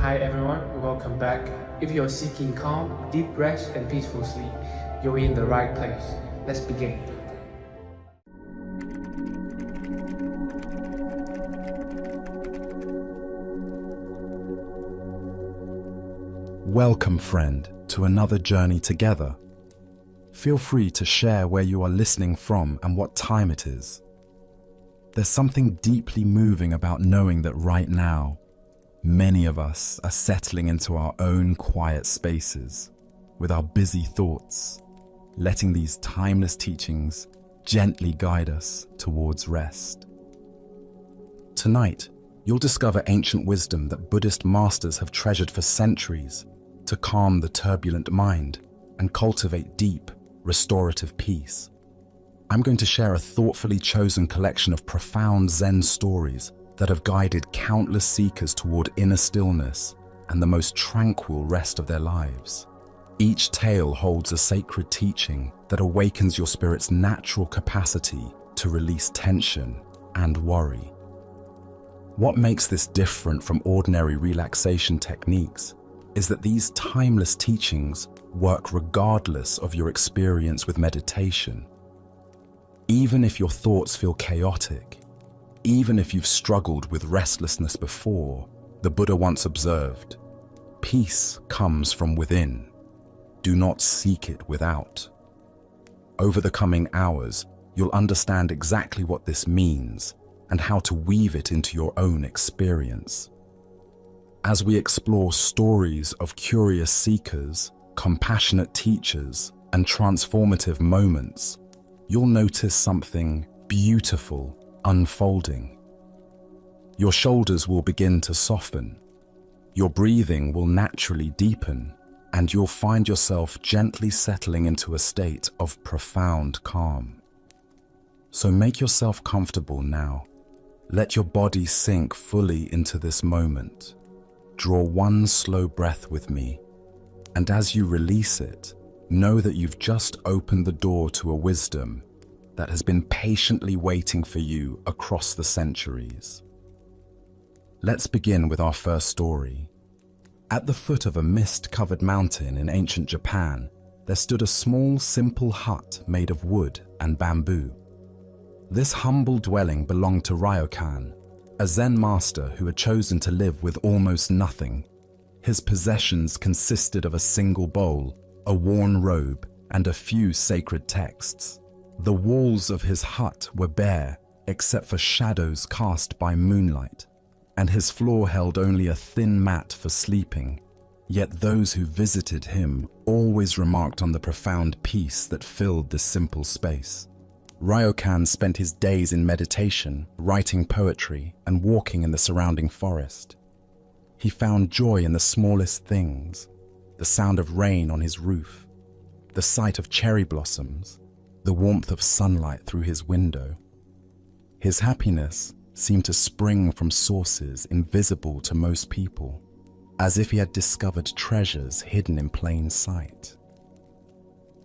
Hi everyone, welcome back. If you're seeking calm, deep rest, and peaceful sleep, you're in the right place. Let's begin. Welcome, friend, to another journey together. Feel free to share where you are listening from and what time it is. There's something deeply moving about knowing that right now, many of us are settling into our own quiet spaces with our busy thoughts, letting these timeless teachings gently guide us towards rest. Tonight, you'll discover ancient wisdom that Buddhist masters have treasured for centuries to calm the turbulent mind and cultivate deep, restorative peace. I'm going to share a thoughtfully chosen collection of profound Zen stories that have guided countless seekers toward inner stillness and the most tranquil rest of their lives. Each tale holds a sacred teaching that awakens your spirit's natural capacity to release tension and worry. What makes this different from ordinary relaxation techniques is that these timeless teachings work regardless of your experience with meditation. Even if your thoughts feel chaotic, even if you've struggled with restlessness before, the Buddha once observed, "Peace comes from within. Do not seek it without." Over the coming hours, you'll understand exactly what this means and how to weave it into your own experience. As we explore stories of curious seekers, compassionate teachers, and transformative moments, you'll notice something beautiful unfolding. Your shoulders will begin to soften, your breathing will naturally deepen, and you'll find yourself gently settling into a state of profound calm. So make yourself comfortable now. Let your body sink fully into this moment. Draw one slow breath with me, and as you release it, know that you've just opened the door to a wisdom that has been patiently waiting for you across the centuries. Let's begin with our first story. At the foot of a mist-covered mountain in ancient Japan, there stood a small, simple hut made of wood and bamboo. This humble dwelling belonged to Ryokan, a Zen master who had chosen to live with almost nothing. His possessions consisted of a single bowl, a worn robe, and a few sacred texts. The walls of his hut were bare, except for shadows cast by moonlight, and his floor held only a thin mat for sleeping. Yet those who visited him always remarked on the profound peace that filled this simple space. Ryokan spent his days in meditation, writing poetry, and walking in the surrounding forest. He found joy in the smallest things, the sound of rain on his roof, the sight of cherry blossoms, the warmth of sunlight through his window. His happiness seemed to spring from sources invisible to most people, as if he had discovered treasures hidden in plain sight.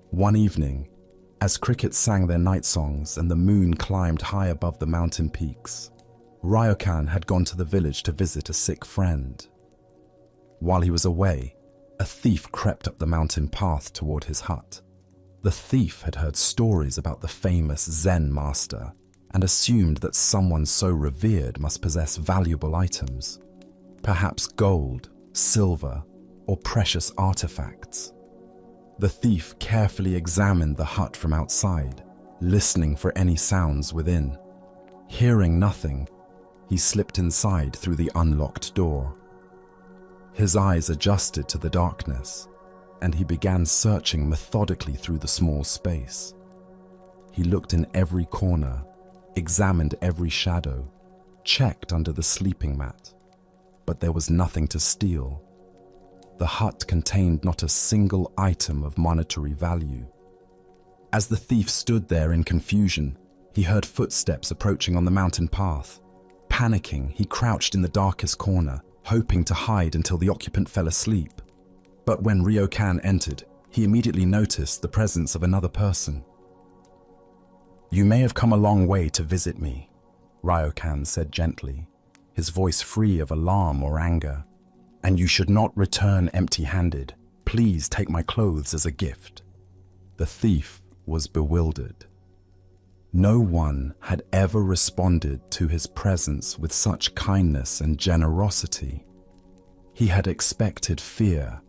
One evening, as crickets sang their night songs and the moon climbed high above the mountain peaks, Ryokan had gone to the village to visit a sick friend. While he was away, a thief crept up the mountain path toward his hut. The thief had heard stories about the famous Zen master and assumed that someone so revered must possess valuable items, perhaps gold, silver, or precious artifacts. The thief carefully examined the hut from outside, listening for any sounds within. Hearing nothing, he slipped inside through the unlocked door. His eyes adjusted to the darkness, and he began searching methodically through the small space. He looked in every corner, examined every shadow, checked under the sleeping mat, but there was nothing to steal. The hut contained not a single item of monetary value. As the thief stood there in confusion, he heard footsteps approaching on the mountain path. Panicking, he crouched in the darkest corner, hoping to hide until the occupant fell asleep. But when Ryokan entered, he immediately noticed the presence of another person. "You may have come a long way to visit me," Ryokan said gently, his voice free of alarm or anger. and you should not return empty-handed. Please take my clothes as a gift." The thief was bewildered. No one had ever responded to his presence with such kindness and generosity. He had expected fear,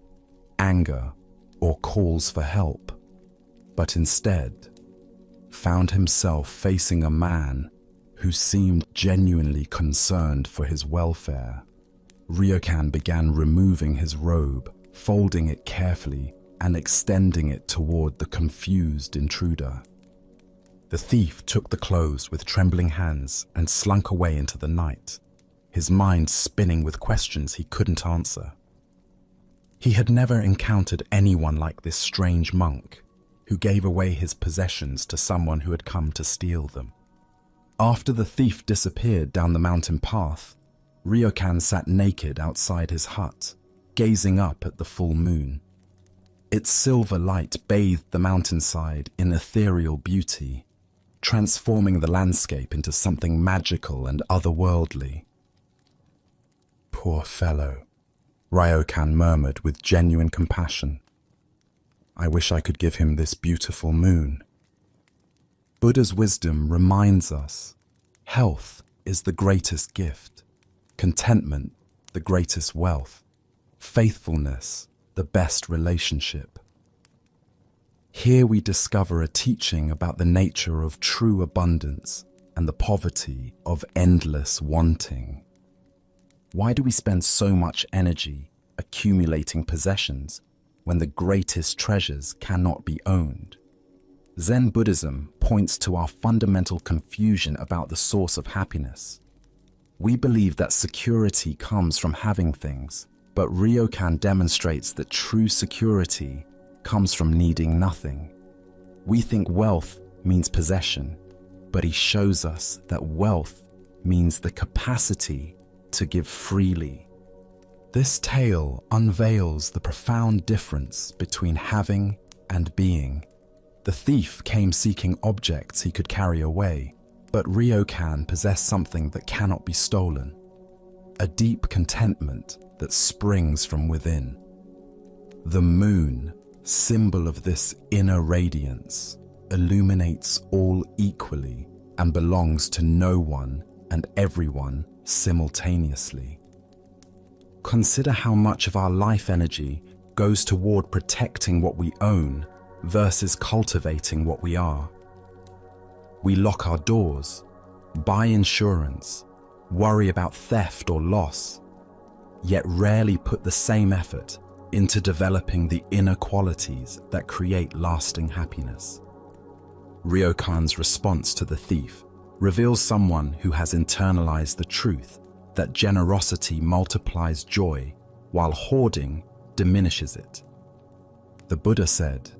anger, or calls for help, but instead found himself facing a man who seemed genuinely concerned for his welfare. Ryokan began removing his robe, folding it carefully and extending it toward the confused intruder. The thief took the clothes with trembling hands and slunk away into the night, his mind spinning with questions he couldn't answer. He had never encountered anyone like this strange monk who gave away his possessions to someone who had come to steal them. After the thief disappeared down the mountain path, Ryokan sat naked outside his hut, gazing up at the full moon. Its silver light bathed the mountainside in ethereal beauty, transforming the landscape into something magical and otherworldly. "Poor fellow," Ryokan murmured with genuine compassion. "I wish I could give him this beautiful moon." Buddha's wisdom reminds us health is the greatest gift, contentment the greatest wealth, faithfulness the best relationship. Here we discover a teaching about the nature of true abundance and the poverty of endless wanting. Why do we spend so much energy accumulating possessions when the greatest treasures cannot be owned? Zen Buddhism points to our fundamental confusion about the source of happiness. We believe that security comes from having things, but Ryokan demonstrates that true security comes from needing nothing. We think wealth means possession, but he shows us that wealth means the capacity to give freely. This tale unveils the profound difference between having and being. The thief came seeking objects he could carry away, but Ryokan possessed something that cannot be stolen, a deep contentment that springs from within. The moon, symbol of this inner radiance, illuminates all equally and belongs to no one and everyone simultaneously. Consider how much of our life energy goes toward protecting what we own versus cultivating what we are. We lock our doors, buy insurance, worry about theft or loss, yet rarely put the same effort into developing the inner qualities that create lasting happiness. Ryokan's response to the thief reveals someone who has internalized the truth that generosity multiplies joy while hoarding diminishes it. The Buddha said,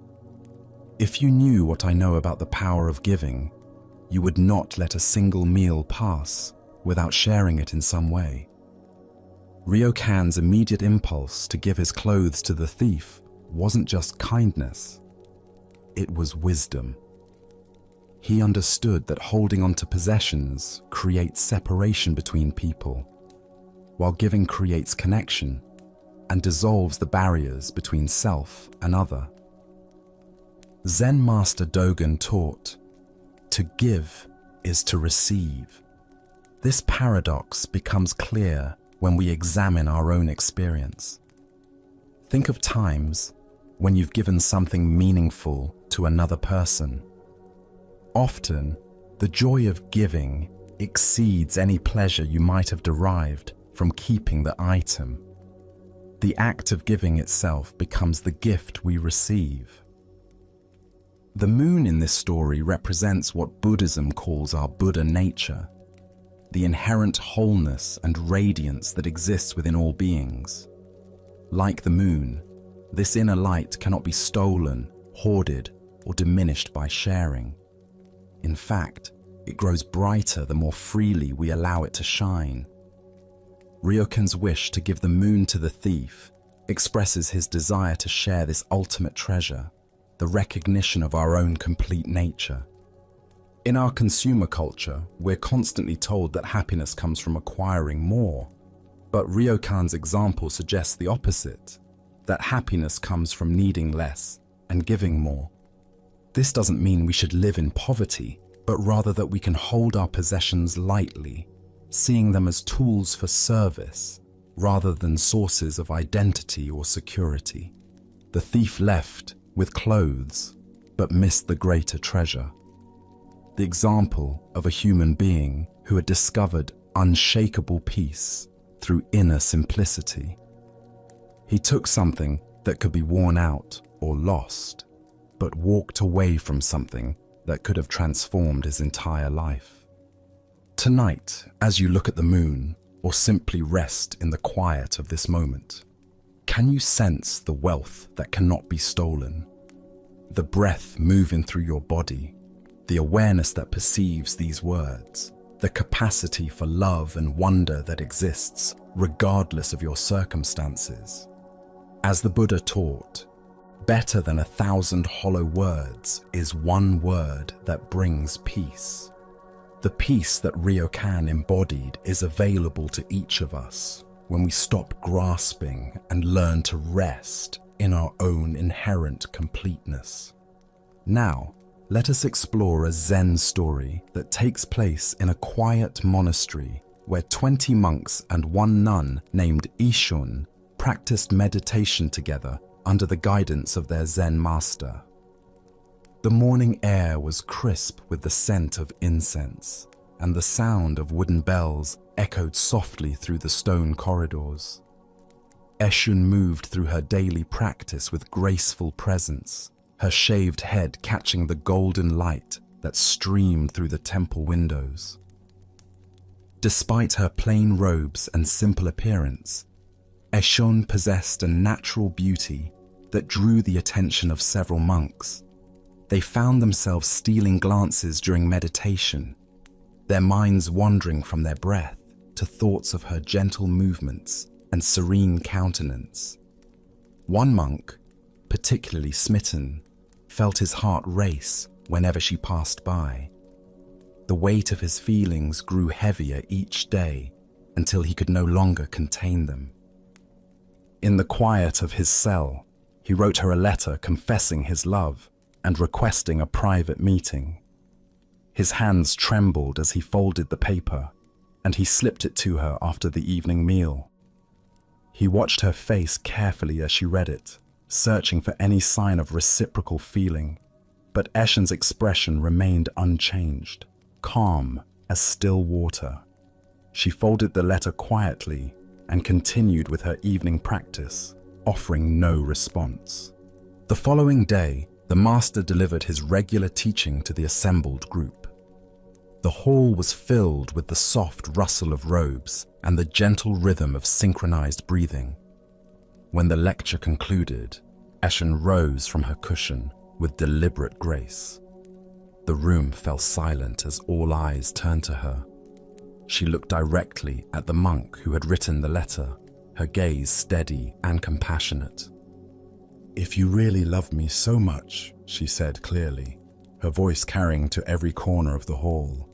"If you knew what I know about the power of giving, you would not let a single meal pass without sharing it in some way." Ryokan's immediate impulse to give his clothes to the thief wasn't just kindness, it was wisdom. He understood that holding on to possessions creates separation between people, while giving creates connection and dissolves the barriers between self and other. Zen Master Dogen taught, "To give is to receive." This paradox becomes clear when we examine our own experience. Think of times when you've given something meaningful to another person. Often, the joy of giving exceeds any pleasure you might have derived from keeping the item. The act of giving itself becomes the gift we receive. The moon in this story represents what Buddhism calls our Buddha nature, the inherent wholeness and radiance that exists within all beings. Like the moon, this inner light cannot be stolen, hoarded, or diminished by sharing. In fact, it grows brighter the more freely we allow it to shine. Ryokan's wish to give the moon to the thief expresses his desire to share this ultimate treasure, the recognition of our own complete nature. In our consumer culture, we're constantly told that happiness comes from acquiring more. But Ryokan's example suggests the opposite, that happiness comes from needing less and giving more. This doesn't mean we should live in poverty, but rather that we can hold our possessions lightly, seeing them as tools for service rather than sources of identity or security. The thief left with clothes, but missed the greater treasure. The example of a human being who had discovered unshakable peace through inner simplicity. He took something that could be worn out or lost, but walked away from something that could have transformed his entire life. Tonight, as you look at the moon, or simply rest in the quiet of this moment, can you sense the wealth that cannot be stolen? The breath moving through your body, the awareness that perceives these words, the capacity for love and wonder that exists regardless of your circumstances. As the Buddha taught, better than 1,000 hollow words is one word that brings peace. The peace that Ryokan embodied is available to each of us when we stop grasping and learn to rest in our own inherent completeness. Now, let us explore a Zen story that takes place in a quiet monastery where 20 monks and one nun named Ishun practiced meditation together under the guidance of their Zen master. The morning air was crisp with the scent of incense, and the sound of wooden bells echoed softly through the stone corridors. Eshun moved through her daily practice with graceful presence, her shaved head catching the golden light that streamed through the temple windows. Despite her plain robes and simple appearance, Eshun possessed a natural beauty that drew the attention of several monks. They found themselves stealing glances during meditation, their minds wandering from their breath to thoughts of her gentle movements and serene countenance. One monk, particularly smitten, felt his heart race whenever she passed by. The weight of his feelings grew heavier each day until he could no longer contain them. In the quiet of his cell, he wrote her a letter confessing his love and requesting a private meeting. His hands trembled as he folded the paper, and he slipped it to her after the evening meal. He watched her face carefully as she read it, searching for any sign of reciprocal feeling, but Eshun's expression remained unchanged, calm as still water. She folded the letter quietly and continued with her evening practice, offering no response. The following day, the master delivered his regular teaching to the assembled group. The hall was filled with the soft rustle of robes and the gentle rhythm of synchronized breathing. When the lecture concluded, Eshun rose from her cushion with deliberate grace. The room fell silent as all eyes turned to her. She looked directly at the monk who had written the letter, her gaze steady and compassionate. "If you really love me so much," she said clearly, her voice carrying to every corner of the hall,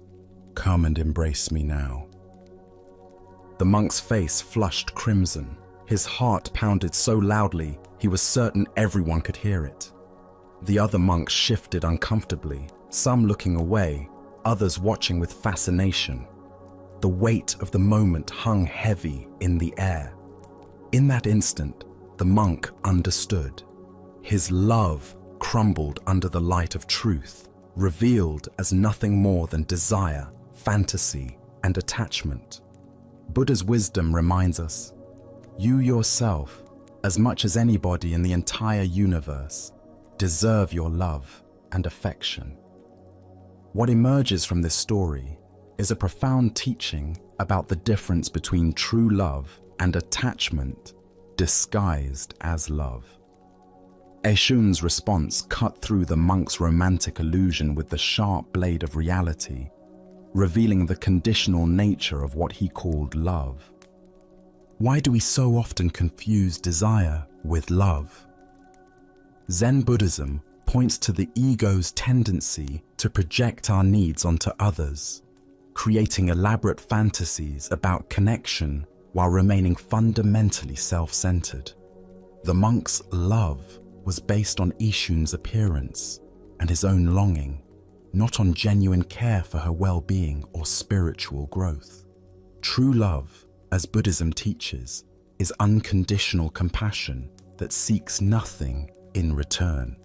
"come and embrace me now." The monk's face flushed crimson. His heart pounded so loudly he was certain everyone could hear it. The other monks shifted uncomfortably, some looking away, others watching with fascination. The weight of the moment hung heavy in the air. In that instant, the monk understood. His love crumbled under the light of truth, revealed as nothing more than desire, fantasy, and attachment. Buddha's wisdom reminds us, you yourself, as much as anybody in the entire universe, deserve your love and affection. What emerges from this story is a profound teaching about the difference between true love and attachment disguised as love. Eshun's response cut through the monk's romantic illusion with the sharp blade of reality, revealing the conditional nature of what he called love. Why do we so often confuse desire with love? Zen Buddhism points to the ego's tendency to project our needs onto others, creating elaborate fantasies about connection while remaining fundamentally self-centered. The monk's love was based on Ishun's appearance and his own longing, not on genuine care for her well-being or spiritual growth. True love, as Buddhism teaches, is unconditional compassion that seeks nothing in return.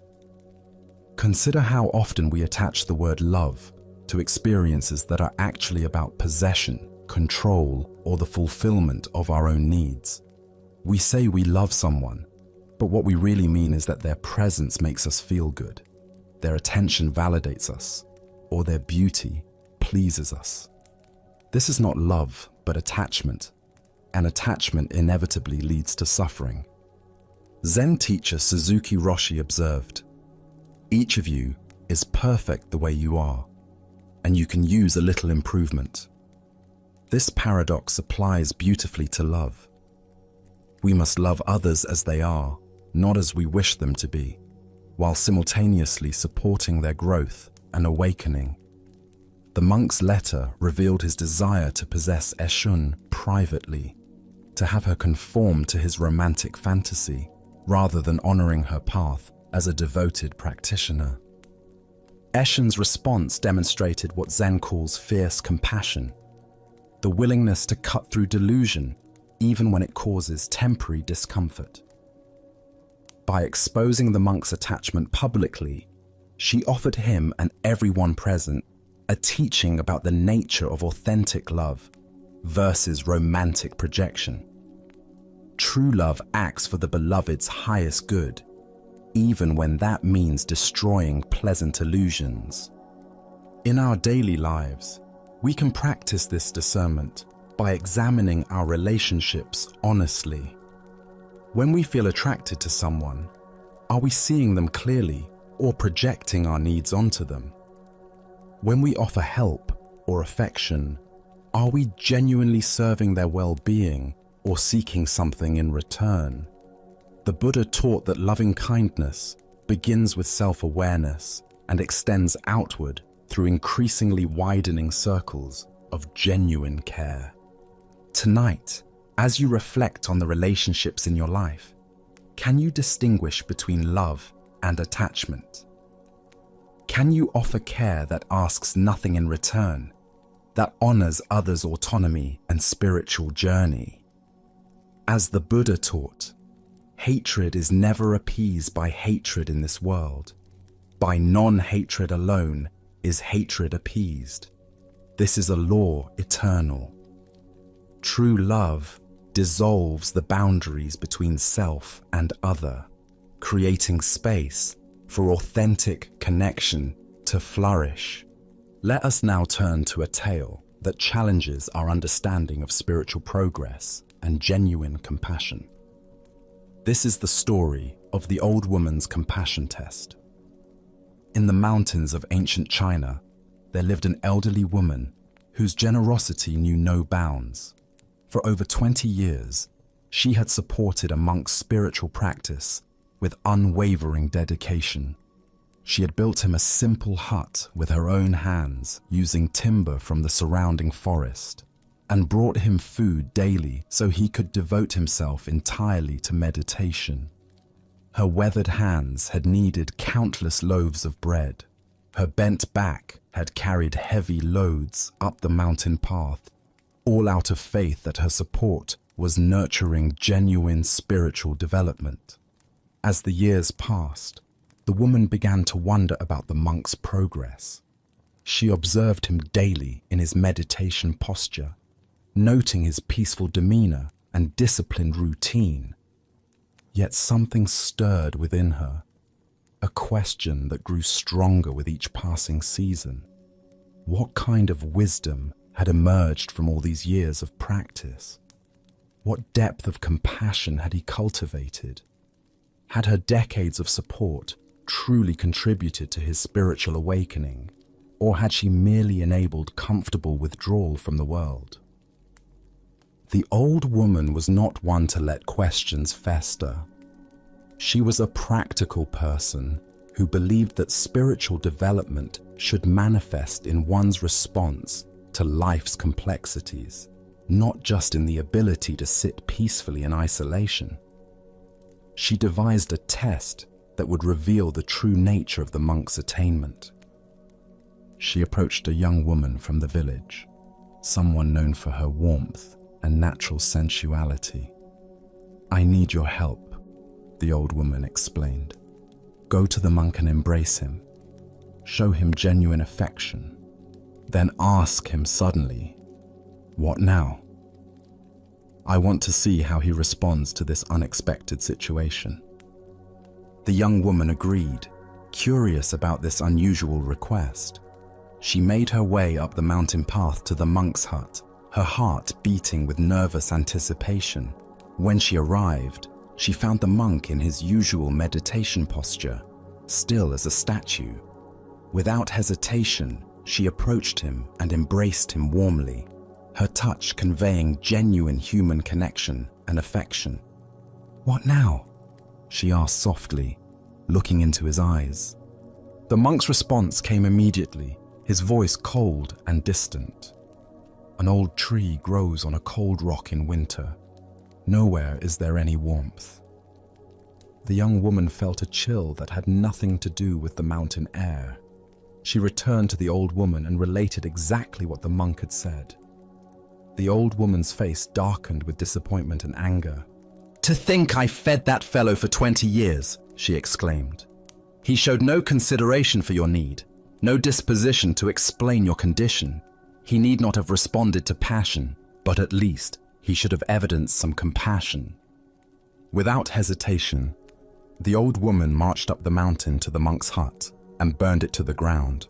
Consider how often we attach the word love to experiences that are actually about possession, control, or the fulfillment of our own needs. We say we love someone, but what we really mean is that their presence makes us feel good, their attention validates us, or their beauty pleases us. This is not love, but attachment, and attachment inevitably leads to suffering. Zen teacher Suzuki Roshi observed, "Each of you is perfect the way you are, and you can use a little improvement." This paradox applies beautifully to love. We must love others as they are, not as we wish them to be, while simultaneously supporting their growth and awakening. The monk's letter revealed his desire to possess Eshun privately, to have her conform to his romantic fantasy, rather than honoring her path as a devoted practitioner. Eshun's response demonstrated what Zen calls fierce compassion, the willingness to cut through delusion even when it causes temporary discomfort. By exposing the monk's attachment publicly, she offered him and everyone present a teaching about the nature of authentic love versus romantic projection. True love acts for the beloved's highest good, even when that means destroying pleasant illusions. In our daily lives, we can practice this discernment by examining our relationships honestly. When we feel attracted to someone, are we seeing them clearly or projecting our needs onto them? When we offer help or affection, are we genuinely serving their well-being or seeking something in return? The Buddha taught that loving kindness begins with self-awareness and extends outward through increasingly widening circles of genuine care. Tonight, as you reflect on the relationships in your life, can you distinguish between love and attachment? Can you offer care that asks nothing in return, that honors others' autonomy and spiritual journey? As the Buddha taught, hatred is never appeased by hatred in this world. By non-hatred alone is hatred appeased. This is a law eternal. True love dissolves the boundaries between self and other, creating space for authentic connection to flourish. Let us now turn to a tale that challenges our understanding of spiritual progress and genuine compassion. This is the story of the old woman's compassion test. In the mountains of ancient China, there lived an elderly woman whose generosity knew no bounds. For over 20 years, she had supported a monk's spiritual practice with unwavering dedication. She had built him a simple hut with her own hands using timber from the surrounding forest, and brought him food daily so he could devote himself entirely to meditation. Her weathered hands had kneaded countless loaves of bread. Her bent back had carried heavy loads up the mountain path, all out of faith that her support was nurturing genuine spiritual development. As the years passed, the woman began to wonder about the monk's progress. She observed him daily in his meditation posture, noting his peaceful demeanor and disciplined routine. Yet something stirred within her, a question that grew stronger with each passing season. What kind of wisdom had emerged from all these years of practice? What depth of compassion had he cultivated? Had her decades of support truly contributed to his spiritual awakening, or had she merely enabled comfortable withdrawal from the world? The old woman was not one to let questions fester. She was a practical person who believed that spiritual development should manifest in one's response to life's complexities. not just in the ability to sit peacefully in isolation. She devised a test that would reveal the true nature of the monk's attainment. She approached a young woman from the village, someone known for her warmth and natural sensuality. "I need your help," the old woman explained. "Go to the monk and embrace him. Show him genuine affection. Then ask him suddenly, 'What now?' I want to see how he responds to this unexpected situation." The young woman agreed, curious about this unusual request. She made her way up the mountain path to the monk's hut, her heart beating with nervous anticipation. When she arrived, she found the monk in his usual meditation posture, still as a statue. Without hesitation, she approached him and embraced him warmly, her touch conveying genuine human connection and affection. "What now?" she asked softly, looking into his eyes. The monk's response came immediately, his voice cold and distant. "An old tree grows on a cold rock in winter. Nowhere is there any warmth." The young woman felt a chill that had nothing to do with the mountain air. She returned to the old woman and related exactly what the monk had said. The old woman's face darkened with disappointment and anger. "To think I fed that fellow for 20 years, she exclaimed. "He showed no consideration for your need, no disposition to explain your condition. He need not have responded to passion, but at least he should have evidenced some compassion." Without hesitation, the old woman marched up the mountain to the monk's hut and burned it to the ground.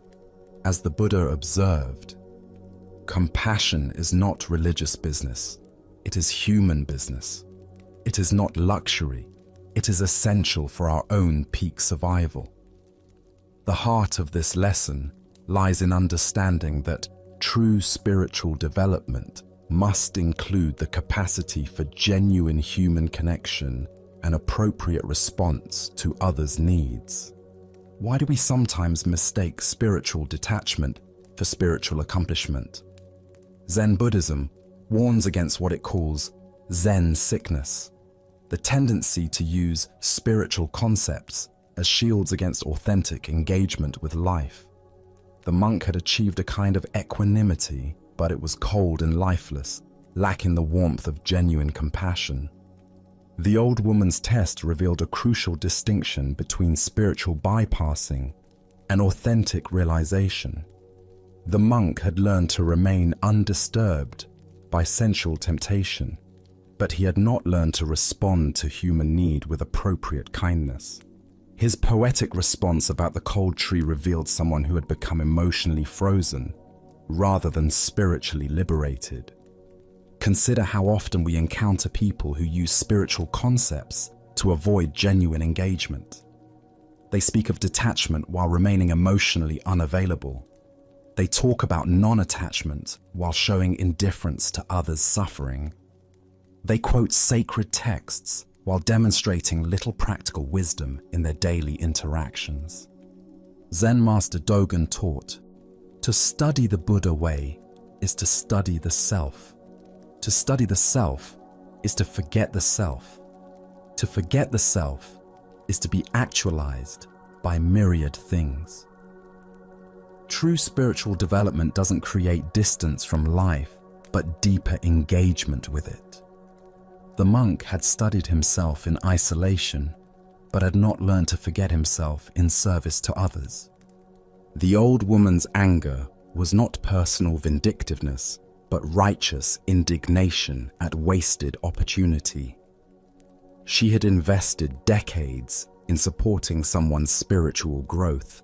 As the Buddha observed, compassion is not religious business. It is human business. It is not luxury. It is essential for our own peak survival. The heart of this lesson lies in understanding that true spiritual development must include the capacity for genuine human connection and appropriate response to others' needs. Why do we sometimes mistake spiritual detachment for spiritual accomplishment? Zen Buddhism warns against what it calls Zen sickness, the tendency to use spiritual concepts as shields against authentic engagement with life. The monk had achieved a kind of equanimity, but it was cold and lifeless, lacking the warmth of genuine compassion. The old woman's test revealed a crucial distinction between spiritual bypassing and authentic realization. The monk had learned to remain undisturbed by sensual temptation, but he had not learned to respond to human need with appropriate kindness. His poetic response about the cold tree revealed someone who had become emotionally frozen, rather than spiritually liberated. Consider how often we encounter people who use spiritual concepts to avoid genuine engagement. They speak of detachment while remaining emotionally unavailable. They talk about non-attachment while showing indifference to others' suffering. They quote sacred texts while demonstrating little practical wisdom in their daily interactions. Zen Master Dogen taught, "To study the Buddha way is to study the self. To study the self is to forget the self. To forget the self is to be actualized by myriad things." True spiritual development doesn't create distance from life, but deeper engagement with it. The monk had studied himself in isolation, but had not learned to forget himself in service to others. The old woman's anger was not personal vindictiveness, but righteous indignation at wasted opportunity. She had invested decades in supporting someone's spiritual growth,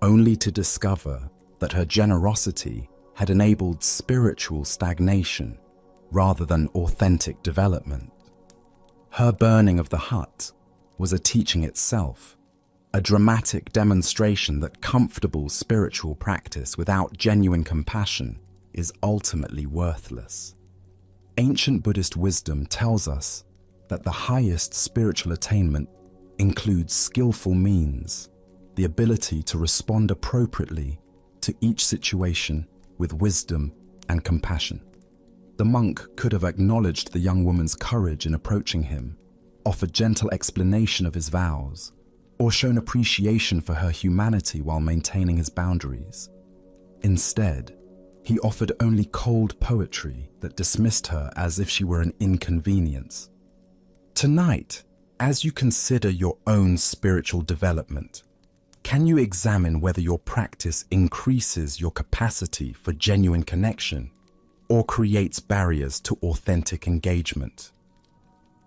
only to discover that her generosity had enabled spiritual stagnation rather than authentic development. Her burning of the hut was a teaching itself, a dramatic demonstration that comfortable spiritual practice without genuine compassion is ultimately worthless. Ancient Buddhist wisdom tells us that the highest spiritual attainment includes skillful means, the ability to respond appropriately to each situation with wisdom and compassion. The monk could have acknowledged the young woman's courage in approaching him, offered gentle explanation of his vows, or shown appreciation for her humanity while maintaining his boundaries. Instead, he offered only cold poetry that dismissed her as if she were an inconvenience. Tonight, as you consider your own spiritual development, can you examine whether your practice increases your capacity for genuine connection or creates barriers to authentic engagement?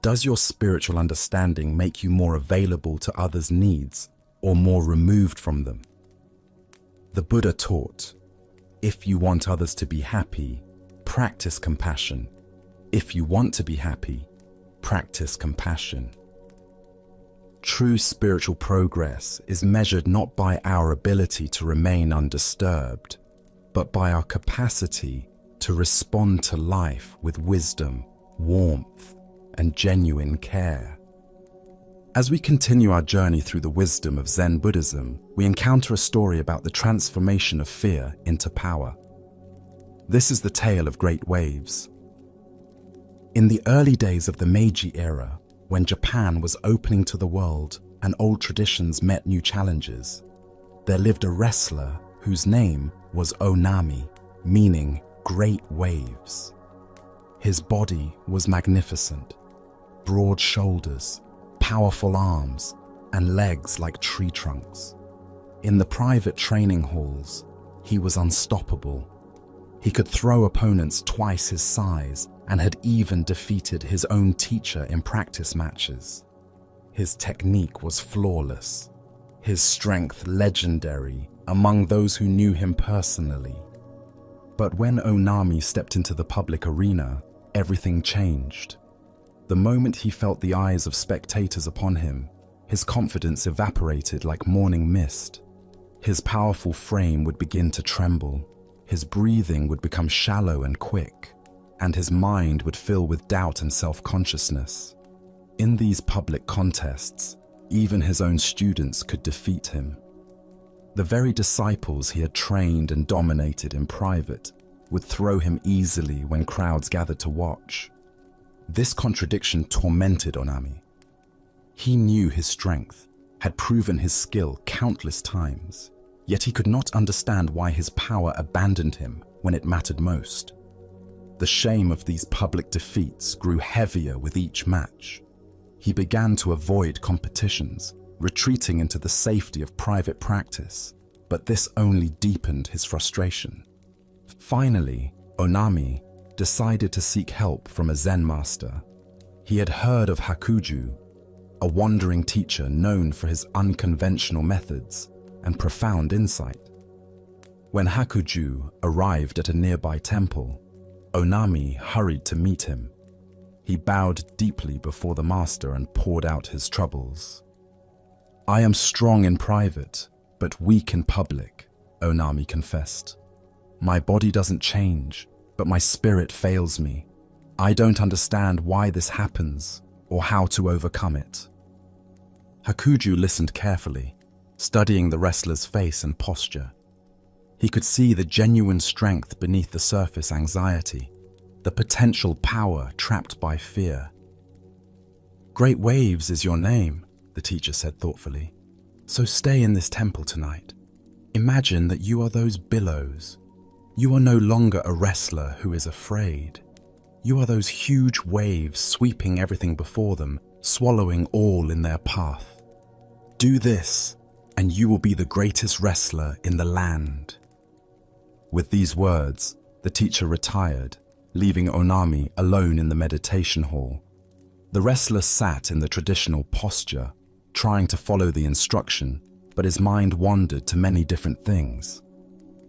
Does your spiritual understanding make you more available to others' needs or more removed from them? The Buddha taught, if you want others to be happy, practice compassion. If you want to be happy, practice compassion. True spiritual progress is measured not by our ability to remain undisturbed, but by our capacity to respond to life with wisdom, warmth, and genuine care. As we continue our journey through the wisdom of Zen Buddhism, we encounter a story about the transformation of fear into power. This is the tale of great waves. In the early days of the Meiji era, when Japan was opening to the world and old traditions met new challenges, there lived a wrestler whose name was Onami, meaning great waves. His body was magnificent, broad shoulders, powerful arms, and legs like tree trunks. In the private training halls, he was unstoppable. He could throw opponents twice his size and had even defeated his own teacher in practice matches. His technique was flawless, his strength legendary among those who knew him personally. But when Onami stepped into the public arena, everything changed. The moment he felt the eyes of spectators upon him, his confidence evaporated like morning mist. His powerful frame would begin to tremble, his breathing would become shallow and quick, and his mind would fill with doubt and self-consciousness. In these public contests, even his own students could defeat him. The very disciples he had trained and dominated in private would throw him easily when crowds gathered to watch. This contradiction tormented Onami. He knew his strength, had proven his skill countless times, yet he could not understand why his power abandoned him when it mattered most. The shame of these public defeats grew heavier with each match. He began to avoid competitions, retreating into the safety of private practice, but this only deepened his frustration. Finally, Onami decided to seek help from a Zen master. He had heard of Hakuin, a wandering teacher known for his unconventional methods and profound insight. When Hakuin arrived at a nearby temple, Onami hurried to meet him. He bowed deeply before the master and poured out his troubles. "I am strong in private, but weak in public," Onami confessed. "My body doesn't change, but my spirit fails me. I don't understand why this happens or how to overcome it." Hakuin listened carefully, studying the wrestler's face and posture. He could see the genuine strength beneath the surface anxiety, the potential power trapped by fear. "Great Waves is your name," the teacher said thoughtfully. "So stay in this temple tonight. Imagine that you are those billows. You are no longer a wrestler who is afraid. You are those huge waves sweeping everything before them, swallowing all in their path. Do this, and you will be the greatest wrestler in the land." With these words, the teacher retired, leaving Onami alone in the meditation hall. The wrestler sat in the traditional posture, trying to follow the instruction, but his mind wandered to many different things.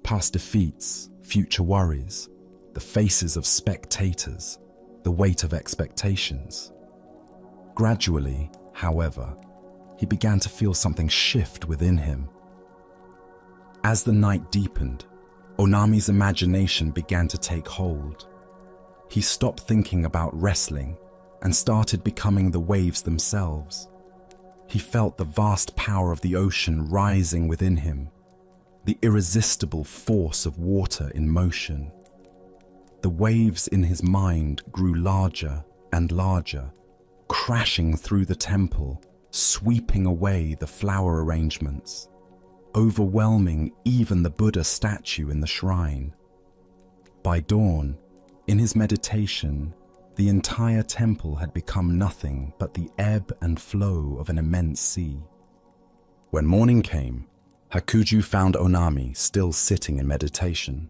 Past defeats, future worries, the faces of spectators, the weight of expectations. Gradually, however, he began to feel something shift within him. As the night deepened, Onami's imagination began to take hold. He stopped thinking about wrestling and started becoming the waves themselves. He felt the vast power of the ocean rising within him, the irresistible force of water in motion. The waves in his mind grew larger and larger, crashing through the temple, sweeping away the flower arrangements, overwhelming even the Buddha statue in the shrine. By dawn, in his meditation, the entire temple had become nothing but the ebb and flow of an immense sea. When morning came, Hakuin found Onami still sitting in meditation,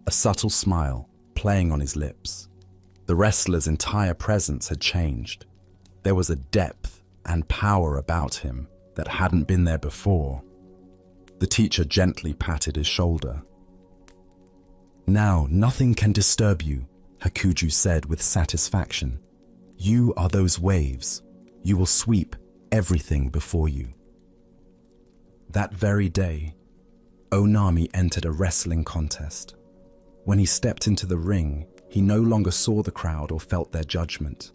a subtle smile playing on his lips. The wrestler's entire presence had changed. There was a depth and power about him that hadn't been there before. The teacher gently patted his shoulder. "Now nothing can disturb you," Hakuin said with satisfaction. "You are those waves. You will sweep everything before you." That very day, Onami entered a wrestling contest. When he stepped into the ring, he no longer saw the crowd or felt their judgment.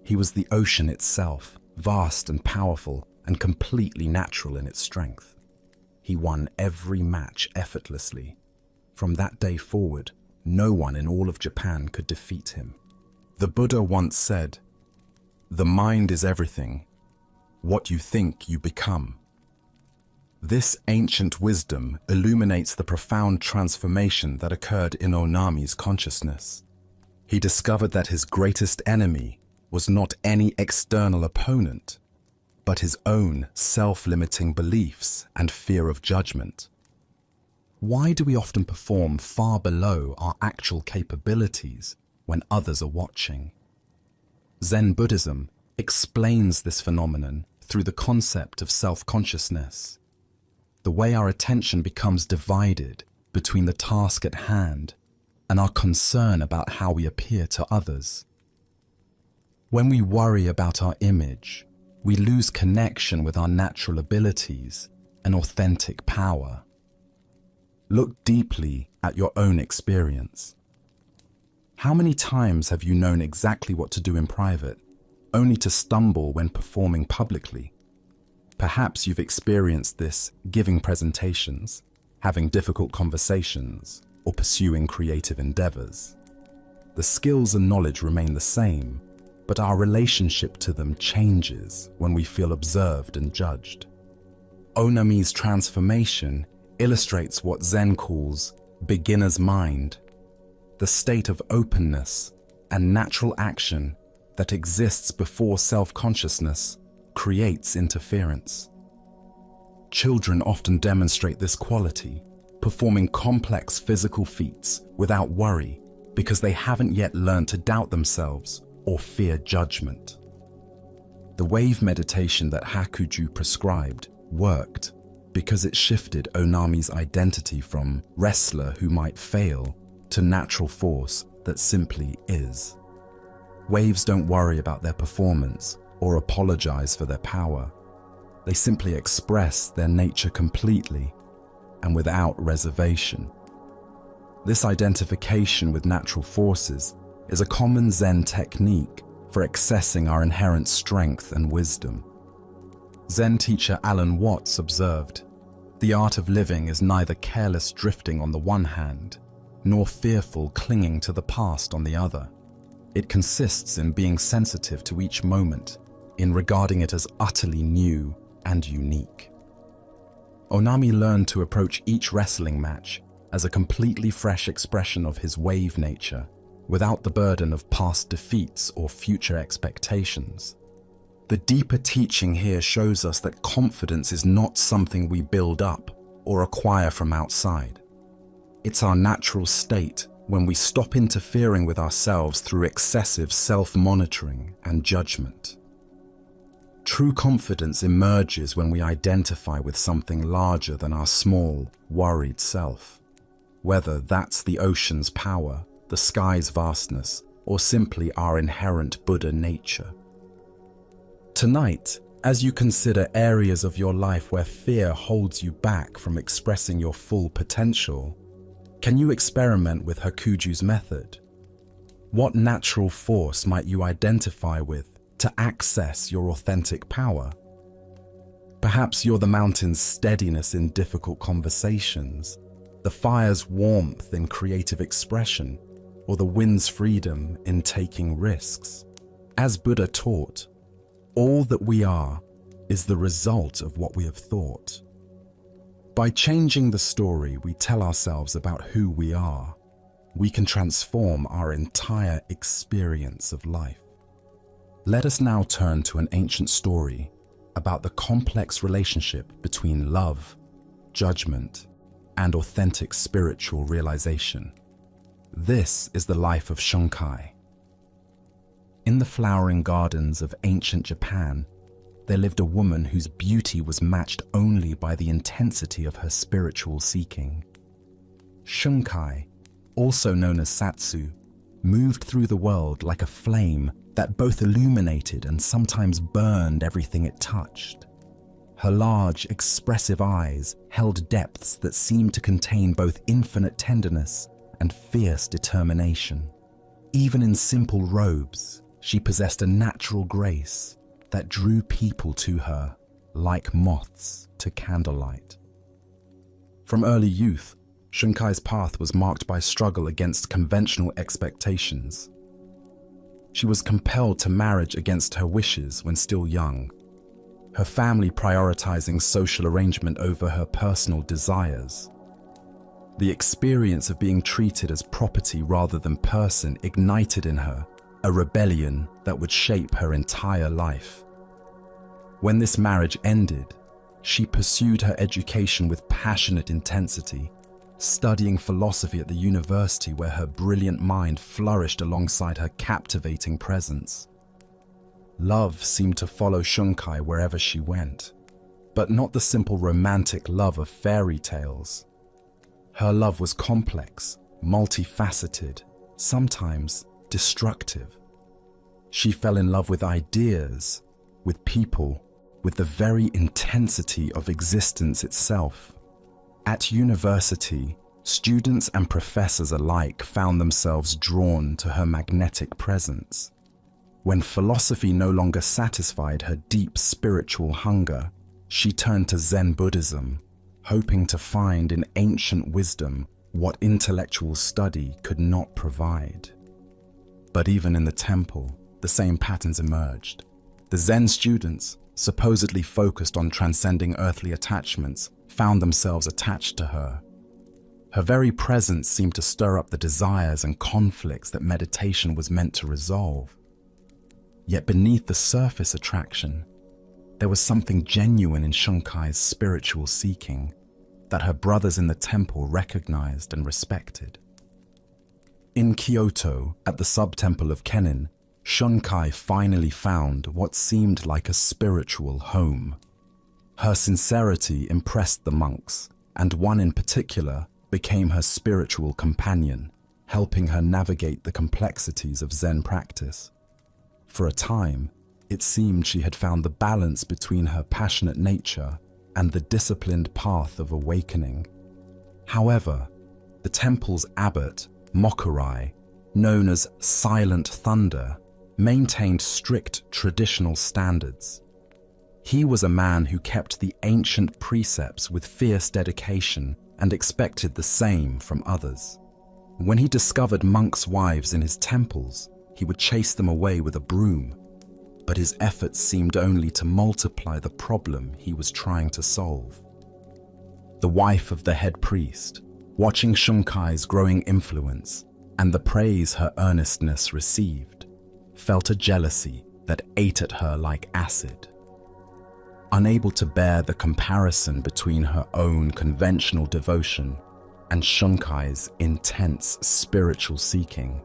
He was the ocean itself, vast and powerful and completely natural in its strength. He won every match effortlessly. From that day forward, no one in all of Japan could defeat him. The Buddha once said, "The mind is everything. What you think, you become." This ancient wisdom illuminates the profound transformation that occurred in Onami's consciousness. He discovered that his greatest enemy was not any external opponent, but his own self-limiting beliefs and fear of judgment. Why do we often perform far below our actual capabilities when others are watching? Zen Buddhism explains this phenomenon through the concept of self-consciousness. The way our attention becomes divided between the task at hand and our concern about how we appear to others. When we worry about our image, we lose connection with our natural abilities and authentic power. Look deeply at your own experience. How many times have you known exactly what to do in private, only to stumble when performing publicly? Perhaps you've experienced this giving presentations, having difficult conversations, or pursuing creative endeavors. The skills and knowledge remain the same, but our relationship to them changes when we feel observed and judged. Onami's transformation illustrates what Zen calls beginner's mind, the state of openness and natural action that exists before self-consciousness creates interference. Children often demonstrate this quality, performing complex physical feats without worry because they haven't yet learned to doubt themselves or fear judgment. The wave meditation that Hakuin prescribed worked because it shifted Onami's identity from wrestler who might fail to natural force that simply is. Waves don't worry about their performance or apologize for their power. They simply express their nature completely and without reservation. This identification with natural forces is a common Zen technique for accessing our inherent strength and wisdom. Zen teacher Alan Watts observed, "The art of living is neither careless drifting on the one hand, nor fearful clinging to the past on the other. It consists in being sensitive to each moment, in regarding it as utterly new and unique." Onami learned to approach each wrestling match as a completely fresh expression of his wave nature, without the burden of past defeats or future expectations. The deeper teaching here shows us that confidence is not something we build up or acquire from outside. It's our natural state when we stop interfering with ourselves through excessive self-monitoring and judgment. True confidence emerges when we identify with something larger than our small, worried self, whether that's the ocean's power, the sky's vastness, or simply our inherent Buddha nature. Tonight, as you consider areas of your life where fear holds you back from expressing your full potential, can you experiment with Hakuin's method? What natural force might you identify with to access your authentic power? Perhaps you're the mountain's steadiness in difficult conversations, the fire's warmth in creative expression, or the wind's freedom in taking risks. As Buddha taught, all that we are is the result of what we have thought. By changing the story we tell ourselves about who we are, we can transform our entire experience of life. Let us now turn to an ancient story about the complex relationship between love, judgment, and authentic spiritual realization. This is the life of Shunkai. In the flowering gardens of ancient Japan, there lived a woman whose beauty was matched only by the intensity of her spiritual seeking. Shunkai, also known as Satsu, moved through the world like a flame that both illuminated and sometimes burned everything it touched. Her large, expressive eyes held depths that seemed to contain both infinite tenderness and fierce determination. Even in simple robes, she possessed a natural grace that drew people to her like moths to candlelight. From early youth, Shunkai's path was marked by struggle against conventional expectations. She was compelled to marriage against her wishes when still young, her family prioritizing social arrangement over her personal desires. The experience of being treated as property rather than person ignited in her a rebellion that would shape her entire life. When this marriage ended, she pursued her education with passionate intensity, studying philosophy at the university where her brilliant mind flourished alongside her captivating presence. Love seemed to follow Shunkai wherever she went, but not the simple romantic love of fairy tales. Her love was complex, multifaceted, sometimes destructive. She fell in love with ideas, with people, with the very intensity of existence itself. At university, students and professors alike found themselves drawn to her magnetic presence. When philosophy no longer satisfied her deep spiritual hunger, she turned to Zen Buddhism, hoping to find in ancient wisdom what intellectual study could not provide. But even in the temple, the same patterns emerged. The Zen students, supposedly focused on transcending earthly attachments, found themselves attached to her. Her very presence seemed to stir up the desires and conflicts that meditation was meant to resolve. Yet beneath the surface attraction, there was something genuine in Shunkai's spiritual seeking that her brothers in the temple recognized and respected. In Kyoto, at the sub-temple of Kenin, Shunkai finally found what seemed like a spiritual home. Her sincerity impressed the monks, and one in particular became her spiritual companion, helping her navigate the complexities of Zen practice. For a time, it seemed she had found the balance between her passionate nature and the disciplined path of awakening. However, the temple's abbot, Mokurai, known as Silent Thunder, maintained strict traditional standards. He was a man who kept the ancient precepts with fierce dedication and expected the same from others. When he discovered monks' wives in his temples, he would chase them away with a broom, but his efforts seemed only to multiply the problem he was trying to solve. The wife of the head priest, watching Shunkai's growing influence and the praise her earnestness received, felt a jealousy that ate at her like acid. Unable to bear the comparison between her own conventional devotion and Shunkai's intense spiritual seeking,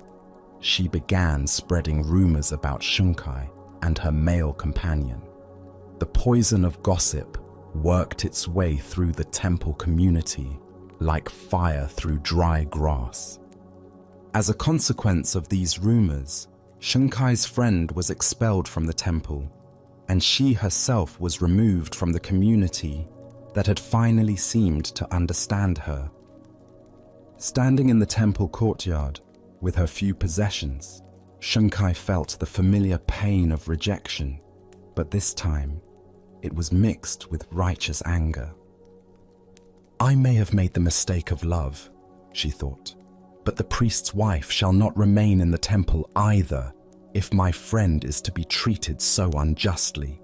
she began spreading rumors about Shunkai and her male companion. The poison of gossip worked its way through the temple community like fire through dry grass. As a consequence of these rumors, Shunkai's friend was expelled from the temple, and she herself was removed from the community that had finally seemed to understand her. Standing in the temple courtyard, with her few possessions, Shunkai felt the familiar pain of rejection, but this time it was mixed with righteous anger. I may have made the mistake of love, she thought, but the priest's wife shall not remain in the temple either, if my friend is to be treated so unjustly."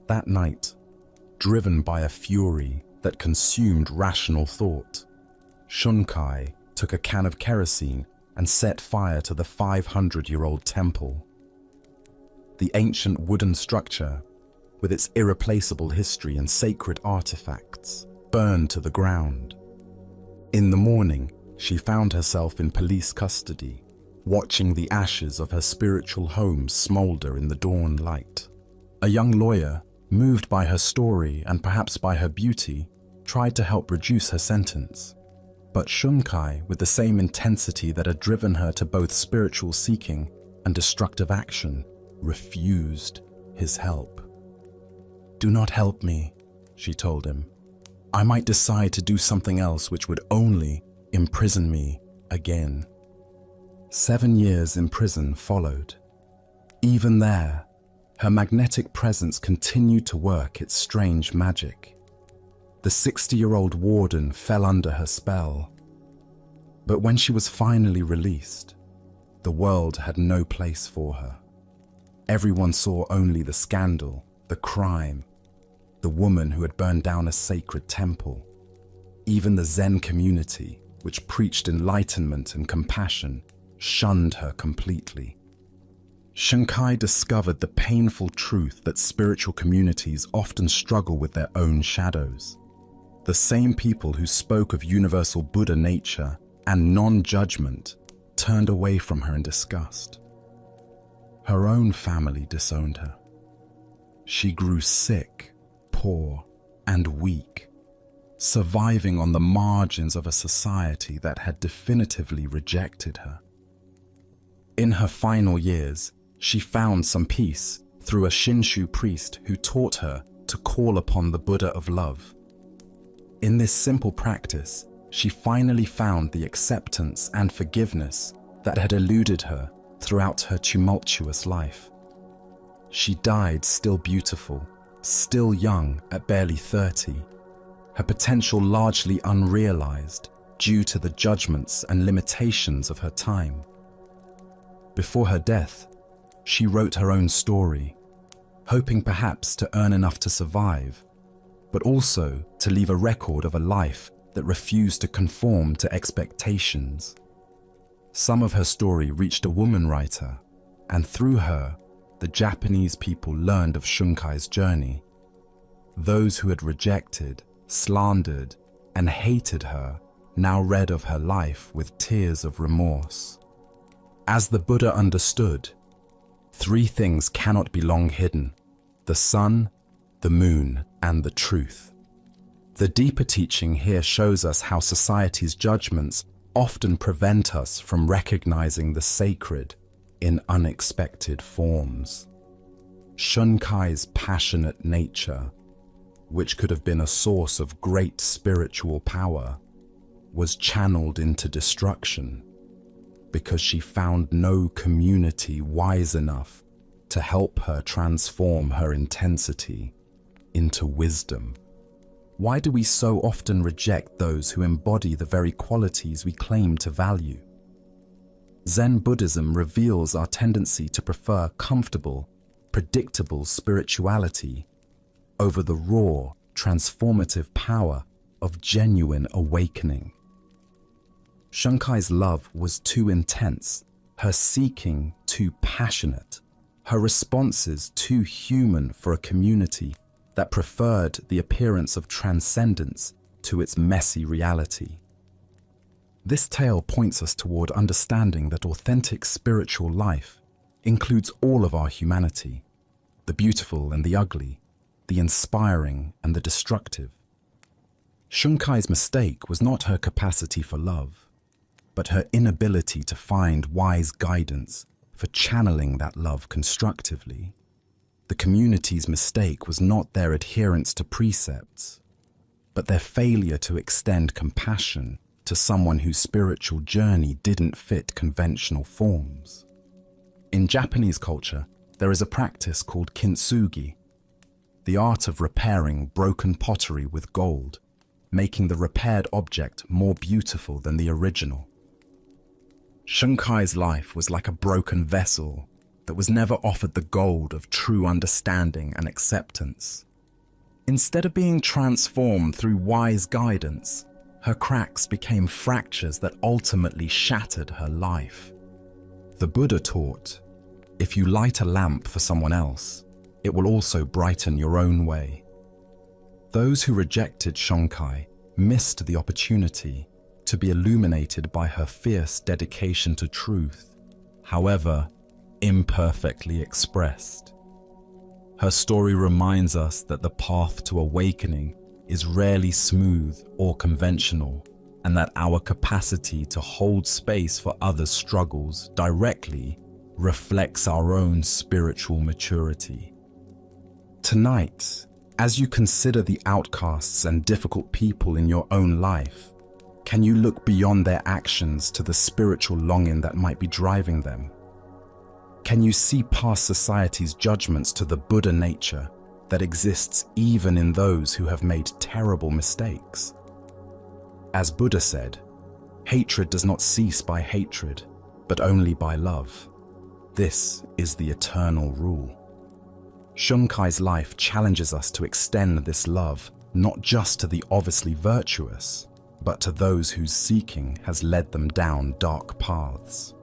That night, driven by a fury that consumed rational thought, Shunkai took a can of kerosene and set fire to the 500-year-old temple. The ancient wooden structure, with its irreplaceable history and sacred artifacts, burned to the ground. In the morning, she found herself in police custody, watching the ashes of her spiritual home smolder in the dawn light. A young lawyer, moved by her story and perhaps by her beauty, tried to help reduce her sentence. But Shunkai, with the same intensity that had driven her to both spiritual seeking and destructive action, refused his help. "Do not help me," she told him. "I might decide to do something else which would only imprison me again." 7 years in prison followed. Even there, her magnetic presence continued to work its strange magic. The 60-year-old warden fell under her spell. But when she was finally released, the world had no place for her. Everyone saw only the scandal, the crime, the woman who had burned down a sacred temple. Even the Zen community, which preached enlightenment and compassion, shunned her completely. Shunkai discovered the painful truth that spiritual communities often struggle with their own shadows. The same people who spoke of universal Buddha nature and non-judgment turned away from her in disgust. Her own family disowned her. She grew sick, poor, and weak, surviving on the margins of a society that had definitively rejected her. In her final years, she found some peace through a Shinshu priest who taught her to call upon the Buddha of love. In this simple practice, she finally found the acceptance and forgiveness that had eluded her throughout her tumultuous life. She died still beautiful, still young at barely 30, her potential largely unrealized due to the judgments and limitations of her time. Before her death, she wrote her own story, hoping perhaps to earn enough to survive, but also to leave a record of a life that refused to conform to expectations. Some of her story reached a woman writer, and through her, the Japanese people learned of Shunkai's journey. Those who had rejected, slandered, and hated her now read of her life with tears of remorse. As the Buddha understood, 3 things cannot be long hidden: the sun, the moon, and the truth. The deeper teaching here shows us how society's judgments often prevent us from recognizing the sacred in unexpected forms. Shunkai's passionate nature, which could have been a source of great spiritual power, was channeled into destruction because she found no community wise enough to help her transform her intensity into wisdom. Why do we so often reject those who embody the very qualities we claim to value? Zen Buddhism reveals our tendency to prefer comfortable, predictable spirituality over the raw, transformative power of genuine awakening. Shunkai's love was too intense, her seeking too passionate, her responses too human for a community that preferred the appearance of transcendence to its messy reality. This tale points us toward understanding that authentic spiritual life includes all of our humanity, the beautiful and the ugly, the inspiring and the destructive. Shunkai's mistake was not her capacity for love, but her inability to find wise guidance for channeling that love constructively. The community's mistake was not their adherence to precepts, but their failure to extend compassion to someone whose spiritual journey didn't fit conventional forms. In Japanese culture, there is a practice called kintsugi, the art of repairing broken pottery with gold, making the repaired object more beautiful than the original. Shunkai's life was like a broken vessel that was never offered the gold of true understanding and acceptance. Instead of being transformed through wise guidance, her cracks became fractures that ultimately shattered her life. The Buddha taught, if you light a lamp for someone else, it will also brighten your own way. Those who rejected Shunkai missed the opportunity to be illuminated by her fierce dedication to truth, however imperfectly expressed. Her story reminds us that the path to awakening is rarely smooth or conventional, and that our capacity to hold space for others' struggles directly reflects our own spiritual maturity. Tonight, as you consider the outcasts and difficult people in your own life, can you look beyond their actions to the spiritual longing that might be driving them? Can you see past society's judgments to the Buddha nature that exists even in those who have made terrible mistakes? As Buddha said, hatred does not cease by hatred, but only by love. This is the eternal rule. Shunkai's life challenges us to extend this love not just to the obviously virtuous, but to those whose seeking has led them down dark paths.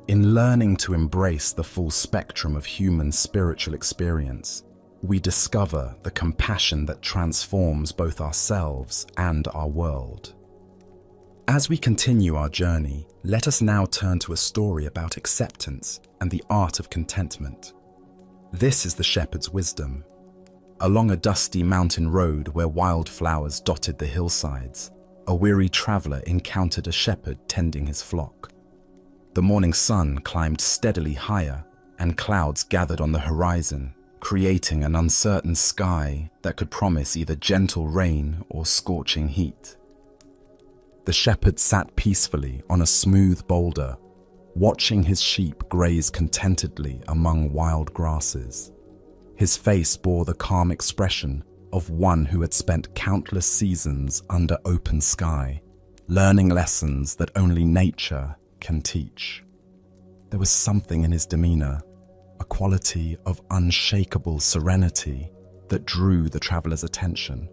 In learning to embrace the full spectrum of human spiritual experience, we discover the compassion that transforms both ourselves and our world. As we continue our journey, let us now turn to a story about acceptance and the art of contentment. This is the shepherd's wisdom. Along a dusty mountain road where wildflowers dotted the hillsides, a weary traveler encountered a shepherd tending his flock. The morning sun climbed steadily higher, and clouds gathered on the horizon, creating an uncertain sky that could promise either gentle rain or scorching heat. The shepherd sat peacefully on a smooth boulder, watching his sheep graze contentedly among wild grasses. His face bore the calm expression of one who had spent countless seasons under open sky, learning lessons that only nature can teach. There was something in his demeanor, a quality of unshakable serenity that drew the traveler's attention.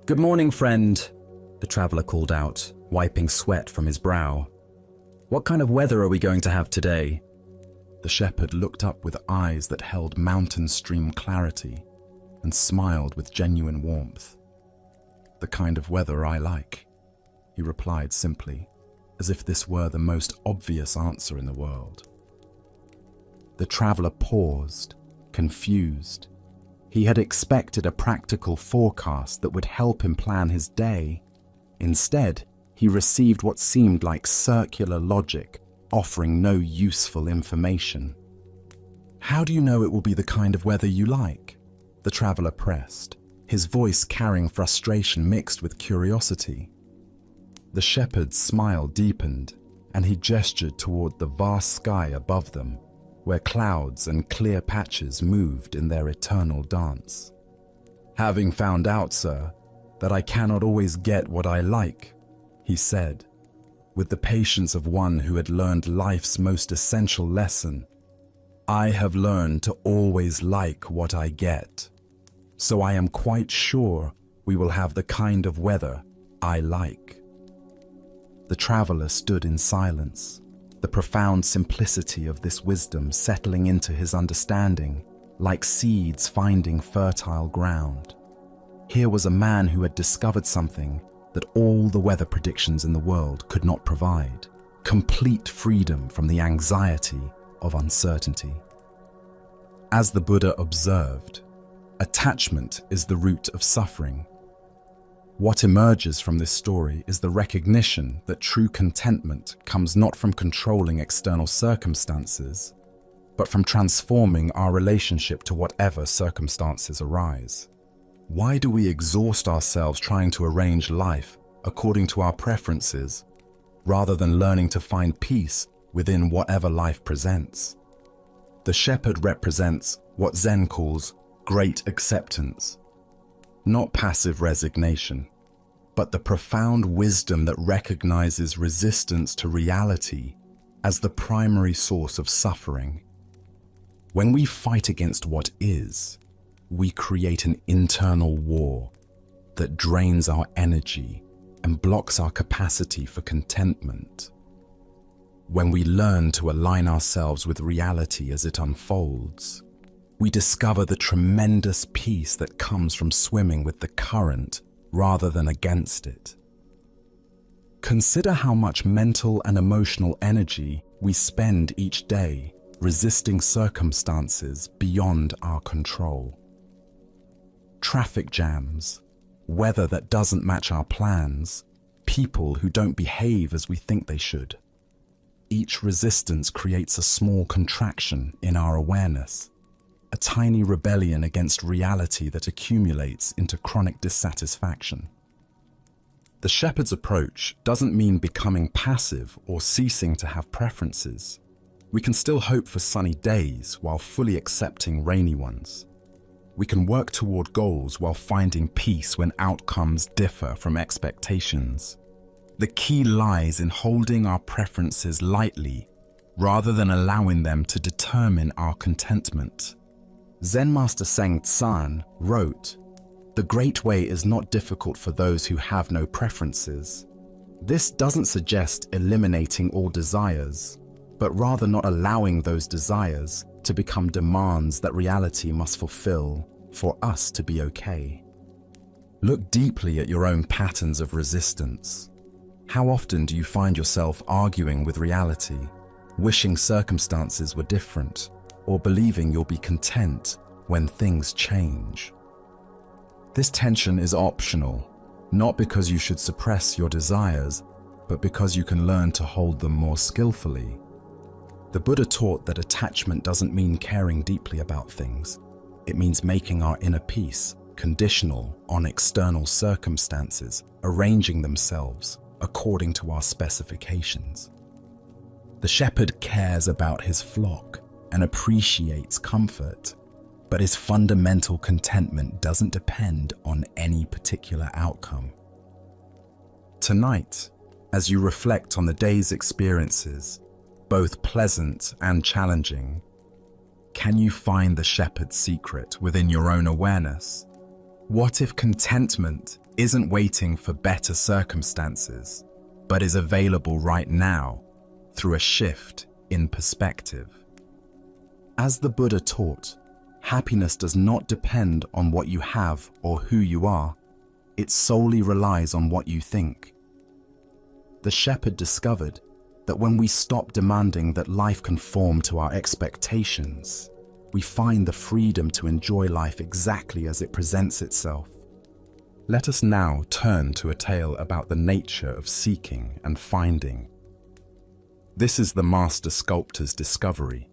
"Good morning, friend," the traveler called out, wiping sweat from his brow. "What kind of weather are we going to have today?" The shepherd looked up with eyes that held mountain stream clarity and smiled with genuine warmth. "The kind of weather I like," he replied simply, as if this were the most obvious answer in the world. The traveler paused, confused. He had expected a practical forecast that would help him plan his day. Instead, he received what seemed like circular logic, offering no useful information. "How do you know it will be the kind of weather you like?" the traveler pressed, his voice carrying frustration mixed with curiosity. The shepherd's smile deepened, and he gestured toward the vast sky above them, where clouds and clear patches moved in their eternal dance. "Having found out, sir, that I cannot always get what I like," he said, with the patience of one who had learned life's most essential lesson, "I have learned to always like what I get. So I am quite sure we will have the kind of weather I like." The traveler stood in silence, the profound simplicity of this wisdom settling into his understanding, like seeds finding fertile ground. Here was a man who had discovered something that all the weather predictions in the world could not provide: complete freedom from the anxiety of uncertainty. As the Buddha observed, attachment is the root of suffering. What emerges from this story is the recognition that true contentment comes not from controlling external circumstances, but from transforming our relationship to whatever circumstances arise. Why do we exhaust ourselves trying to arrange life according to our preferences, rather than learning to find peace within whatever life presents? The shepherd represents what Zen calls great acceptance, not passive resignation. but the profound wisdom that recognizes resistance to reality as the primary source of suffering. When we fight against what is, we create an internal war that drains our energy and blocks our capacity for contentment. When we learn to align ourselves with reality as it unfolds, we discover the tremendous peace that comes from swimming with the current rather than against it. Consider how much mental and emotional energy we spend each day resisting circumstances beyond our control. Traffic jams, weather that doesn't match our plans, people who don't behave as we think they should. Each resistance creates a small contraction in our awareness, a tiny rebellion against reality that accumulates into chronic dissatisfaction. The shepherd's approach doesn't mean becoming passive or ceasing to have preferences. We can still hope for sunny days while fully accepting rainy ones. We can work toward goals while finding peace when outcomes differ from expectations. The key lies in holding our preferences lightly rather than allowing them to determine our contentment. Zen Master Seng Tsan wrote, "The great way is not difficult for those who have no preferences." This doesn't suggest eliminating all desires, but rather not allowing those desires to become demands that reality must fulfill for us to be okay. Look deeply at your own patterns of resistance. How often do you find yourself arguing with reality, wishing circumstances were different, or believing you'll be content when things change? This tension is optional, not because you should suppress your desires, but because you can learn to hold them more skillfully. The Buddha taught that attachment doesn't mean caring deeply about things. It means making our inner peace conditional on external circumstances, arranging themselves according to our specifications. The shepherd cares about his flock and appreciates comfort, but his fundamental contentment doesn't depend on any particular outcome. Tonight, as you reflect on the day's experiences, both pleasant and challenging, can you find the shepherd's secret within your own awareness? What if contentment isn't waiting for better circumstances, but is available right now through a shift in perspective? As the Buddha taught, happiness does not depend on what you have or who you are. It solely relies on what you think. The shepherd discovered that when we stop demanding that life conform to our expectations, we find the freedom to enjoy life exactly as it presents itself. Let us now turn to a tale about the nature of seeking and finding. This is the master sculptor's discovery.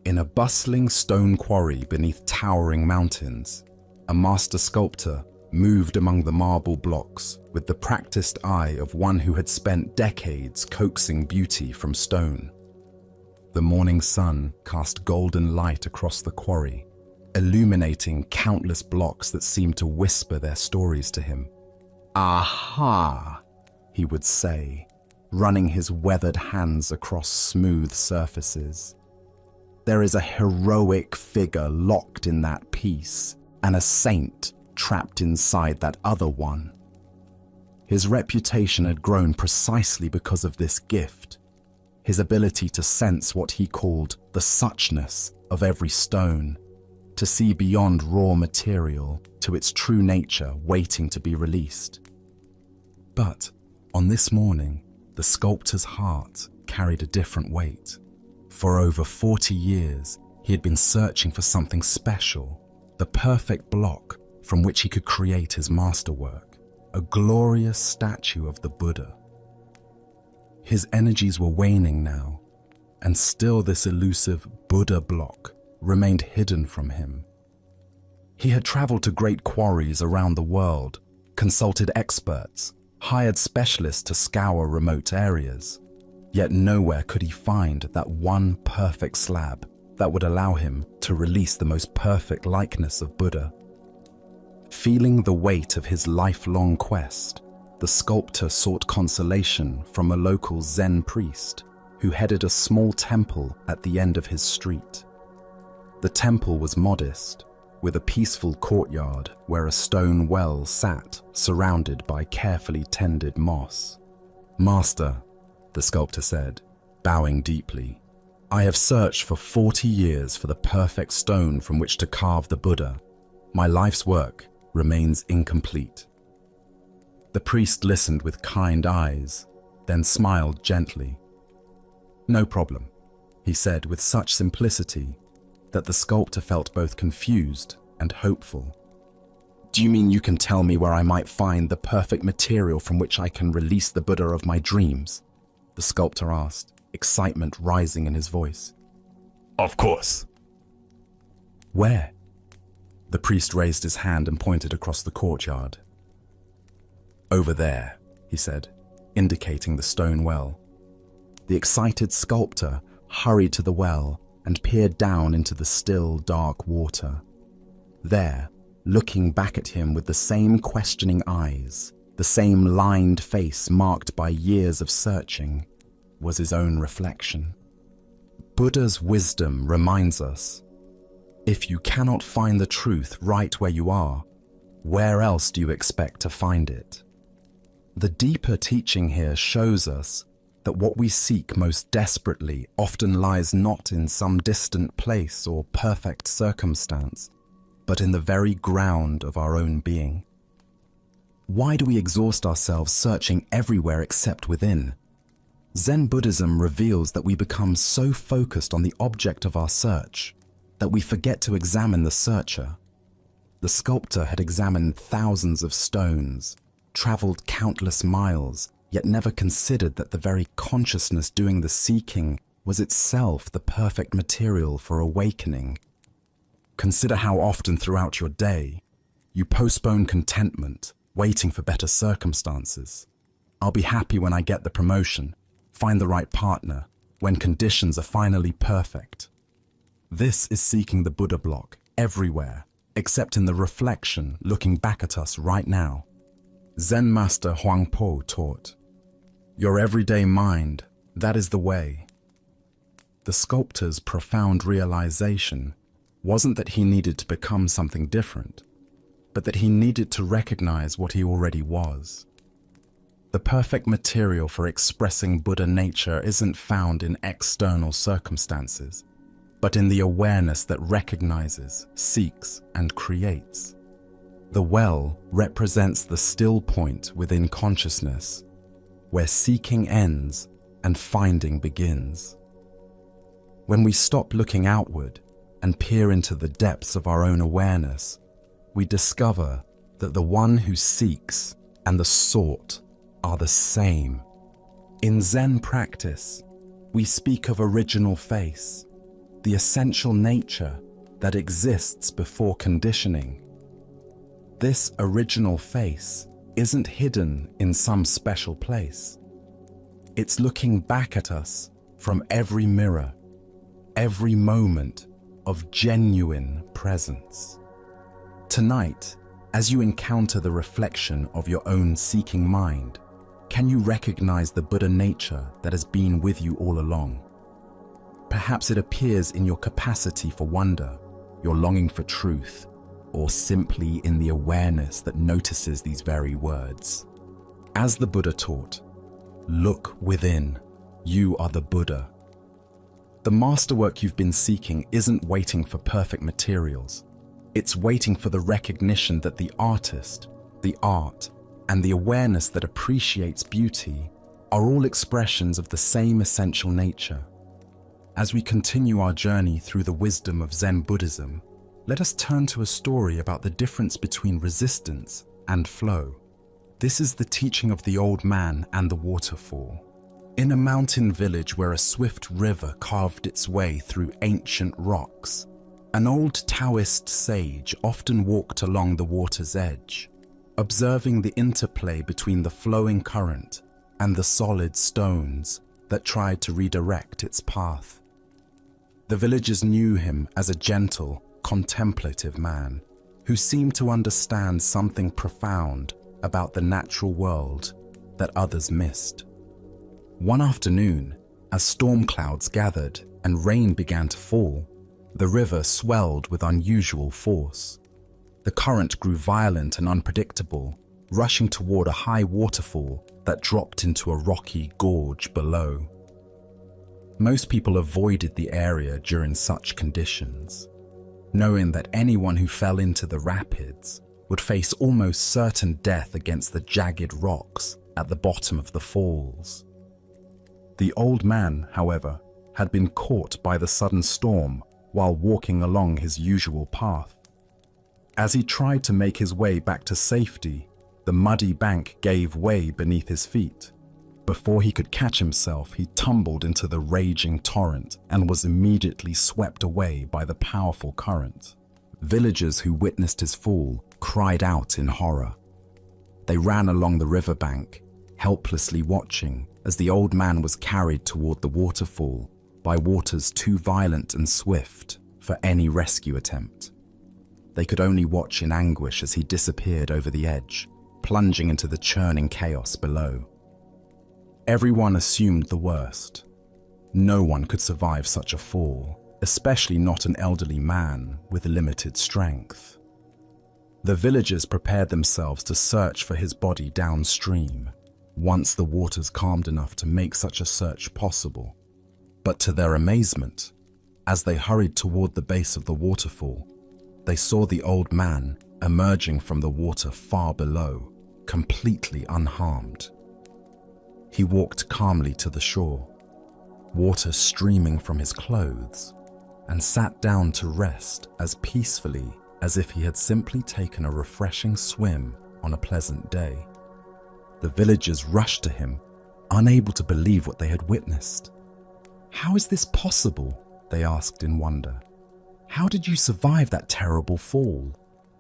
In a bustling stone quarry beneath towering mountains, a master sculptor moved among the marble blocks with the practiced eye of one who had spent decades coaxing beauty from stone. The morning sun cast golden light across the quarry, illuminating countless blocks that seemed to whisper their stories to him. "Aha," he would say, running his weathered hands across smooth surfaces. "There is a heroic figure locked in that piece, and a saint trapped inside that other one." His reputation had grown precisely because of this gift, his ability to sense what he called the suchness of every stone, to see beyond raw material to its true nature waiting to be released. But on this morning, the sculptor's heart carried a different weight. For over 40 years, he had been searching for something special, the perfect block from which he could create his masterwork, a glorious statue of the Buddha. His energies were waning now, and still this elusive Buddha block remained hidden from him. He had traveled to great quarries around the world, consulted experts, hired specialists to scour remote areas, yet nowhere could he find that one perfect slab that would allow him to release the most perfect likeness of Buddha. Feeling the weight of his lifelong quest, the sculptor sought consolation from a local Zen priest who headed a small temple at the end of his street. The temple was modest, with a peaceful courtyard where a stone well sat, surrounded by carefully tended moss. "Master," the sculptor said, bowing deeply, "I have searched for 40 years for the perfect stone from which to carve the Buddha. My life's work remains incomplete." The priest listened with kind eyes, then smiled gently. "No problem," he said with such simplicity that the sculptor felt both confused and hopeful. "Do you mean you can tell me where I might find the perfect material from which I can release the Buddha of my dreams?" the sculptor asked, excitement rising in his voice. "Of course." "Where?" The priest raised his hand and pointed across the courtyard. "Over there," he said, indicating the stone well. The excited sculptor hurried to the well and peered down into the still, dark water. There, looking back at him with the same questioning eyes, the same lined face marked by years of searching, was his own reflection. Buddha's wisdom reminds us, if you cannot find the truth right where you are, where else do you expect to find it? The deeper teaching here shows us that what we seek most desperately often lies not in some distant place or perfect circumstance, but in the very ground of our own being. Why do we exhaust ourselves searching everywhere except within? Zen Buddhism reveals that we become so focused on the object of our search that we forget to examine the searcher. The sculptor had examined thousands of stones, traveled countless miles, yet never considered that the very consciousness doing the seeking was itself the perfect material for awakening. Consider how often throughout your day you postpone contentment, waiting for better circumstances. "I'll be happy when I get the promotion, find the right partner, when conditions are finally perfect." This is seeking the Buddha block everywhere, except in the reflection looking back at us right now. Zen Master Huangpo taught, "Your everyday mind, that is the way." The sculptor's profound realization wasn't that he needed to become something different, but that he needed to recognize what he already was. The perfect material for expressing Buddha nature isn't found in external circumstances, but in the awareness that recognizes, seeks, and creates. The well represents the still point within consciousness, where seeking ends and finding begins. When we stop looking outward and peer into the depths of our own awareness, we discover that the one who seeks and the sought are the same. In Zen practice, we speak of original face, the essential nature that exists before conditioning. This original face isn't hidden in some special place. It's looking back at us from every mirror, every moment of genuine presence. Tonight, as you encounter the reflection of your own seeking mind, can you recognize the Buddha nature that has been with you all along? Perhaps it appears in your capacity for wonder, your longing for truth, or simply in the awareness that notices these very words. As the Buddha taught, look within, you are the Buddha. The masterwork you've been seeking isn't waiting for perfect materials. It's waiting for the recognition that the artist, the art, and the awareness that appreciates beauty are all expressions of the same essential nature. As we continue our journey through the wisdom of Zen Buddhism, let us turn to a story about the difference between resistance and flow. This is the teaching of the old man and the waterfall. In a mountain village where a swift river carved its way through ancient rocks, an old Taoist sage often walked along the water's edge, observing the interplay between the flowing current and the solid stones that tried to redirect its path. The villagers knew him as a gentle, contemplative man who seemed to understand something profound about the natural world that others missed. One afternoon, as storm clouds gathered and rain began to fall, the river swelled with unusual force. The current grew violent and unpredictable, rushing toward a high waterfall that dropped into a rocky gorge below. Most people avoided the area during such conditions, knowing that anyone who fell into the rapids would face almost certain death against the jagged rocks at the bottom of the falls. The old man, however, had been caught by the sudden storm while walking along his usual path. As he tried to make his way back to safety, the muddy bank gave way beneath his feet. Before he could catch himself, he tumbled into the raging torrent and was immediately swept away by the powerful current. Villagers who witnessed his fall cried out in horror. They ran along the riverbank, helplessly watching as the old man was carried toward the waterfall by waters too violent and swift for any rescue attempt. They could only watch in anguish as he disappeared over the edge, plunging into the churning chaos below. Everyone assumed the worst. No one could survive such a fall, especially not an elderly man with limited strength. The villagers prepared themselves to search for his body downstream, once the waters calmed enough to make such a search possible. But to their amazement, as they hurried toward the base of the waterfall, they saw the old man emerging from the water far below, completely unharmed. He walked calmly to the shore, water streaming from his clothes, and sat down to rest as peacefully as if he had simply taken a refreshing swim on a pleasant day. The villagers rushed to him, unable to believe what they had witnessed. "How is this possible?" they asked in wonder. "How did you survive that terrible fall?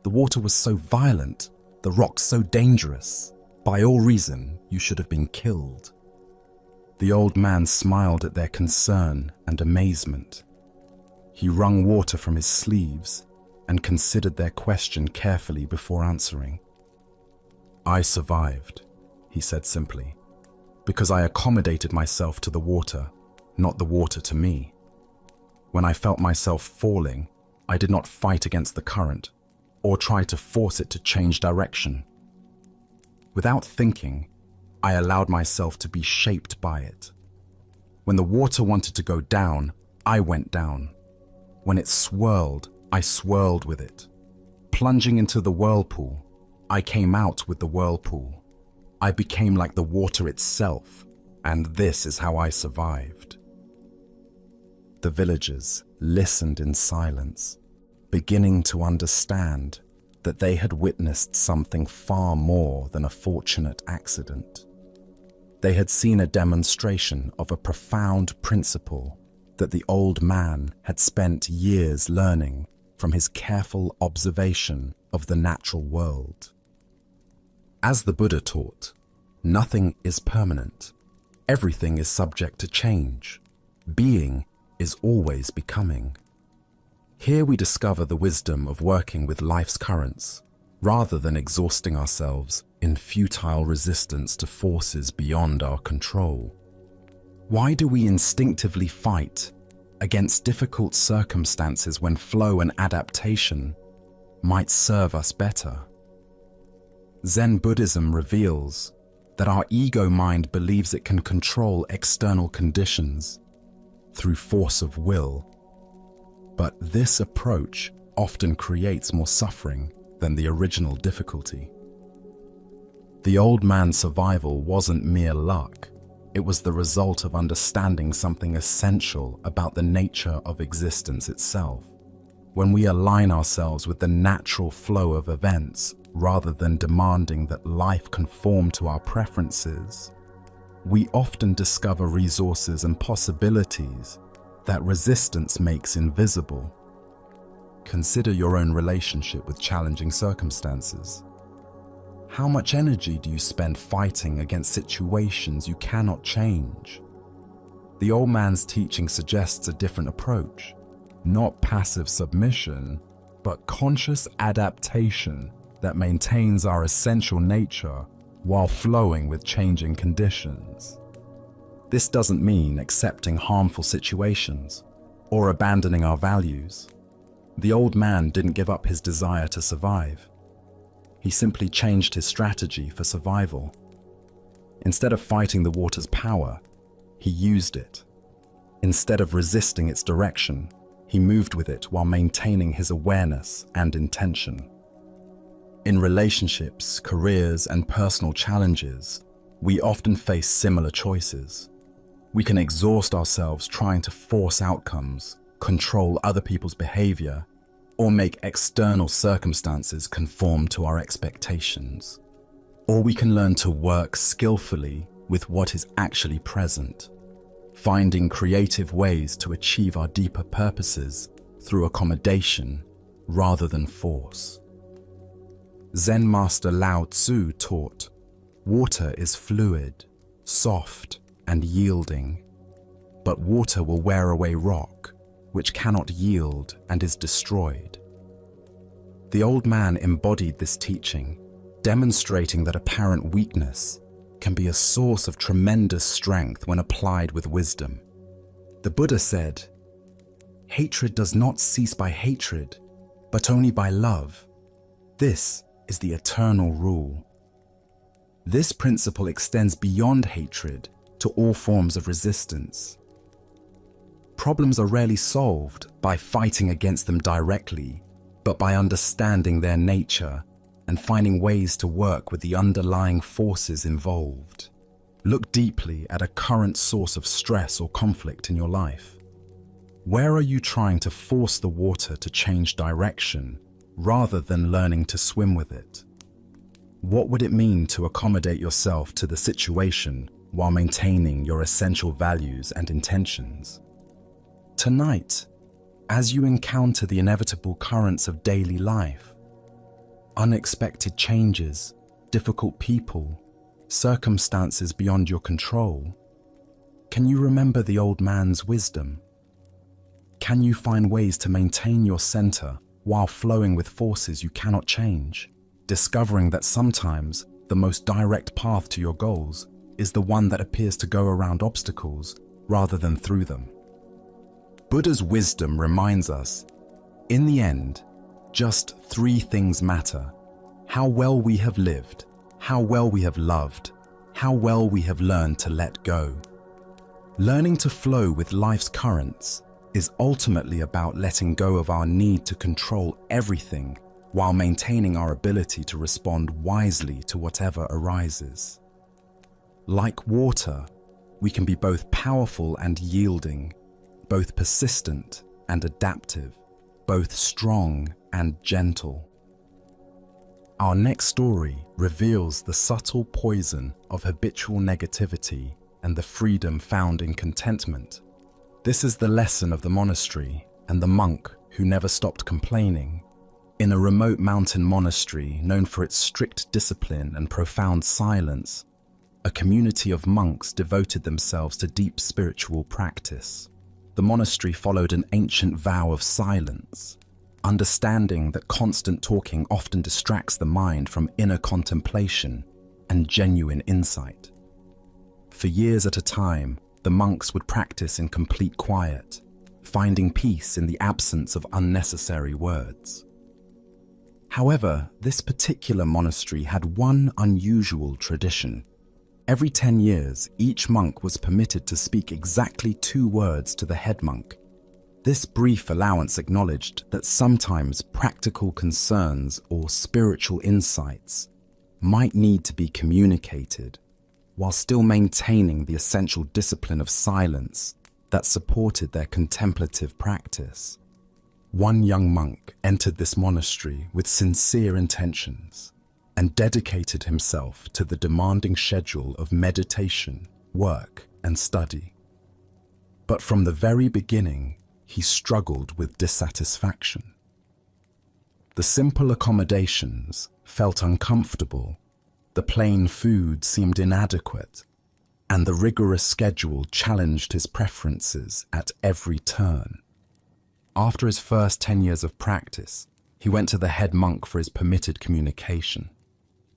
The water was so violent, the rocks so dangerous. By all reason, you should have been killed." The old man smiled at their concern and amazement. He wrung water from his sleeves and considered their question carefully before answering. "I survived," he said simply, "because I accommodated myself to the water, not the water to me. When I felt myself falling, I did not fight against the current or try to force it to change direction. Without thinking, I allowed myself to be shaped by it. When the water wanted to go down, I went down. When it swirled, I swirled with it. Plunging into the whirlpool, I came out with the whirlpool. I became like the water itself, and this is how I survived." The villagers listened in silence, beginning to understand that they had witnessed something far more than a fortunate accident. They had seen a demonstration of a profound principle that the old man had spent years learning from his careful observation of the natural world. As the Buddha taught, nothing is permanent. Everything is subject to change. Being is always becoming. Here we discover the wisdom of working with life's currents, rather than exhausting ourselves in futile resistance to forces beyond our control. Why do we instinctively fight against difficult circumstances when flow and adaptation might serve us better? Zen Buddhism reveals that our ego mind believes it can control external conditions through force of will. But this approach often creates more suffering than the original difficulty. The old man's survival wasn't mere luck. It was the result of understanding something essential about the nature of existence itself. When we align ourselves with the natural flow of events, rather than demanding that life conform to our preferences, we often discover resources and possibilities that resistance makes invisible. Consider your own relationship with challenging circumstances. How much energy do you spend fighting against situations you cannot change? The old man's teaching suggests a different approach, not passive submission, but conscious adaptation that maintains our essential nature while flowing with changing conditions. This doesn't mean accepting harmful situations or abandoning our values. The old man didn't give up his desire to survive. He simply changed his strategy for survival. Instead of fighting the water's power, he used it. Instead of resisting its direction, he moved with it while maintaining his awareness and intention. In relationships, careers, and personal challenges, we often face similar choices. We can exhaust ourselves trying to force outcomes, control other people's behavior, or make external circumstances conform to our expectations. Or we can learn to work skillfully with what is actually present, finding creative ways to achieve our deeper purposes through accommodation rather than force. Zen master Lao Tzu taught, "Water is fluid, soft, and yielding, but water will wear away rock, which cannot yield and is destroyed." The old man embodied this teaching, demonstrating that apparent weakness can be a source of tremendous strength when applied with wisdom. The Buddha said, "Hatred does not cease by hatred, but only by love. This is the eternal rule." This principle extends beyond hatred to all forms of resistance. Problems are rarely solved by fighting against them directly, but by understanding their nature and finding ways to work with the underlying forces involved. Look deeply at a current source of stress or conflict in your life. Where are you trying to force the water to change direction rather than learning to swim with it? What would it mean to accommodate yourself to the situation while maintaining your essential values and intentions? Tonight, as you encounter the inevitable currents of daily life, unexpected changes, difficult people, circumstances beyond your control, can you remember the old man's wisdom? Can you find ways to maintain your center while flowing with forces you cannot change, discovering that sometimes the most direct path to your goals is the one that appears to go around obstacles rather than through them? Buddha's wisdom reminds us, in the end, just three things matter: how well we have lived, how well we have loved, how well we have learned to let go. Learning to flow with life's currents is ultimately about letting go of our need to control everything while maintaining our ability to respond wisely to whatever arises. Like water, we can be both powerful and yielding, both persistent and adaptive, both strong and gentle. Our next story reveals the subtle poison of habitual negativity and the freedom found in contentment. This is the lesson of the monastery and the monk who never stopped complaining. In a remote mountain monastery known for its strict discipline and profound silence, a community of monks devoted themselves to deep spiritual practice. The monastery followed an ancient vow of silence, understanding that constant talking often distracts the mind from inner contemplation and genuine insight. For years at a time, the monks would practice in complete quiet, finding peace in the absence of unnecessary words. However, this particular monastery had one unusual tradition. Every 10 years, each monk was permitted to speak exactly 2 words to the head monk. This brief allowance acknowledged that sometimes practical concerns or spiritual insights might need to be communicated, while still maintaining the essential discipline of silence that supported their contemplative practice. One young monk entered this monastery with sincere intentions and dedicated himself to the demanding schedule of meditation, work, and study. But from the very beginning, he struggled with dissatisfaction. The simple accommodations felt uncomfortable, the plain food seemed inadequate, and the rigorous schedule challenged his preferences at every turn. After his first 10 years of practice, He went to the head monk for his permitted communication.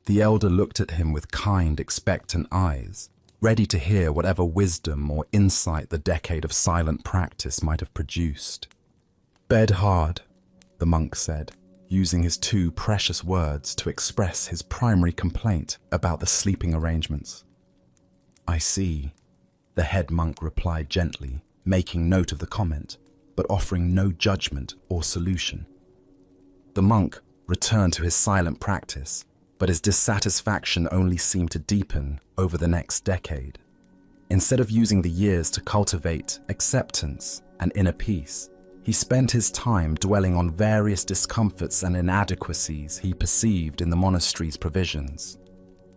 The elder looked at him with kind, expectant eyes, ready to hear whatever wisdom or insight the decade of silent practice might have produced. "Bed hard," the monk said, using his two precious words to express his primary complaint about the sleeping arrangements. "I see," the head monk replied gently, making note of the comment, but offering no judgment or solution. The monk returned to his silent practice, but his dissatisfaction only seemed to deepen over the next decade. Instead of using the years to cultivate acceptance and inner peace, he spent his time dwelling on various discomforts and inadequacies he perceived in the monastery's provisions.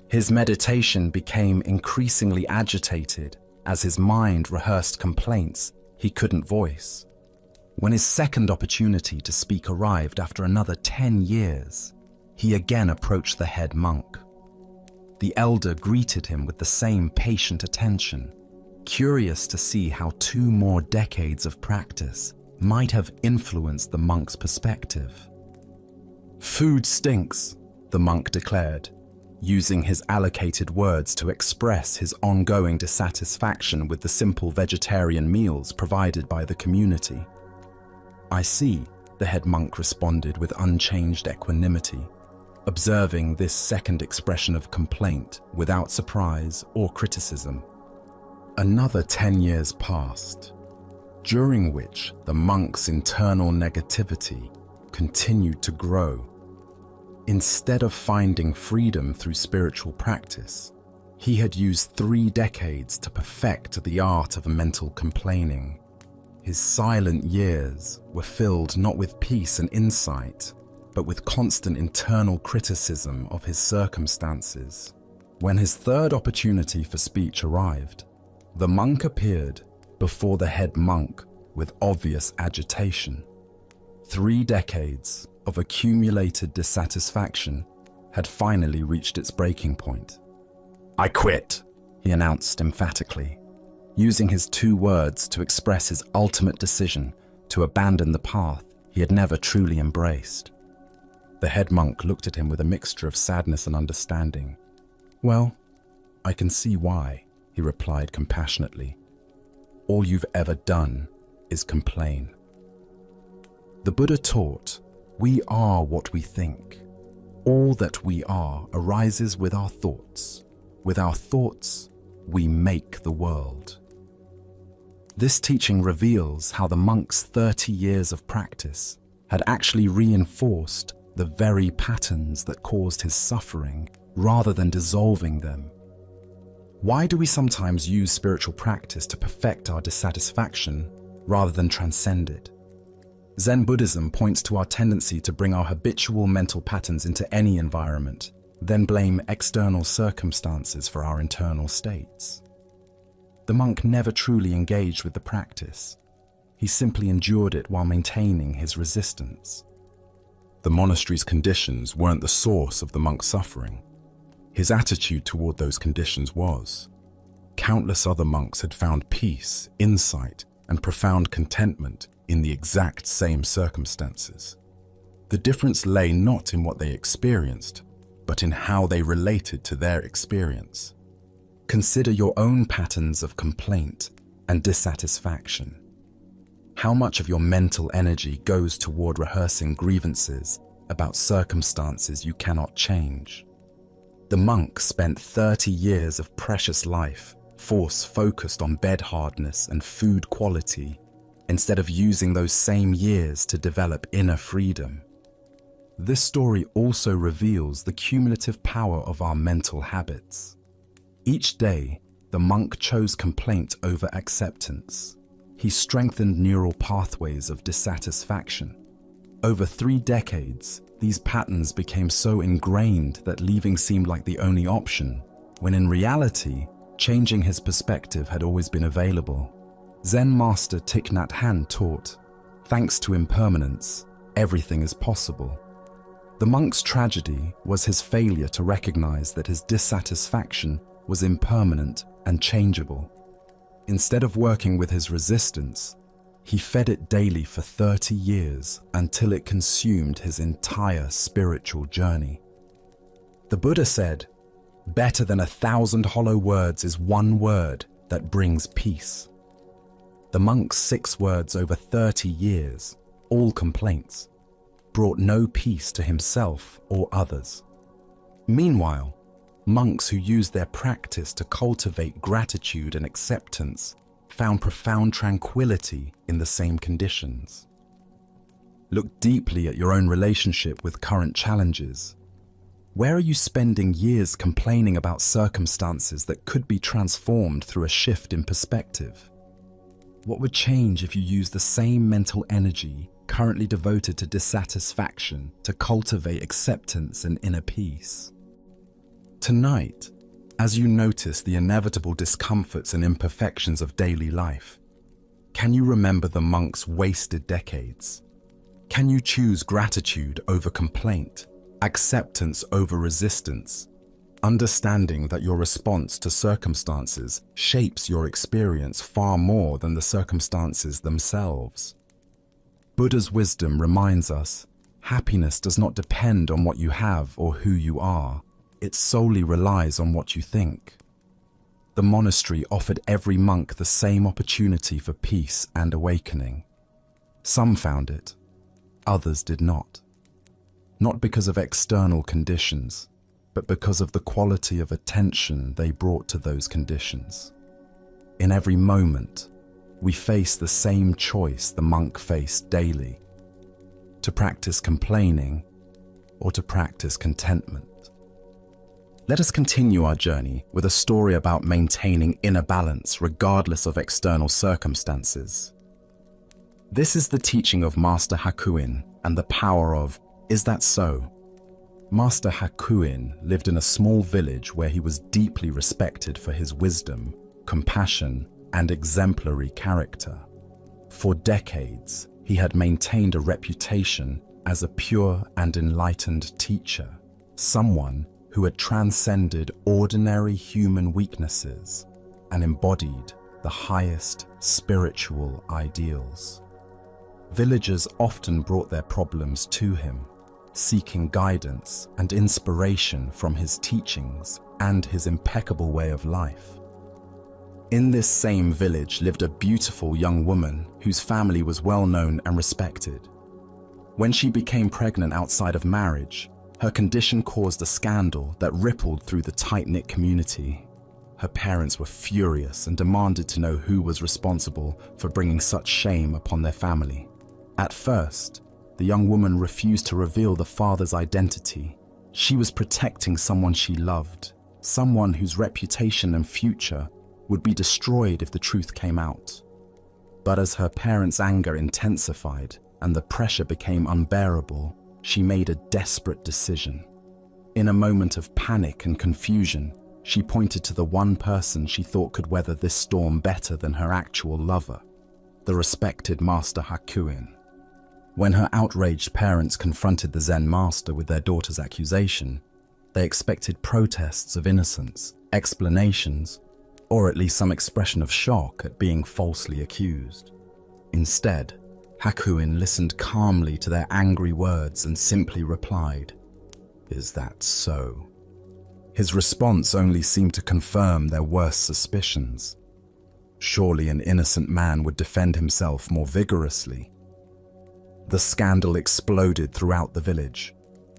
His meditation became increasingly agitated as his mind rehearsed complaints he couldn't voice. When his second opportunity to speak arrived after another 10 years, he again approached the head monk. The elder greeted him with the same patient attention, curious to see how 2 more decades of practice might have influenced the monk's perspective. "Food stinks," the monk declared, using his allocated words to express his ongoing dissatisfaction with the simple vegetarian meals provided by the community. "I see," the head monk responded with unchanged equanimity, observing this second expression of complaint without surprise or criticism. Another 10 years passed, during which the monk's internal negativity continued to grow. Instead of finding freedom through spiritual practice, he had used 3 decades to perfect the art of mental complaining. His silent years were filled not with peace and insight, but with constant internal criticism of his circumstances. When his third opportunity for speech arrived, the monk appeared before the head monk with obvious agitation. 3 decades of accumulated dissatisfaction had finally reached its breaking point. "I quit," he announced emphatically, using his 2 words to express his ultimate decision to abandon the path he had never truly embraced. The head monk looked at him with a mixture of sadness and understanding. "Well, I can see why," he replied compassionately. "All you've ever done is complain." The Buddha taught, "We are what we think. All that we are arises with our thoughts. With our thoughts, we make the world." This teaching reveals how the monk's 30 years of practice had actually reinforced the very patterns that caused his suffering rather than dissolving them. Why do we sometimes use spiritual practice to perfect our dissatisfaction rather than transcend it? Zen Buddhism points to our tendency to bring our habitual mental patterns into any environment, then blame external circumstances for our internal states. The monk never truly engaged with the practice. He simply endured it while maintaining his resistance. The monastery's conditions weren't the source of the monk's suffering. His attitude toward those conditions was. Countless other monks had found peace, insight, and profound contentment in the exact same circumstances. The difference lay not in what they experienced, but in how they related to their experience. Consider your own patterns of complaint and dissatisfaction. How much of your mental energy goes toward rehearsing grievances about circumstances you cannot change? The monk spent 30 years of precious life focused on bed hardness and food quality, instead of using those same years to develop inner freedom. This story also reveals the cumulative power of our mental habits. Each day, the monk chose complaint over acceptance. He strengthened neural pathways of dissatisfaction. Over 3 decades, these patterns became so ingrained that leaving seemed like the only option, when in reality, changing his perspective had always been available. Zen master Thich Nhat Hanh taught, "Thanks to impermanence, everything is possible." The monk's tragedy was his failure to recognize that his dissatisfaction was impermanent and changeable. Instead of working with his resistance, He fed it daily for 30 years until it consumed his entire spiritual journey. The Buddha said, "Better than 1,000 hollow words is one word that brings peace." The monk's 6 words over 30 years, all complaints, brought no peace to himself or others. Meanwhile, monks who used their practice to cultivate gratitude and acceptance found profound tranquility in the same conditions. Look deeply at your own relationship with current challenges. Where are you spending years complaining about circumstances that could be transformed through a shift in perspective? What would change if you used the same mental energy currently devoted to dissatisfaction to cultivate acceptance and inner peace? Tonight, as you notice the inevitable discomforts and imperfections of daily life, can you remember the monk's wasted decades? Can you choose gratitude over complaint, acceptance over resistance, understanding that your response to circumstances shapes your experience far more than the circumstances themselves? Buddha's wisdom reminds us, happiness does not depend on what you have or who you are. It solely relies on what you think. The monastery offered every monk the same opportunity for peace and awakening. Some found it, others did not. Not because of external conditions, but because of the quality of attention they brought to those conditions. In every moment, we face the same choice the monk faced daily: to practice complaining or to practice contentment. Let us continue our journey with a story about maintaining inner balance regardless of external circumstances. This is the teaching of Master Hakuin and the power of "Is that so?" Master Hakuin lived in a small village where he was deeply respected for his wisdom, compassion, and exemplary character. For decades, he had maintained a reputation as a pure and enlightened teacher, someone who had transcended ordinary human weaknesses and embodied the highest spiritual ideals. Villagers often brought their problems to him, seeking guidance and inspiration from his teachings and his impeccable way of life. In this same village lived a beautiful young woman whose family was well known and respected. When she became pregnant outside of marriage, her condition caused a scandal that rippled through the tight-knit community. Her parents were furious and demanded to know who was responsible for bringing such shame upon their family. At first, the young woman refused to reveal the father's identity. She was protecting someone she loved, someone whose reputation and future would be destroyed if the truth came out. But as her parents' anger intensified and the pressure became unbearable, she made a desperate decision. In a moment of panic and confusion, she pointed to the one person she thought could weather this storm better than her actual lover, the respected Master Hakuin. When her outraged parents confronted the Zen master with their daughter's accusation, they expected protests of innocence, explanations, or at least some expression of shock at being falsely accused. Instead, Hakuin listened calmly to their angry words and simply replied, "Is that so?" His response only seemed to confirm their worst suspicions. Surely an innocent man would defend himself more vigorously. The scandal exploded throughout the village.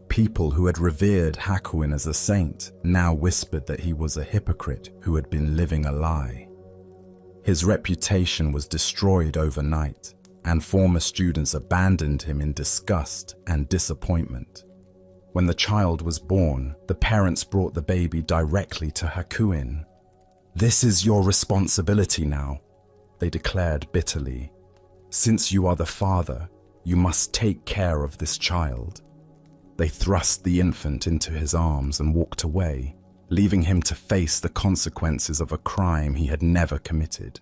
People who had revered Hakuin as a saint now whispered that he was a hypocrite who had been living a lie. His reputation was destroyed overnight, and former students abandoned him in disgust and disappointment. When the child was born, the parents brought the baby directly to Hakuin. "This is your responsibility now," they declared bitterly. "Since you are the father, you must take care of this child." They thrust the infant into his arms and walked away, leaving him to face the consequences of a crime he had never committed.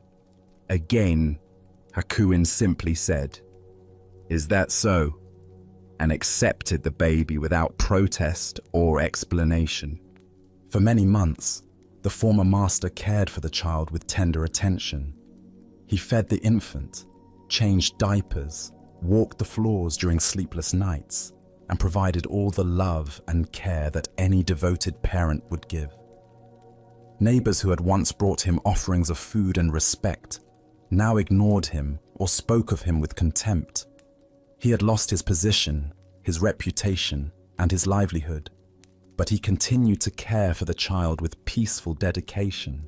Again, Hakuin simply said, "Is that so?" and accepted the baby without protest or explanation. For many months, the former master cared for the child with tender attention. He fed the infant, changed diapers, walked the floors during sleepless nights, and provided all the love and care that any devoted parent would give. Neighbors who had once brought him offerings of food and respect now ignored him or spoke of him with contempt. He had lost his position, his reputation, and his livelihood, but he continued to care for the child with peaceful dedication.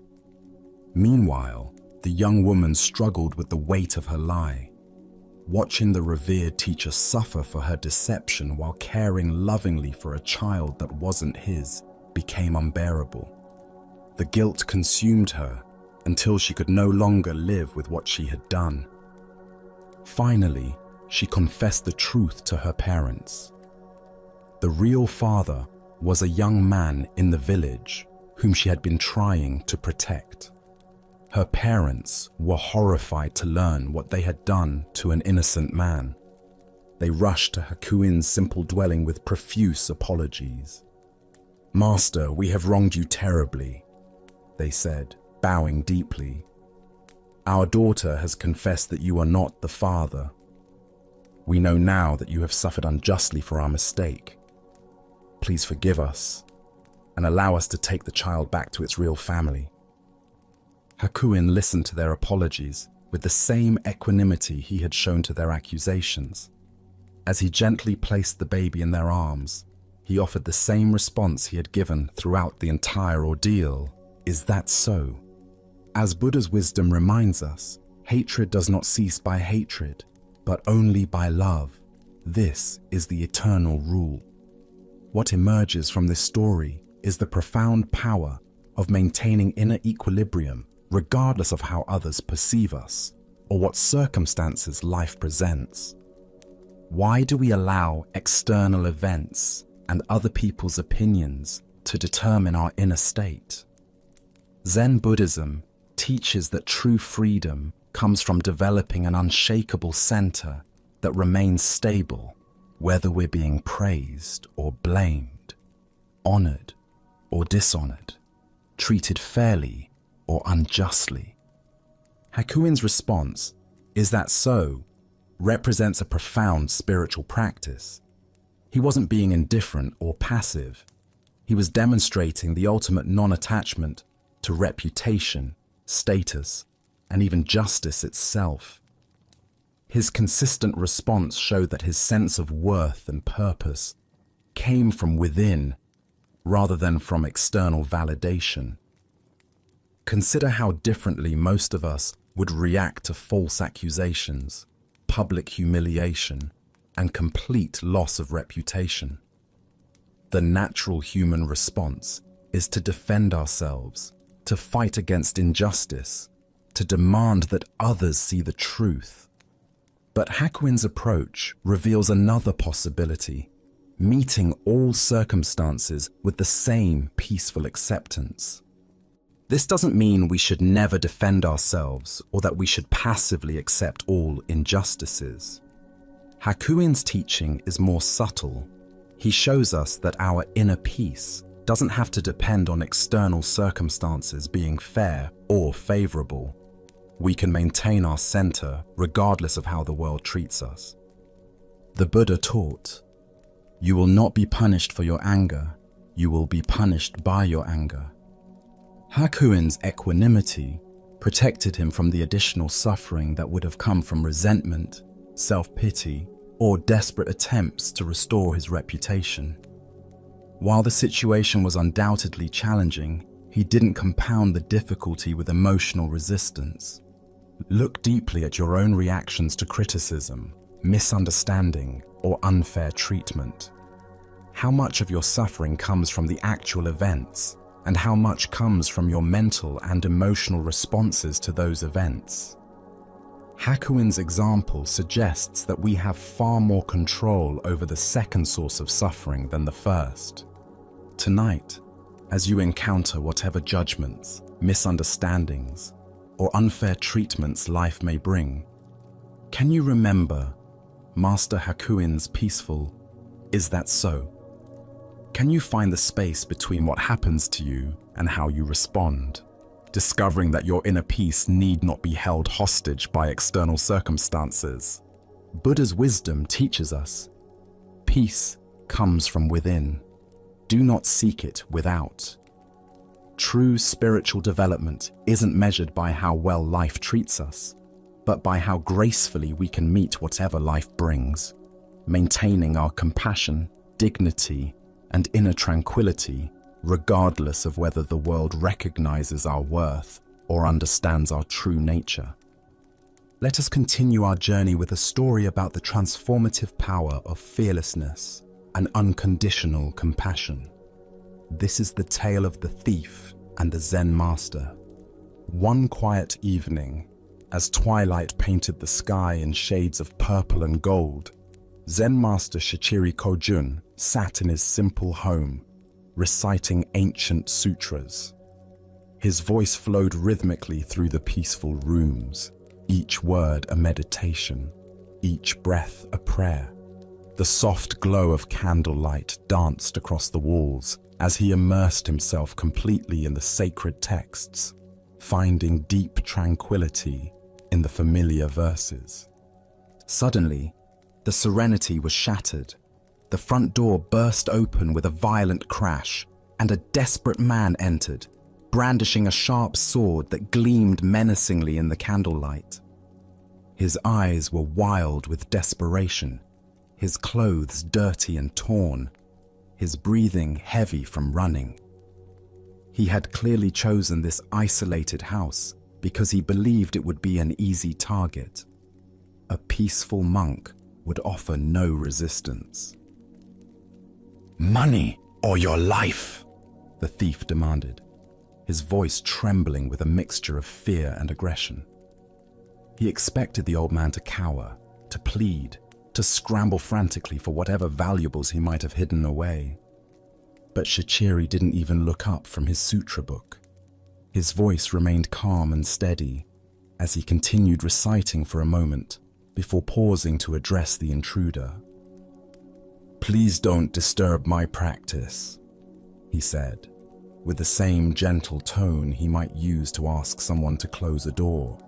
Meanwhile, the young woman struggled with the weight of her lie. Watching the revered teacher suffer for her deception while caring lovingly for a child that wasn't his became unbearable. The guilt consumed her until she could no longer live with what she had done. Finally, she confessed the truth to her parents. The real father was a young man in the village whom she had been trying to protect. Her parents were horrified to learn what they had done to an innocent man. They rushed to Hakuin's simple dwelling with profuse apologies. "Master, we have wronged you terribly," they said, bowing deeply. "Our daughter has confessed that you are not the father. We know now that you have suffered unjustly for our mistake. Please forgive us and allow us to take the child back to its real family." Hakuin listened to their apologies with the same equanimity he had shown to their accusations. As he gently placed the baby in their arms, he offered the same response he had given throughout the entire ordeal. "Is that so?" As Buddha's wisdom reminds us, hatred does not cease by hatred, but only by love. This is the eternal rule. What emerges from this story is the profound power of maintaining inner equilibrium regardless of how others perceive us or what circumstances life presents. Why do we allow external events and other people's opinions to determine our inner state? Zen Buddhism teaches that true freedom comes from developing an unshakable center that remains stable, whether we're being praised or blamed, honored or dishonored, treated fairly or unjustly. Hakuin's response, "Is that so?" represents a profound spiritual practice. He wasn't being indifferent or passive. He was demonstrating the ultimate non-attachment to reputation, status, and even justice itself. His consistent response showed that his sense of worth and purpose came from within rather than from external validation. Consider how differently most of us would react to false accusations, public humiliation, and complete loss of reputation. The natural human response is to defend ourselves, to fight against injustice, to demand that others see the truth. But Hakuin's approach reveals another possibility, meeting all circumstances with the same peaceful acceptance. This doesn't mean we should never defend ourselves or that we should passively accept all injustices. Hakuin's teaching is more subtle. He shows us that our inner peace doesn't have to depend on external circumstances being fair or favorable. We can maintain our center regardless of how the world treats us. The Buddha taught, "You will not be punished for your anger, you will be punished by your anger." Hakuin's equanimity protected him from the additional suffering that would have come from resentment, self-pity, or desperate attempts to restore his reputation. While the situation was undoubtedly challenging, he didn't compound the difficulty with emotional resistance. Look deeply at your own reactions to criticism, misunderstanding, or unfair treatment. How much of your suffering comes from the actual events, and how much comes from your mental and emotional responses to those events? Hakuin's example suggests that we have far more control over the second source of suffering than the first. Tonight, as you encounter whatever judgments, misunderstandings, or unfair treatments life may bring, can you remember Master Hakuin's peaceful, "Is that so?" Can you find the space between what happens to you and how you respond? discovering that your inner peace need not be held hostage by external circumstances. Buddha's wisdom teaches us, peace comes from within. Do not seek it without. True spiritual development isn't measured by how well life treats us, but by how gracefully we can meet whatever life brings, maintaining our compassion, dignity, and inner tranquility, regardless of whether the world recognizes our worth or understands our true nature. Let us continue our journey with a story about the transformative power of fearlessness and unconditional compassion. This is the tale of the thief and the Zen master. One quiet evening, as twilight painted the sky in shades of purple and gold, Zen master Shichiri Kojun sat in his simple home, reciting ancient sutras. His voice flowed rhythmically through the peaceful rooms, each word a meditation, each breath a prayer. The soft glow of candlelight danced across the walls as he immersed himself completely in the sacred texts, finding deep tranquility in the familiar verses. Suddenly, the serenity was shattered. The front door burst open with a violent crash, and a desperate man entered, brandishing a sharp sword that gleamed menacingly in the candlelight. His eyes were wild with desperation, his clothes dirty and torn, his breathing heavy from running. He had clearly chosen this isolated house because he believed it would be an easy target. A peaceful monk would offer no resistance. "Money or your life?" the thief demanded, his voice trembling with a mixture of fear and aggression. He expected the old man to cower, to plead, to scramble frantically for whatever valuables he might have hidden away. But Shichiri didn't even look up from his sutra book. His voice remained calm and steady as he continued reciting for a moment before pausing to address the intruder. "Please don't disturb my practice," he said, with the same gentle tone he might use to ask someone to close a door.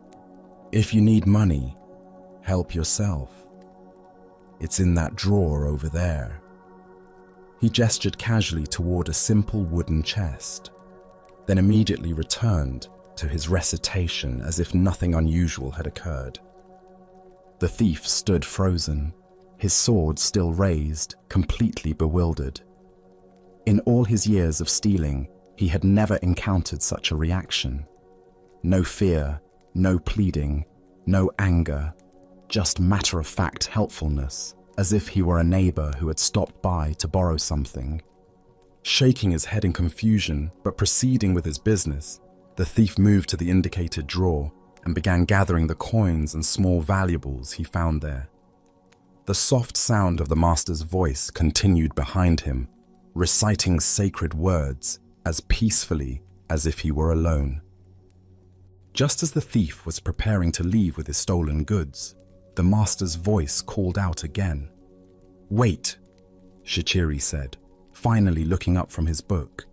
"If you need money, help yourself. It's in that drawer over there." He gestured casually toward a simple wooden chest, then immediately returned to his recitation as if nothing unusual had occurred. The thief stood frozen, his sword still raised, completely bewildered. In all his years of stealing, he had never encountered such a reaction. No fear, no pleading, no anger, just matter-of-fact helpfulness, as if he were a neighbor who had stopped by to borrow something. Shaking his head in confusion, but proceeding with his business, the thief moved to the indicated drawer and began gathering the coins and small valuables he found there. The soft sound of the master's voice continued behind him, reciting sacred words as peacefully as if he were alone. Just as the thief was preparing to leave with his stolen goods, the master's voice called out again. "Wait," Shichiri said, finally looking up from his book.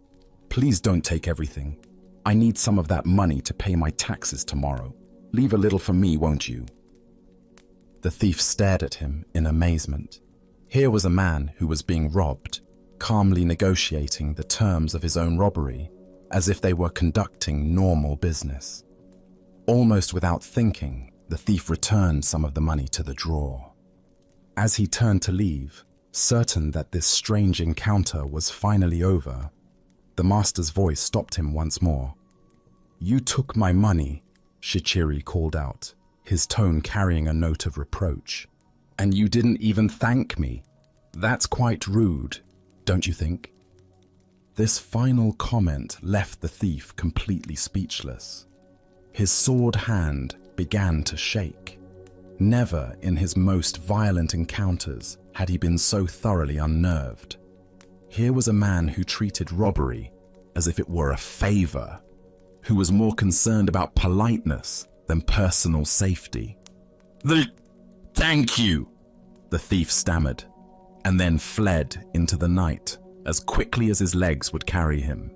"Please don't take everything. I need some of that money to pay my taxes tomorrow. Leave a little for me, won't you?" The thief stared at him in amazement. Here was a man who was being robbed, calmly negotiating the terms of his own robbery, as if they were conducting normal business. Almost without thinking, the thief returned some of the money to the drawer. As he turned to leave, certain that this strange encounter was finally over, the master's voice stopped him once more. "You took my money," Shichiri called out, his tone carrying a note of reproach. "And you didn't even thank me. That's quite rude, don't you think?" This final comment left the thief completely speechless. His sword hand began to shake. Never in his most violent encounters had he been so thoroughly unnerved. Here was a man who treated robbery as if it were a favor, who was more concerned about politeness than personal safety. Thank you," the thief stammered, and then fled into the night as quickly as his legs would carry him.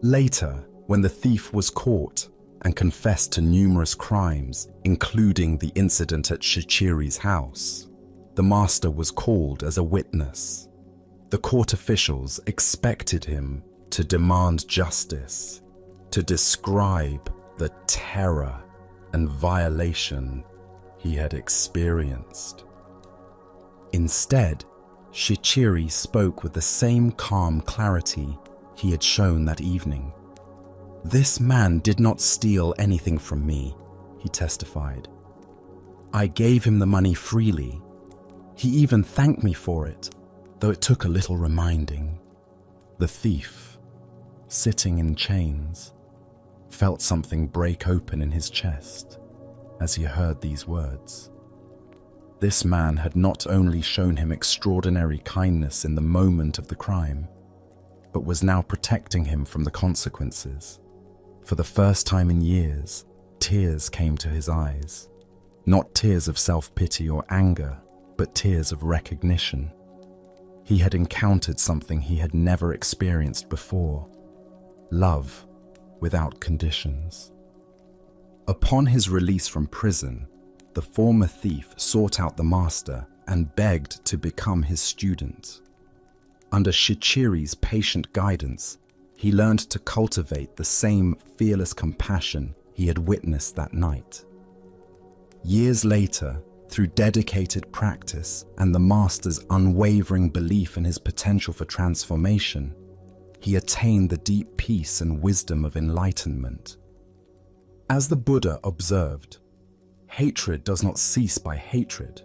Later, When the thief was caught and confessed to numerous crimes, including the incident at Shichiri's house, the master was called as a witness. The court officials expected him to demand justice, to describe the terror and violation he had experienced. Instead, Shichiri spoke with the same calm clarity he had shown that evening. "This man did not steal anything from me," he testified. "I gave him the money freely. He even thanked me for it, though it took a little reminding." The thief, sitting in chains, felt something break open in his chest as he heard these words. This man had not only shown him extraordinary kindness in the moment of the crime, but was now protecting him from the consequences. For the first time in years, tears came to his eyes. Not tears of self-pity or anger, but tears of recognition. He had encountered something he had never experienced before: love without conditions. Upon his release from prison, the former thief sought out the master and begged to become his student. Under Shichiri's patient guidance, he learned to cultivate the same fearless compassion he had witnessed that night. Years later, through dedicated practice and the master's unwavering belief in his potential for transformation, he attained the deep peace and wisdom of enlightenment. As the Buddha observed, hatred does not cease by hatred,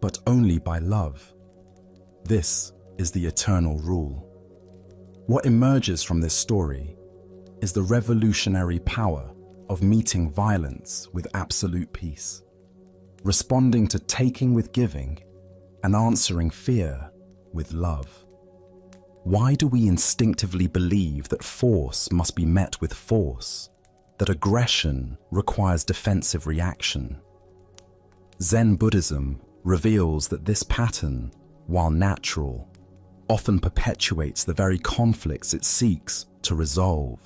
but only by love. This is the eternal rule. What emerges from this story is the revolutionary power of meeting violence with absolute peace, responding to taking with giving, and answering fear with love. Why do we instinctively believe that force must be met with force, that aggression requires defensive reaction? Zen Buddhism reveals that this pattern, while natural, often perpetuates the very conflicts it seeks to resolve.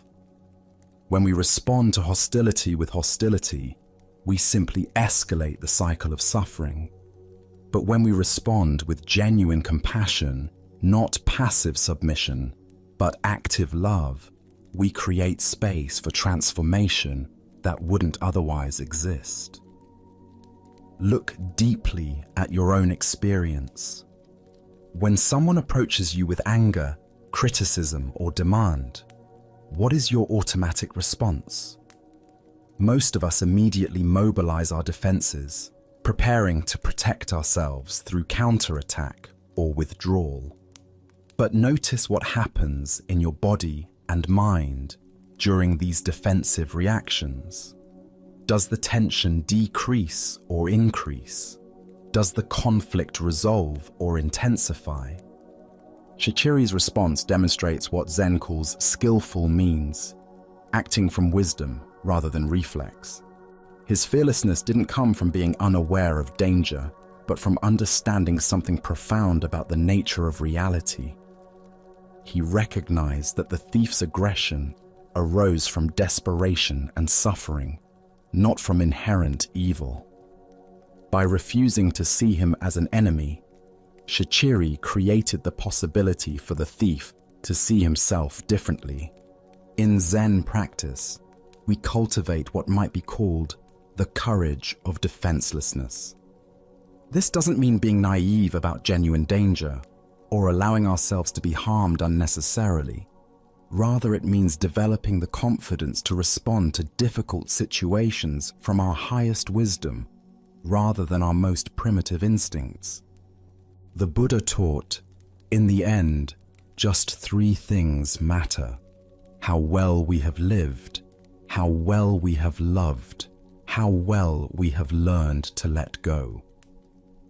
When we respond to hostility with hostility, we simply escalate the cycle of suffering. But when we respond with genuine compassion, not passive submission, but active love, we create space for transformation that wouldn't otherwise exist. Look deeply at your own experience. When someone approaches you with anger, criticism, or demand, what is your automatic response? Most of us immediately mobilize our defenses, preparing to protect ourselves through counterattack or withdrawal. But notice what happens in your body and mind during these defensive reactions. Does the tension decrease or increase? Does the conflict resolve or intensify? Shichiri's response demonstrates what Zen calls skillful means, acting from wisdom rather than reflex. His fearlessness didn't come from being unaware of danger, but from understanding something profound about the nature of reality. He recognized that the thief's aggression arose from desperation and suffering, not from inherent evil. By refusing to see him as an enemy, Shichiri created the possibility for the thief to see himself differently. In Zen practice, we cultivate what might be called the courage of defenselessness. This doesn't mean being naive about genuine danger or allowing ourselves to be harmed unnecessarily. Rather, it means developing the confidence to respond to difficult situations from our highest wisdom rather than our most primitive instincts. The Buddha taught, in the end, just three things matter: how well we have lived, how well we have loved, how well we have learned to let go.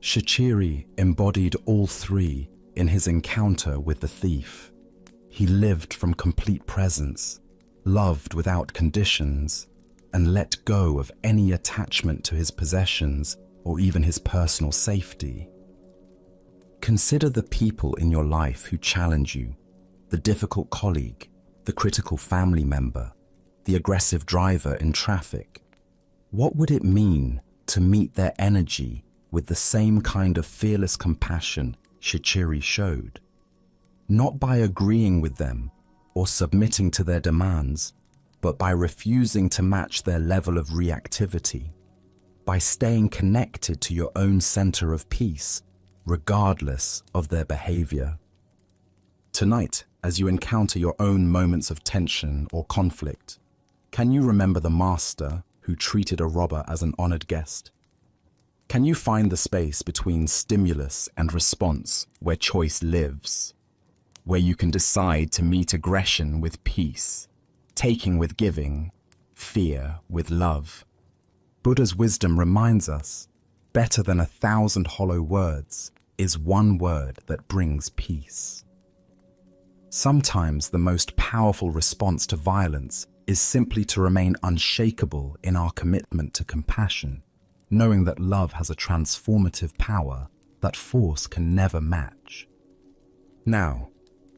Shichiri embodied all three in his encounter with the thief. He lived from complete presence, loved without conditions, and let go of any attachment to his possessions or even his personal safety. Consider the people in your life who challenge you, the difficult colleague, the critical family member, the aggressive driver in traffic? What would it mean to meet their energy with the same kind of fearless compassion Shichiri showed? Not by agreeing with them or submitting to their demands, but by refusing to match their level of reactivity, by staying connected to your own center of peace, regardless of their behavior. Tonight, as you encounter your own moments of tension or conflict, can you remember the master who treated a robber as an honored guest? Can you find the space between stimulus and response where choice lives, where you can decide to meet aggression with peace, taking with giving, fear with love? Buddha's wisdom reminds us, better than 1,000 hollow words is one word that brings peace. Sometimes the most powerful response to violence is simply to remain unshakable in our commitment to compassion, knowing that love has a transformative power that force can never match. Now,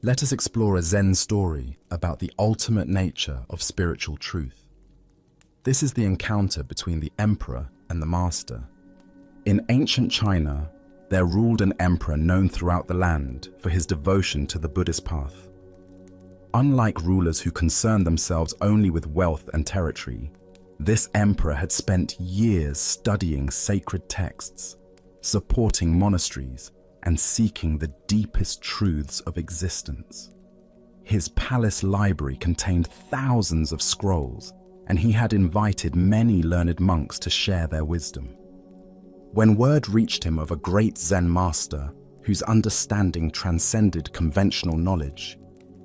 let us explore a Zen story about the ultimate nature of spiritual truth. This is the encounter between the emperor and the master. In ancient China, there ruled an emperor known throughout the land for his devotion to the Buddhist path. Unlike rulers who concerned themselves only with wealth and territory, this emperor had spent years studying sacred texts, supporting monasteries, and seeking the deepest truths of existence. His palace library contained thousands of scrolls, and he had invited many learned monks to share their wisdom. When word reached him of a great Zen master whose understanding transcended conventional knowledge,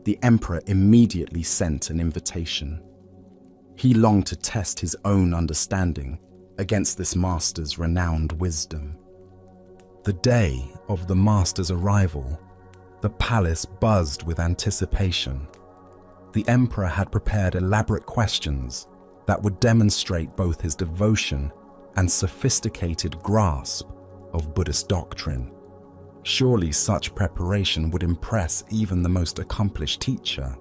the emperor immediately sent an invitation. He longed to test his own understanding against this master's renowned wisdom. The day of the master's arrival, the palace buzzed with anticipation. The emperor had prepared elaborate questions that would demonstrate both his devotion and sophisticated grasp of Buddhist doctrine. Surely such preparation would impress even the most accomplished teacher.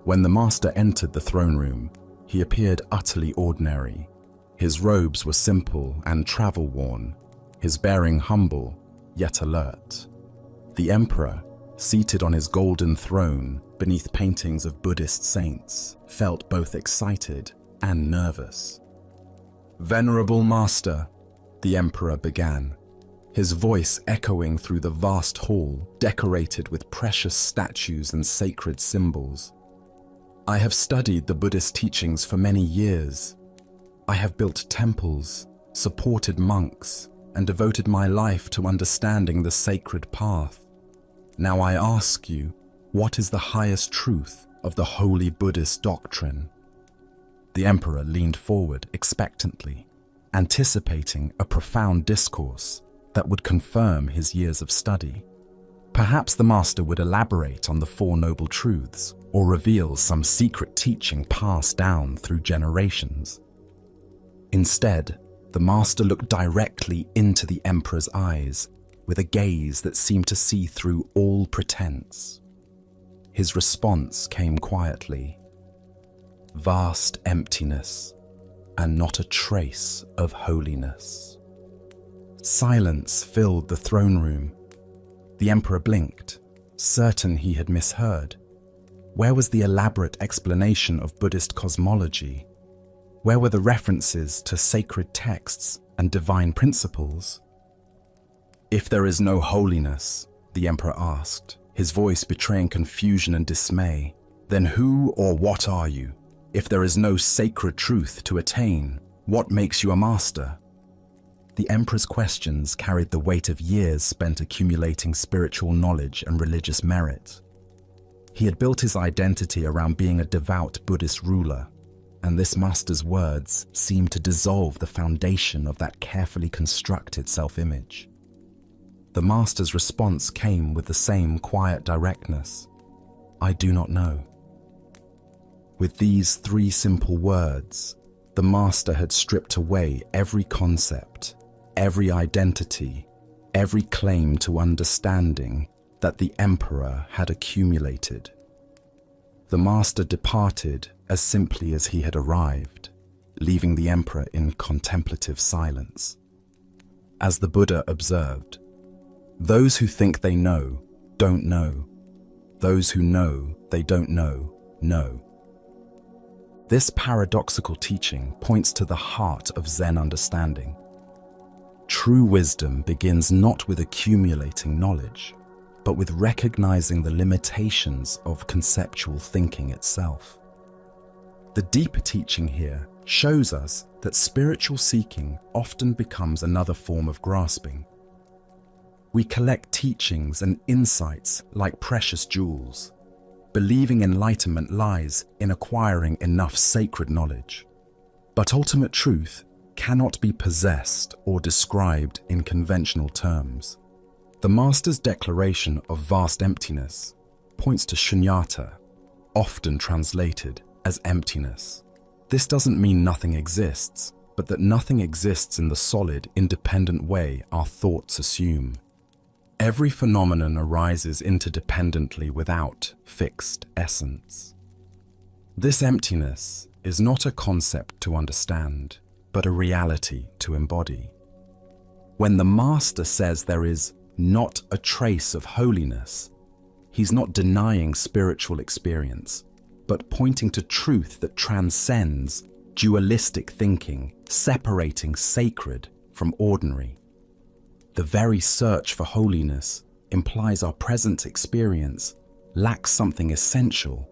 When the master entered the throne room, he appeared utterly ordinary. His robes were simple and travel-worn, his bearing humble, yet alert. The emperor, seated on his golden throne beneath paintings of Buddhist saints, felt both excited and nervous. "Venerable master," the emperor began, his voice echoing through the vast hall decorated with precious statues and sacred symbols. "I have studied the Buddhist teachings for many years. I have built temples, supported monks, and devoted my life to understanding the sacred path. Now I ask you, what is the highest truth of the holy Buddhist doctrine?" The emperor leaned forward expectantly, anticipating a profound discourse that would confirm his years of study. Perhaps the master would elaborate on the Four Noble Truths or reveal some secret teaching passed down through generations. Instead, the master looked directly into the emperor's eyes with a gaze that seemed to see through all pretense. His response came quietly. Vast emptiness, and not a trace of holiness. Silence filled the throne room. The emperor blinked, certain he had misheard. Where was the elaborate explanation of Buddhist cosmology? Where were the references to sacred texts and divine principles? "If there is no holiness," the emperor asked, his voice betraying confusion and dismay, "then who or what are you? If there is no sacred truth to attain, what makes you a master?" The emperor's questions carried the weight of years spent accumulating spiritual knowledge and religious merit. He had built his identity around being a devout Buddhist ruler, and this master's words seemed to dissolve the foundation of that carefully constructed self-image. The master's response came with the same quiet directness. "I do not know." With these three simple words, the master had stripped away every concept, every identity, every claim to understanding that the emperor had accumulated. The master departed as simply as he had arrived, leaving the emperor in contemplative silence. As the Buddha observed, those who think they know, don't know. Those who know they don't know, know. This paradoxical teaching points to the heart of Zen understanding. True wisdom begins not with accumulating knowledge, but with recognizing the limitations of conceptual thinking itself. The deeper teaching here shows us that spiritual seeking often becomes another form of grasping. We collect teachings and insights like precious jewels, believing enlightenment lies in acquiring enough sacred knowledge. But ultimate truth cannot be possessed or described in conventional terms. The Master's declaration of vast emptiness points to shunyata, often translated as emptiness. This doesn't mean nothing exists, but that nothing exists in the solid, independent way our thoughts assume. Every phenomenon arises interdependently without fixed essence. This emptiness is not a concept to understand, but a reality to embody. When the Master says there is not a trace of holiness, he's not denying spiritual experience, but pointing to truth that transcends dualistic thinking, separating sacred from ordinary. The very search for holiness implies our present experience lacks something essential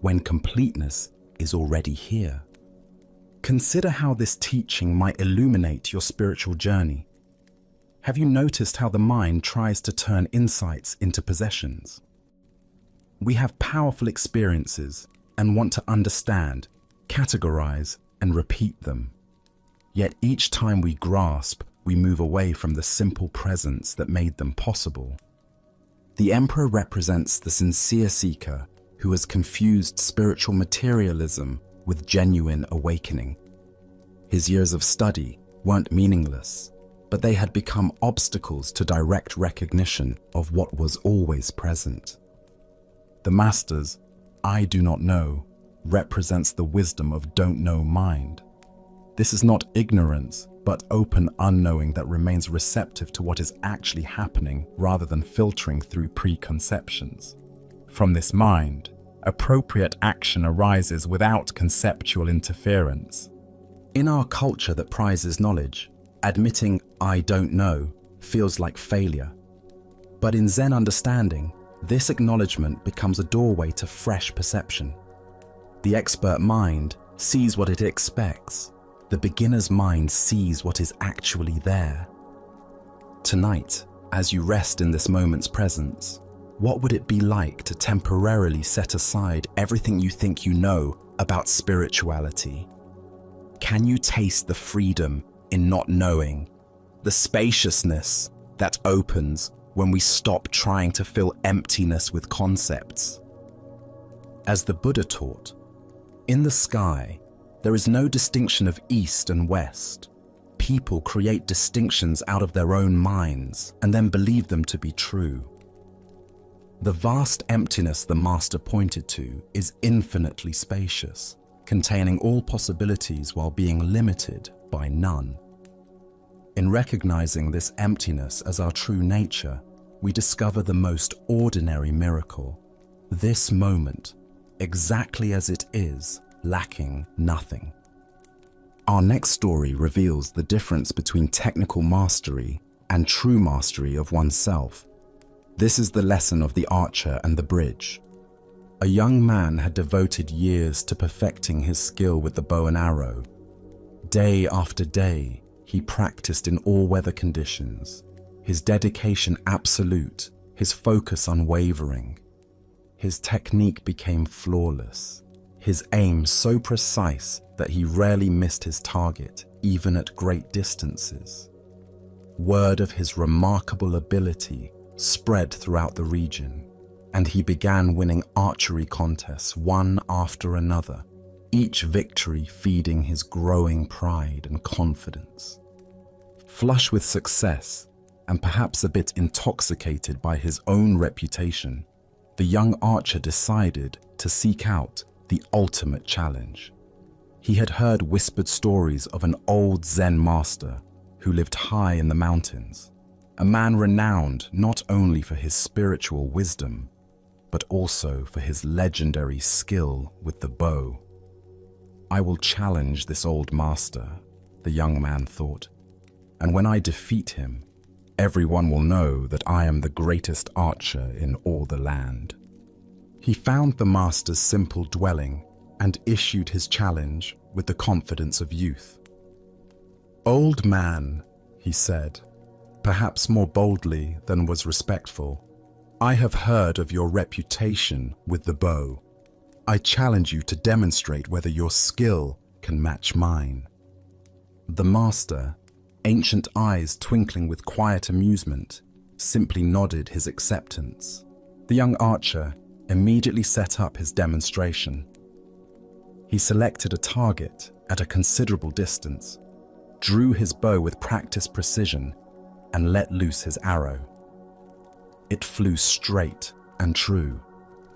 when completeness is already here. Consider how this teaching might illuminate your spiritual journey. Have you noticed how the mind tries to turn insights into possessions? We have powerful experiences and want to understand, categorize, and repeat them. Yet each time we grasp, we move away from the simple presence that made them possible. The emperor represents the sincere seeker who has confused spiritual materialism with genuine awakening. His years of study weren't meaningless, but they had become obstacles to direct recognition of what was always present. The Master's "I do not know" represents the wisdom of don't know mind. This is not ignorance, but open unknowing that remains receptive to what is actually happening rather than filtering through preconceptions. From this mind, appropriate action arises without conceptual interference. In our culture that prizes knowledge, admitting "I don't know" feels like failure. But in Zen understanding, this acknowledgement becomes a doorway to fresh perception. The expert mind sees what it expects. The beginner's mind sees what is actually there. Tonight, as you rest in this moment's presence, what would it be like to temporarily set aside everything you think you know about spirituality? Can you taste the freedom in not knowing, the spaciousness that opens when we stop trying to fill emptiness with concepts? As the Buddha taught, in the sky, there is no distinction of east and west. People create distinctions out of their own minds and then believe them to be true. The vast emptiness the Master pointed to is infinitely spacious, containing all possibilities while being limited by none. In recognizing this emptiness as our true nature, we discover the most ordinary miracle. This moment, exactly as it is, lacking nothing. Our next story reveals the difference between technical mastery and true mastery of oneself. This is the lesson of the archer and the bridge. A young man had devoted years to perfecting his skill with the bow and arrow. Day after day, he practiced in all weather conditions, his dedication absolute, his focus unwavering. His technique became flawless, his aim so precise that he rarely missed his target, even at great distances. Word of his remarkable ability spread throughout the region, and he began winning archery contests one after another, each victory feeding his growing pride and confidence. Flush with success, and perhaps a bit intoxicated by his own reputation, the young archer decided to seek out the ultimate challenge. He had heard whispered stories of an old Zen master who lived high in the mountains, a man renowned not only for his spiritual wisdom, but also for his legendary skill with the bow. I will challenge this old master, the young man thought, and when I defeat him, everyone will know that I am the greatest archer in all the land. He found the master's simple dwelling and issued his challenge with the confidence of youth. "Old man," he said, perhaps more boldly than was respectful, "I have heard of your reputation with the bow. I challenge you to demonstrate whether your skill can match mine." The master, ancient eyes twinkling with quiet amusement, simply nodded his acceptance. The young archer immediately set up his demonstration. He selected a target at a considerable distance, drew his bow with practiced precision, and let loose his arrow. It flew straight and true,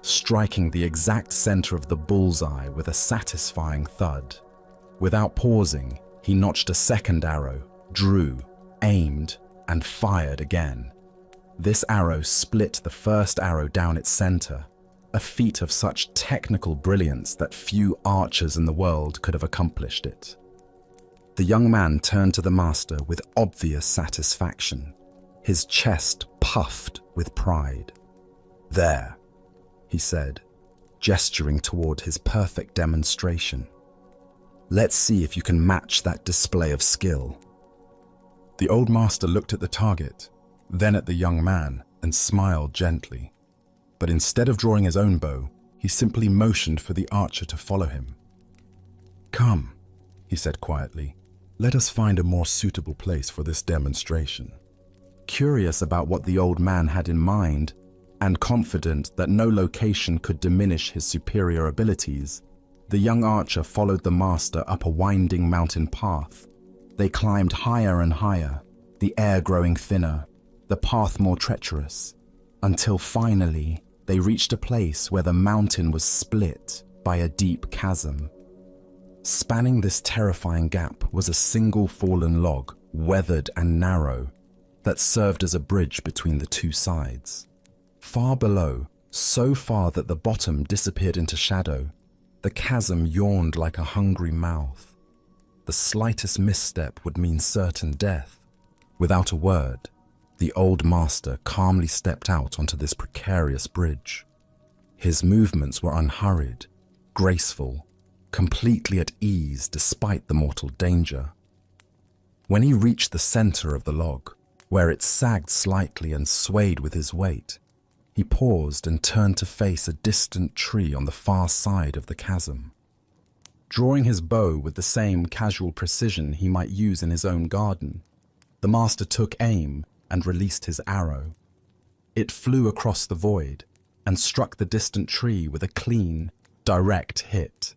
striking the exact center of the bullseye with a satisfying thud. Without pausing, he notched a second arrow, drew, aimed, and fired again. This arrow split the first arrow down its center, a feat of such technical brilliance that few archers in the world could have accomplished it. The young man turned to the master with obvious satisfaction, his chest puffed with pride. "There," he said, gesturing toward his perfect demonstration. "Let's see if you can match that display of skill." The old master looked at the target, then at the young man, and smiled gently. But instead of drawing his own bow, he simply motioned for the archer to follow him. "Come," he said quietly, "let us find a more suitable place for this demonstration." Curious about what the old man had in mind, and confident that no location could diminish his superior abilities, the young archer followed the master up a winding mountain path. They climbed higher and higher, the air growing thinner, the path more treacherous, until finally they reached a place where the mountain was split by a deep chasm. Spanning this terrifying gap was a single fallen log, weathered and narrow, that served as a bridge between the two sides. Far below, so far that the bottom disappeared into shadow, the chasm yawned like a hungry mouth. The slightest misstep would mean certain death. Without a word, the old master calmly stepped out onto this precarious bridge. His movements were unhurried, graceful, completely at ease despite the mortal danger. When he reached the center of the log, where it sagged slightly and swayed with his weight, he paused and turned to face a distant tree on the far side of the chasm. Drawing his bow with the same casual precision he might use in his own garden, the master took aim and released his arrow. It flew across the void and struck the distant tree with a clean, direct hit.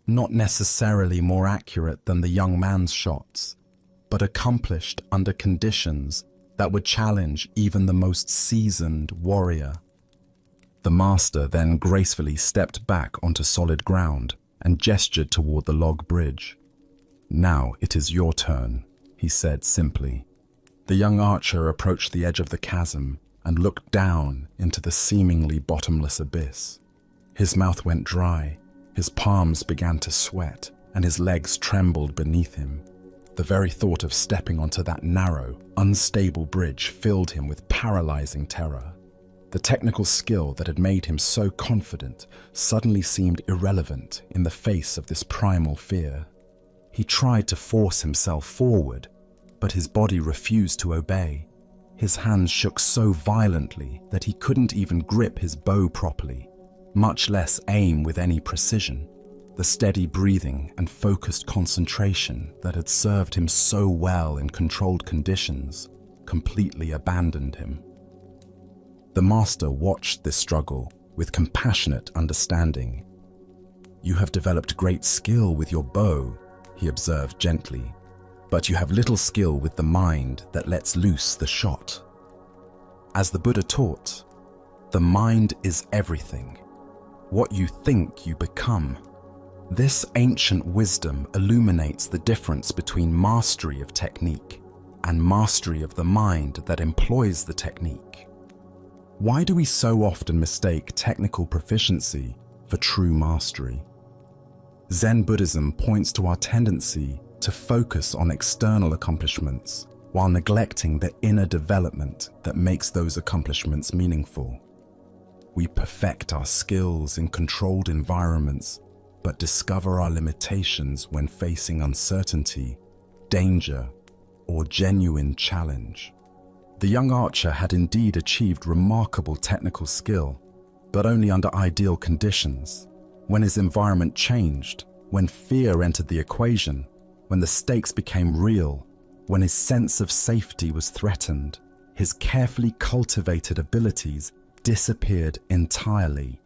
Not necessarily more accurate than the young man's shots, but accomplished under conditions that would challenge even the most seasoned warrior. The master then gracefully stepped back onto solid ground and gestured toward the log bridge. "Now it is your turn," he said simply. The young archer approached the edge of the chasm and looked down into the seemingly bottomless abyss. His mouth went dry, his palms began to sweat, and his legs trembled beneath him. The very thought of stepping onto that narrow, unstable bridge filled him with paralyzing terror. The technical skill that had made him so confident suddenly seemed irrelevant in the face of this primal fear. He tried to force himself forward, but his body refused to obey. His hands shook so violently that he couldn't even grip his bow properly, much less aim with any precision. The steady breathing and focused concentration that had served him so well in controlled conditions completely abandoned him. The master watched this struggle with compassionate understanding. "You have developed great skill with your bow," he observed gently, "but you have little skill with the mind that lets loose the shot. As the Buddha taught, the mind is everything. what you think you become. This ancient wisdom illuminates the difference between mastery of technique and mastery of the mind that employs the technique. Why do we so often mistake technical proficiency for true mastery? Zen Buddhism points to our tendency to focus on external accomplishments while neglecting the inner development that makes those accomplishments meaningful. We perfect our skills in controlled environments, but discover our limitations when facing uncertainty, danger, or genuine challenge. The young archer had indeed achieved remarkable technical skill, but only under ideal conditions. When his environment changed, when fear entered the equation, when the stakes became real, when his sense of safety was threatened, his carefully cultivated abilities disappeared entirely.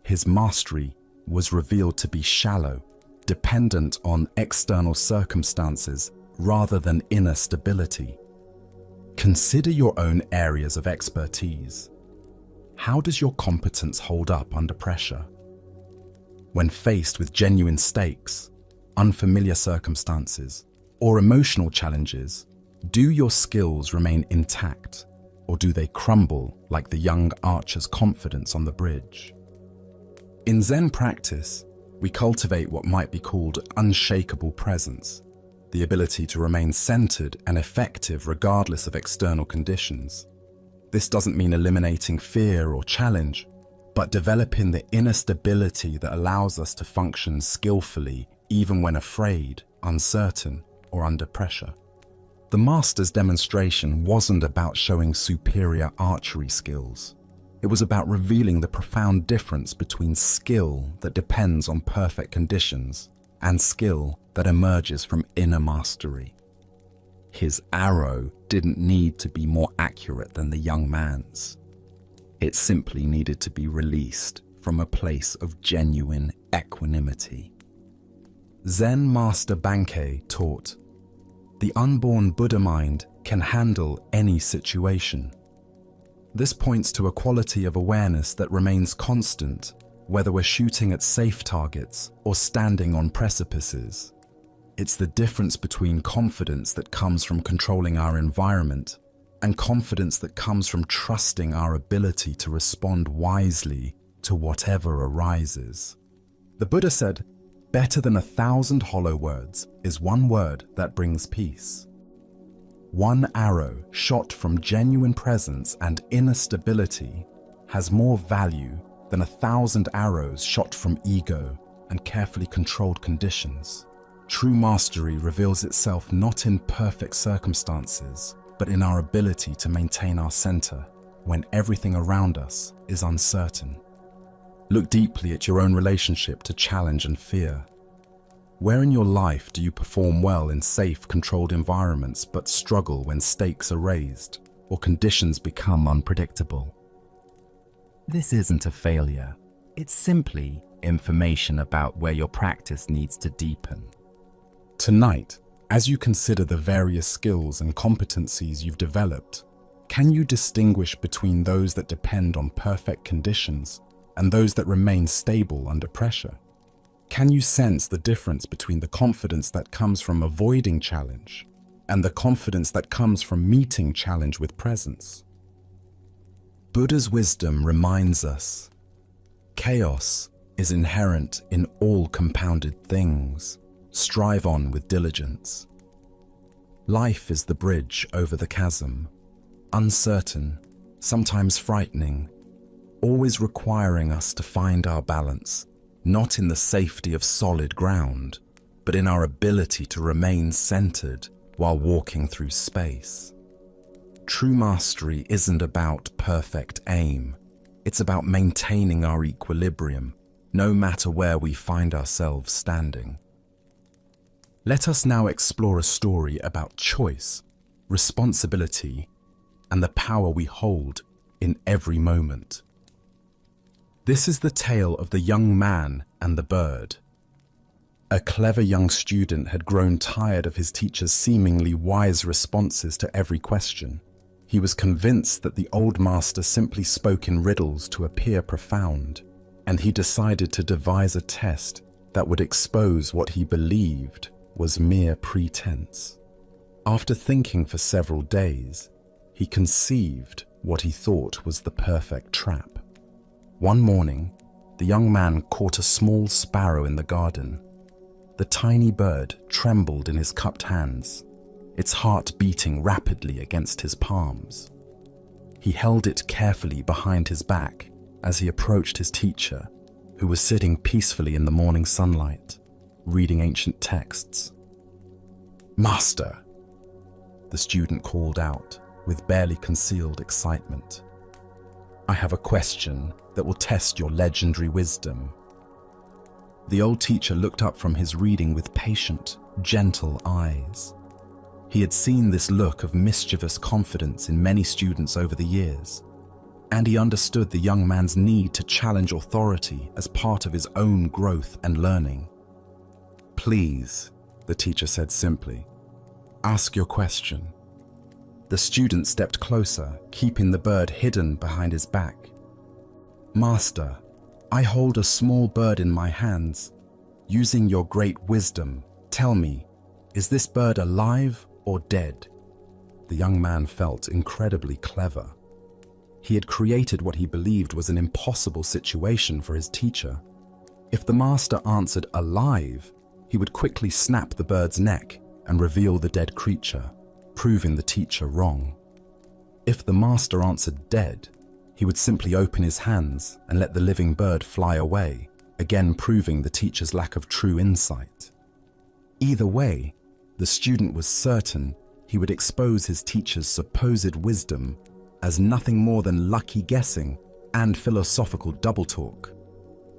His mastery was revealed to be shallow, dependent on external circumstances rather than inner stability. Consider your own areas of expertise. How does your competence hold up under pressure? When faced with genuine stakes, unfamiliar circumstances, or emotional challenges, do your skills remain intact, or do they crumble like the young archer's confidence on the bridge? In Zen practice, we cultivate what might be called unshakable presence, the ability to remain centered and effective regardless of external conditions. This doesn't mean eliminating fear or challenge, but developing the inner stability that allows us to function skillfully even when afraid, uncertain, or under pressure. The master's demonstration wasn't about showing superior archery skills. It was about revealing the profound difference between skill that depends on perfect conditions and skill that emerges from inner mastery. His arrow didn't need to be more accurate than the young man's. It simply needed to be released from a place of genuine equanimity. Zen Master Bankei taught, "The unborn Buddha mind can handle any situation." This points to a quality of awareness that remains constant, whether we're shooting at safe targets or standing on precipices. It's the difference between confidence that comes from controlling our environment and confidence that comes from trusting our ability to respond wisely to whatever arises. The Buddha said, "Better than 1,000 hollow words is one word that brings peace." One arrow shot from genuine presence and inner stability has more value than 1,000 arrows shot from ego and carefully controlled conditions. True mastery reveals itself not in perfect circumstances, but in our ability to maintain our center when everything around us is uncertain. Look deeply at your own relationship to challenge and fear. Where in your life do you perform well in safe, controlled environments but struggle when stakes are raised or conditions become unpredictable? This isn't a failure. It's simply information about where your practice needs to deepen. Tonight, as you consider the various skills and competencies you've developed, can you distinguish between those that depend on perfect conditions and those that remain stable under pressure? Can you sense the difference between the confidence that comes from avoiding challenge and the confidence that comes from meeting challenge with presence? Buddha's wisdom reminds us, chaos is inherent in all compounded things. Strive on with diligence. Life is the bridge over the chasm, uncertain, sometimes frightening, always requiring us to find our balance, not in the safety of solid ground, but in our ability to remain centered while walking through space. True mastery isn't about perfect aim. It's about maintaining our equilibrium, no matter where we find ourselves standing. Let us now explore a story about choice, responsibility, and the power we hold in every moment. This is the tale of the young man and the bird. A clever young student had grown tired of his teacher's seemingly wise responses to every question. He was convinced that the old master simply spoke in riddles to appear profound. and he decided to devise a test that would expose what he believed was mere pretense. After thinking for several days, he conceived what he thought was the perfect trap. One morning, the young man caught a small sparrow in the garden. The tiny bird trembled in his cupped hands, its heart beating rapidly against his palms. He held it carefully behind his back as he approached his teacher, who was sitting peacefully in the morning sunlight, reading ancient texts. "Master," the student called out with barely concealed excitement, "I have a question that will test your legendary wisdom." The old teacher looked up from his reading with patient, gentle eyes. He had seen this look of mischievous confidence in many students over the years, and he understood the young man's need to challenge authority as part of his own growth and learning. "Please," the teacher said simply, "ask your question." The student stepped closer, keeping the bird hidden behind his back. "Master, I hold a small bird in my hands. Using your great wisdom, tell me, is this bird alive or dead?" The young man felt incredibly clever. He had created what he believed was an impossible situation for his teacher. If the master answered alive, he would quickly snap the bird's neck and reveal the dead creature, proving the teacher wrong. If the master answered dead, he would simply open his hands and let the living bird fly away, again proving the teacher's lack of true insight. Either way, the student was certain he would expose his teacher's supposed wisdom as nothing more than lucky guessing and philosophical double-talk.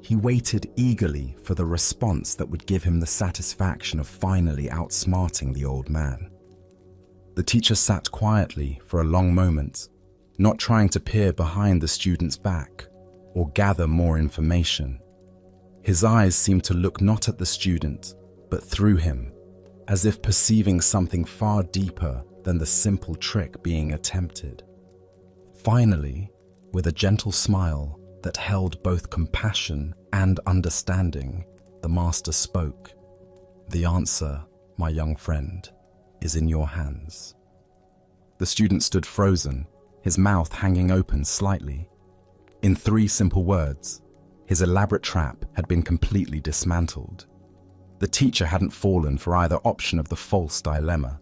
He waited eagerly for the response that would give him the satisfaction of finally outsmarting the old man. The teacher sat quietly for a long moment, not trying to peer behind the student's back or gather more information. His eyes seemed to look not at the student, but through him, as if perceiving something far deeper than the simple trick being attempted. Finally, with a gentle smile that held both compassion and understanding, the master spoke. "The answer, my young friend, is in your hands." The student stood frozen, his mouth hanging open slightly. In 3 simple words, his elaborate trap had been completely dismantled. The teacher hadn't fallen for either option of the false dilemma.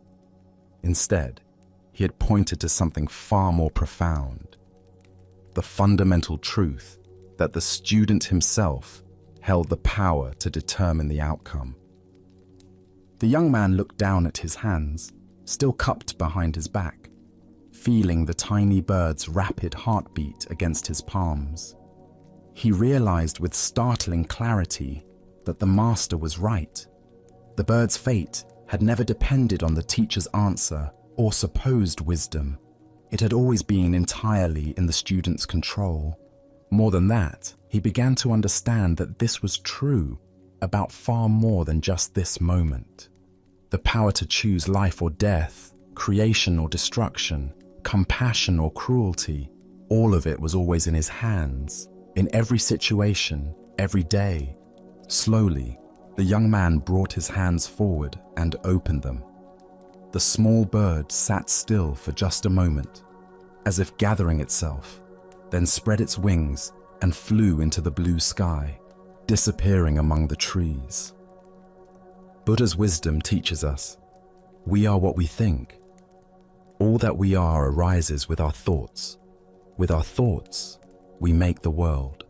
Instead, he had pointed to something far more profound: the fundamental truth that the student himself held the power to determine the outcome. The young man looked down at his hands, still cupped behind his back, feeling the tiny bird's rapid heartbeat against his palms. He realized with startling clarity that the master was right. The bird's fate had never depended on the teacher's answer or supposed wisdom. It had always been entirely in the student's control. More than that, he began to understand that this was true about far more than just this moment. The power to choose life or death, creation or destruction, compassion or cruelty, all of it was always in his hands, in every situation, every day. Slowly, the young man brought his hands forward and opened them. The small bird sat still for just a moment, as if gathering itself, then spread its wings and flew into the blue sky, disappearing among the trees. Buddha's wisdom teaches us, we are what we think. All that we are arises with our thoughts. With our thoughts, we make the world.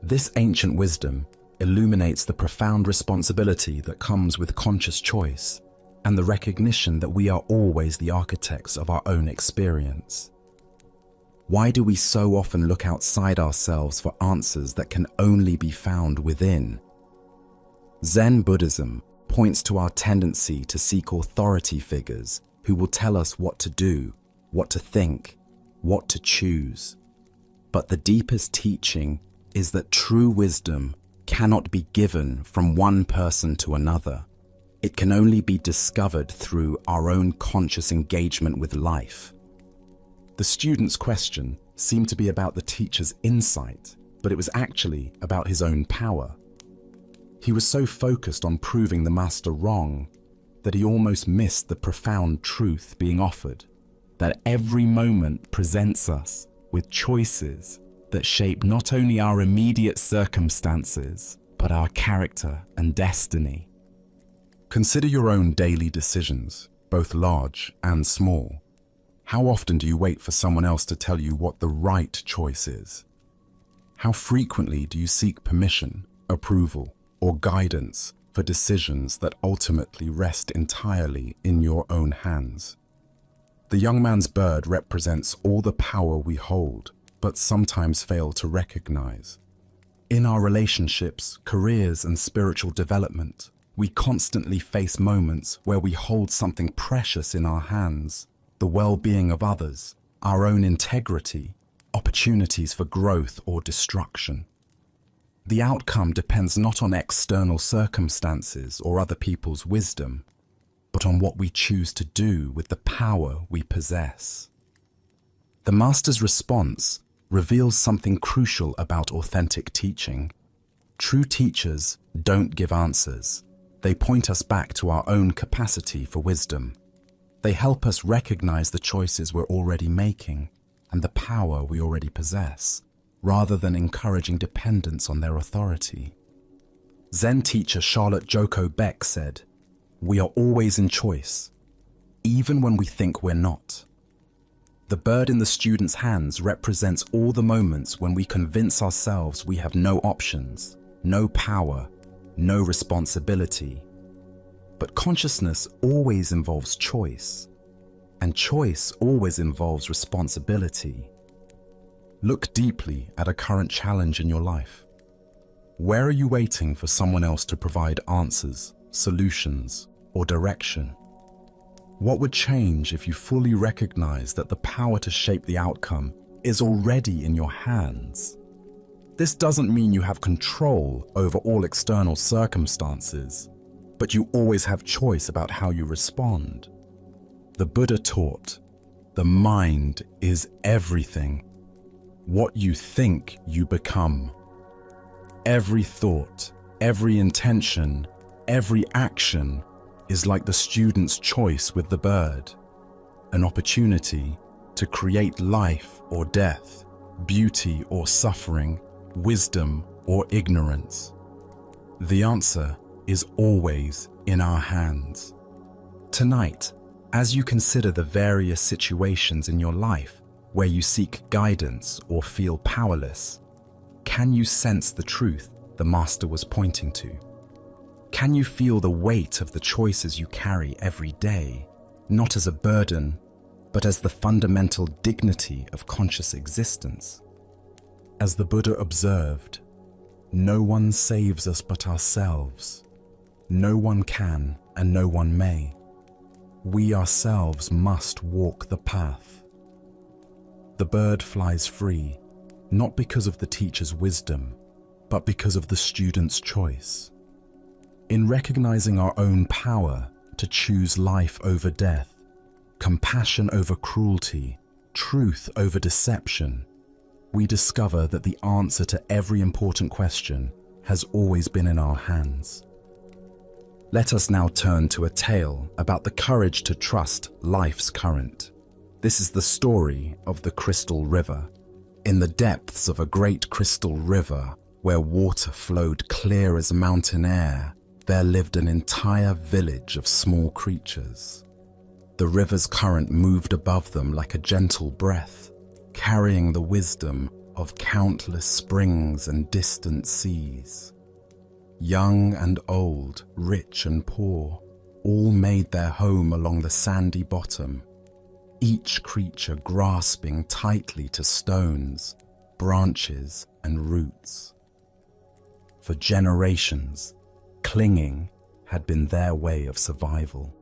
This ancient wisdom illuminates the profound responsibility that comes with conscious choice and the recognition that we are always the architects of our own experience. Why do we so often look outside ourselves for answers that can only be found within? Zen Buddhism points to our tendency to seek authority figures who will tell us what to do, what to think, what to choose. But the deepest teaching is that true wisdom cannot be given from one person to another. It can only be discovered through our own conscious engagement with life. The student's question seemed to be about the teacher's insight, but it was actually about his own power. He was so focused on proving the master wrong that he almost missed the profound truth being offered, that every moment presents us with choices that shape not only our immediate circumstances, but our character and destiny. Consider your own daily decisions, both large and small. How often do you wait for someone else to tell you what the right choice is? How frequently do you seek permission, approval, or guidance for decisions that ultimately rest entirely in your own hands? The young man's bird represents all the power we hold, but sometimes fail to recognize. In our relationships, careers, and spiritual development, we constantly face moments where we hold something precious in our hands: the well-being of others, our own integrity, opportunities for growth or destruction. The outcome depends not on external circumstances or other people's wisdom, but on what we choose to do with the power we possess. The master's response reveals something crucial about authentic teaching. True teachers don't give answers. They point us back to our own capacity for wisdom. They help us recognize the choices we're already making and the power we already possess, rather than encouraging dependence on their authority. Zen teacher Charlotte Joko Beck said, "We are always in choice, even when we think we're not." The bird in the student's hands represents all the moments when we convince ourselves we have no options, no power, no responsibility. But consciousness always involves choice, and choice always involves responsibility. Look deeply at a current challenge in your life. Where are you waiting for someone else to provide answers, solutions, or direction? What would change if you fully recognize that the power to shape the outcome is already in your hands? This doesn't mean you have control over all external circumstances, but you always have choice about how you respond. The Buddha taught, the mind is everything. What you think, you become. Every thought, every intention, every action is like the student's choice with the bird, an opportunity to create life or death, beauty or suffering, wisdom or ignorance. The answer is always in our hands. Tonight, as you consider the various situations in your life where you seek guidance or feel powerless, can you sense the truth the Master was pointing to? Can you feel the weight of the choices you carry every day, not as a burden, but as the fundamental dignity of conscious existence? As the Buddha observed, no one saves us but ourselves. No one can and no one may. We ourselves must walk the path. The bird flies free, not because of the teacher's wisdom, but because of the student's choice. In recognizing our own power to choose life over death, compassion over cruelty, truth over deception, we discover that the answer to every important question has always been in our hands. Let us now turn to a tale about the courage to trust life's current. This is the story of the Crystal River. In the depths of a great crystal river, where water flowed clear as mountain air, there lived an entire village of small creatures. The river's current moved above them like a gentle breath, carrying the wisdom of countless springs and distant seas. Young and old, rich and poor, all made their home along the sandy bottom, each creature grasping tightly to stones, branches, and roots. For generations, clinging had been their way of survival.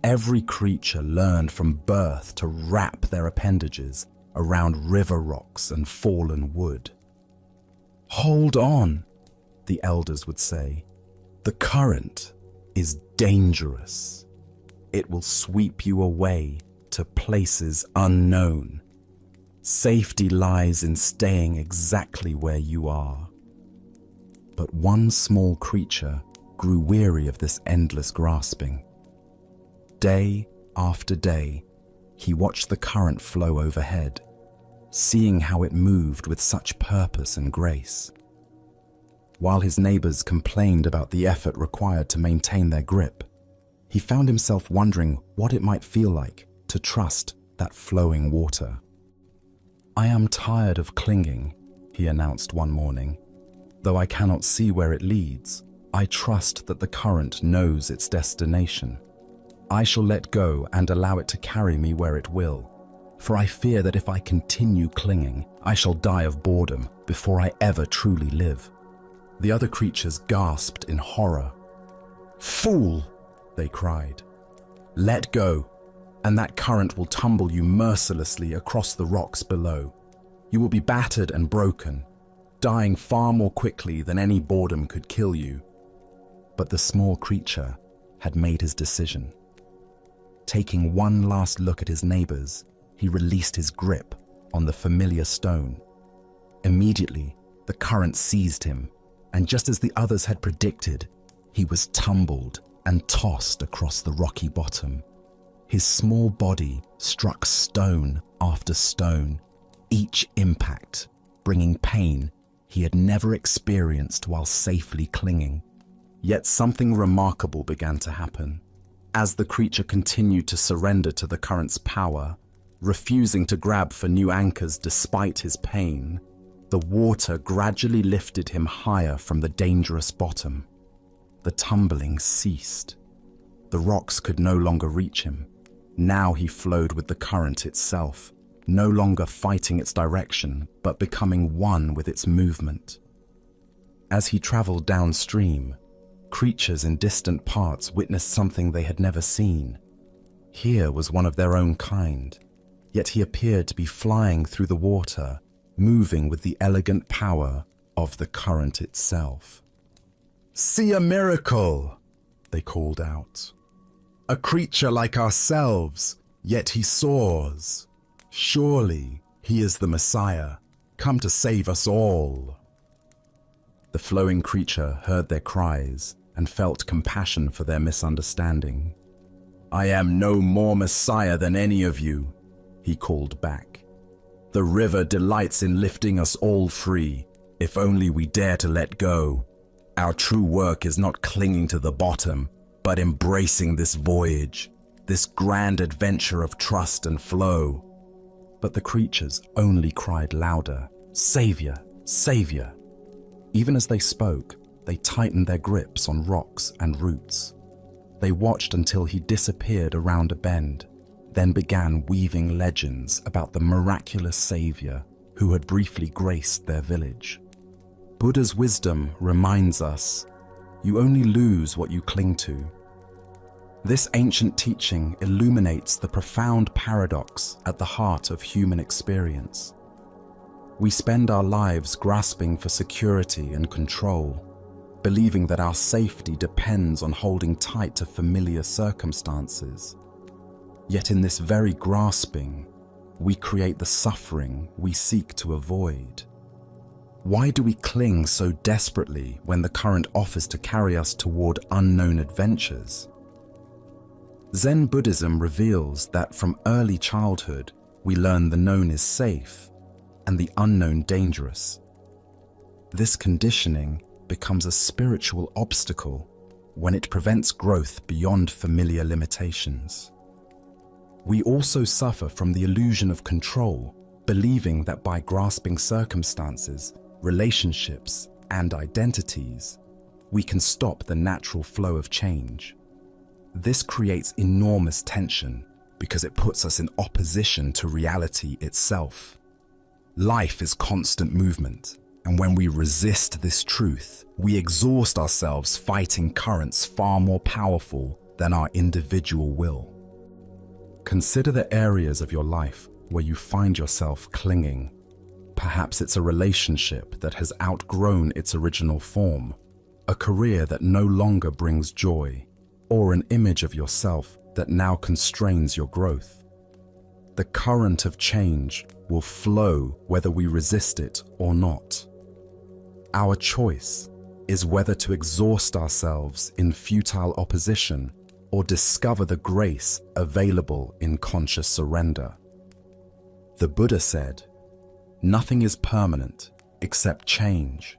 Every creature learned from birth to wrap their appendages around river rocks and fallen wood. "Hold on," the elders would say. "The current is dangerous. It will sweep you away to places unknown." Safety lies in staying exactly where you are. But one small creature grew weary of this endless grasping. Day after day, he watched the current flow overhead, seeing how it moved with such purpose and grace. While his neighbors complained about the effort required to maintain their grip, he found himself wondering what it might feel like to trust that flowing water. "I am tired of clinging," he announced one morning. "Though I cannot see where it leads, I trust that the current knows its destination. I shall let go and allow it to carry me where it will, for I fear that if I continue clinging, I shall die of boredom before I ever truly live." The other creatures gasped in horror. "Fool!" they cried. "Let go, and that current will tumble you mercilessly across the rocks below. You will be battered and broken, dying far more quickly than any boredom could kill you." But the small creature had made his decision. Taking one last look at his neighbors, he released his grip on the familiar stone. Immediately, the current seized him, and just as the others had predicted, he was tumbled and tossed across the rocky bottom. His small body struck stone after stone, each impact bringing pain he had never experienced while safely clinging. Yet something remarkable began to happen. As the creature continued to surrender to the current's power, refusing to grab for new anchors despite his pain, the water gradually lifted him higher from the dangerous bottom. The tumbling ceased. The rocks could no longer reach him. Now he flowed with the current itself, no longer fighting its direction, but becoming one with its movement. As he traveled downstream, creatures in distant parts witnessed something they had never seen. Here was one of their own kind, yet he appeared to be flying through the water, moving with the elegant power of the current itself. "See a miracle!" they called out. "A creature like ourselves, yet he soars. Surely he is the Messiah, come to save us all." The flowing creature heard their cries and felt compassion for their misunderstanding. "I am no more Messiah than any of you," he called back. "The river delights in lifting us all free, if only we dare to let go. Our true work is not clinging to the bottom, but embracing this voyage, this grand adventure of trust and flow." But the creatures only cried louder, "Savior, Savior!" Even as they spoke, they tightened their grips on rocks and roots. They watched until he disappeared around a bend, then began weaving legends about the miraculous Savior who had briefly graced their village. Buddha's wisdom reminds us, you only lose what you cling to. This ancient teaching illuminates the profound paradox at the heart of human experience. We spend our lives grasping for security and control, believing that our safety depends on holding tight to familiar circumstances. Yet in this very grasping, we create the suffering we seek to avoid. Why do we cling so desperately when the current offers to carry us toward unknown adventures? Zen Buddhism reveals that from early childhood, we learn the known is safe and the unknown dangerous. This conditioning becomes a spiritual obstacle when it prevents growth beyond familiar limitations. We also suffer from the illusion of control, believing that by grasping circumstances, relationships, and identities, we can stop the natural flow of change. This creates enormous tension because it puts us in opposition to reality itself. Life is constant movement, and when we resist this truth, we exhaust ourselves fighting currents far more powerful than our individual will. Consider the areas of your life where you find yourself clinging. Perhaps it's a relationship that has outgrown its original form, a career that no longer brings joy, or an image of yourself that now constrains your growth. The current of change will flow whether we resist it or not. Our choice is whether to exhaust ourselves in futile opposition or discover the grace available in conscious surrender. The Buddha said, "Nothing is permanent except change."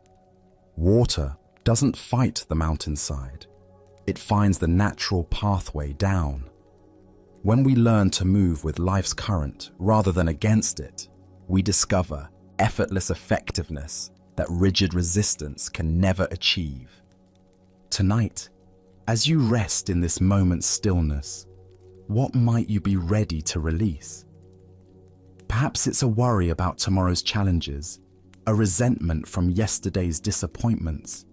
Water doesn't fight the mountainside. It finds the natural pathway down. When we learn to move with life's current rather than against it, we discover effortless effectiveness that rigid resistance can never achieve. Tonight, as you rest in this moment's stillness, what might you be ready to release? Perhaps it's a worry about tomorrow's challenges, a resentment from yesterday's disappointments,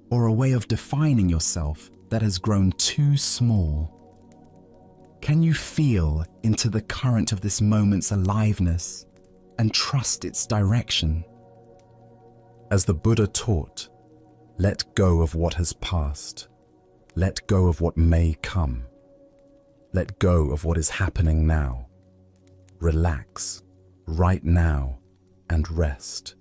or a way of defining yourself that has grown too small. Can you feel into the current of this moment's aliveness and trust its direction? As the Buddha taught, let go of what has passed. Let go of what may come. Let go of what is happening now. Relax, right now, and rest.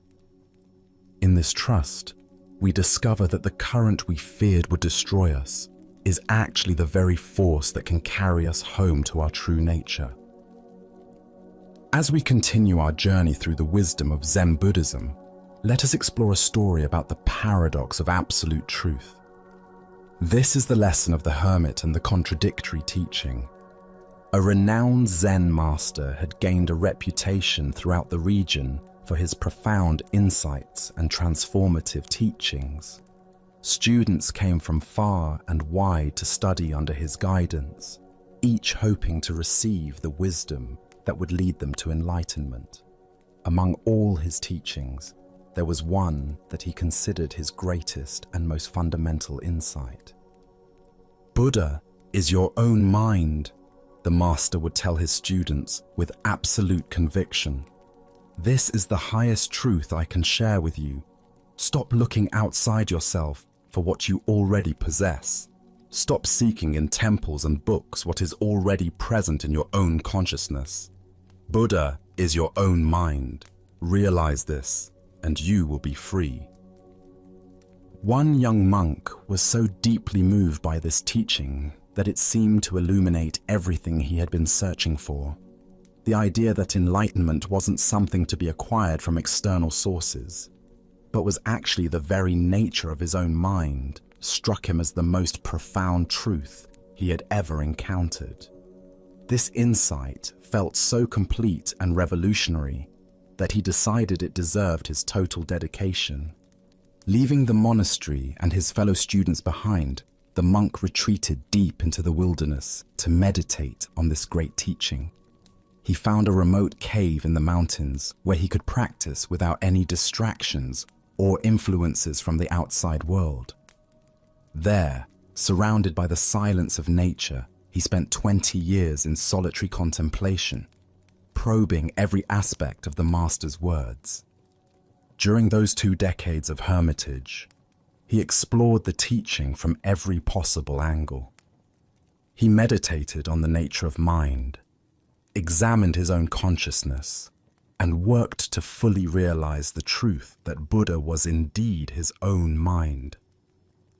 In this trust, we discover that the current we feared would destroy us is actually the very force that can carry us home to our true nature. As we continue our journey through the wisdom of Zen Buddhism, let us explore a story about the paradox of absolute truth. This is the lesson of the hermit and the contradictory teaching. A renowned Zen master had gained a reputation throughout the region for his profound insights and transformative teachings. Students came from far and wide to study under his guidance, each hoping to receive the wisdom that would lead them to enlightenment. Among all his teachings, there was one that he considered his greatest and most fundamental insight. Buddha is your own mind, the master would tell his students with absolute conviction. This is the highest truth I can share with you. Stop looking outside yourself for what you already possess. Stop seeking in temples and books what is already present in your own consciousness. Buddha is your own mind. Realize this, and you will be free. One young monk was so deeply moved by this teaching that it seemed to illuminate everything he had been searching for. The idea that enlightenment wasn't something to be acquired from external sources, but was actually the very nature of his own mind, struck him as the most profound truth he had ever encountered. This insight felt so complete and revolutionary that he decided it deserved his total dedication. Leaving the monastery and his fellow students behind, the monk retreated deep into the wilderness to meditate on this great teaching. He found a remote cave in the mountains where he could practice without any distractions or influences from the outside world. There, surrounded by the silence of nature, he spent 20 years in solitary contemplation, probing every aspect of the master's words. During those 2 decades of hermitage, he explored the teaching from every possible angle. He meditated on the nature of mind, examined his own consciousness, and worked to fully realize the truth that Buddha was indeed his own mind.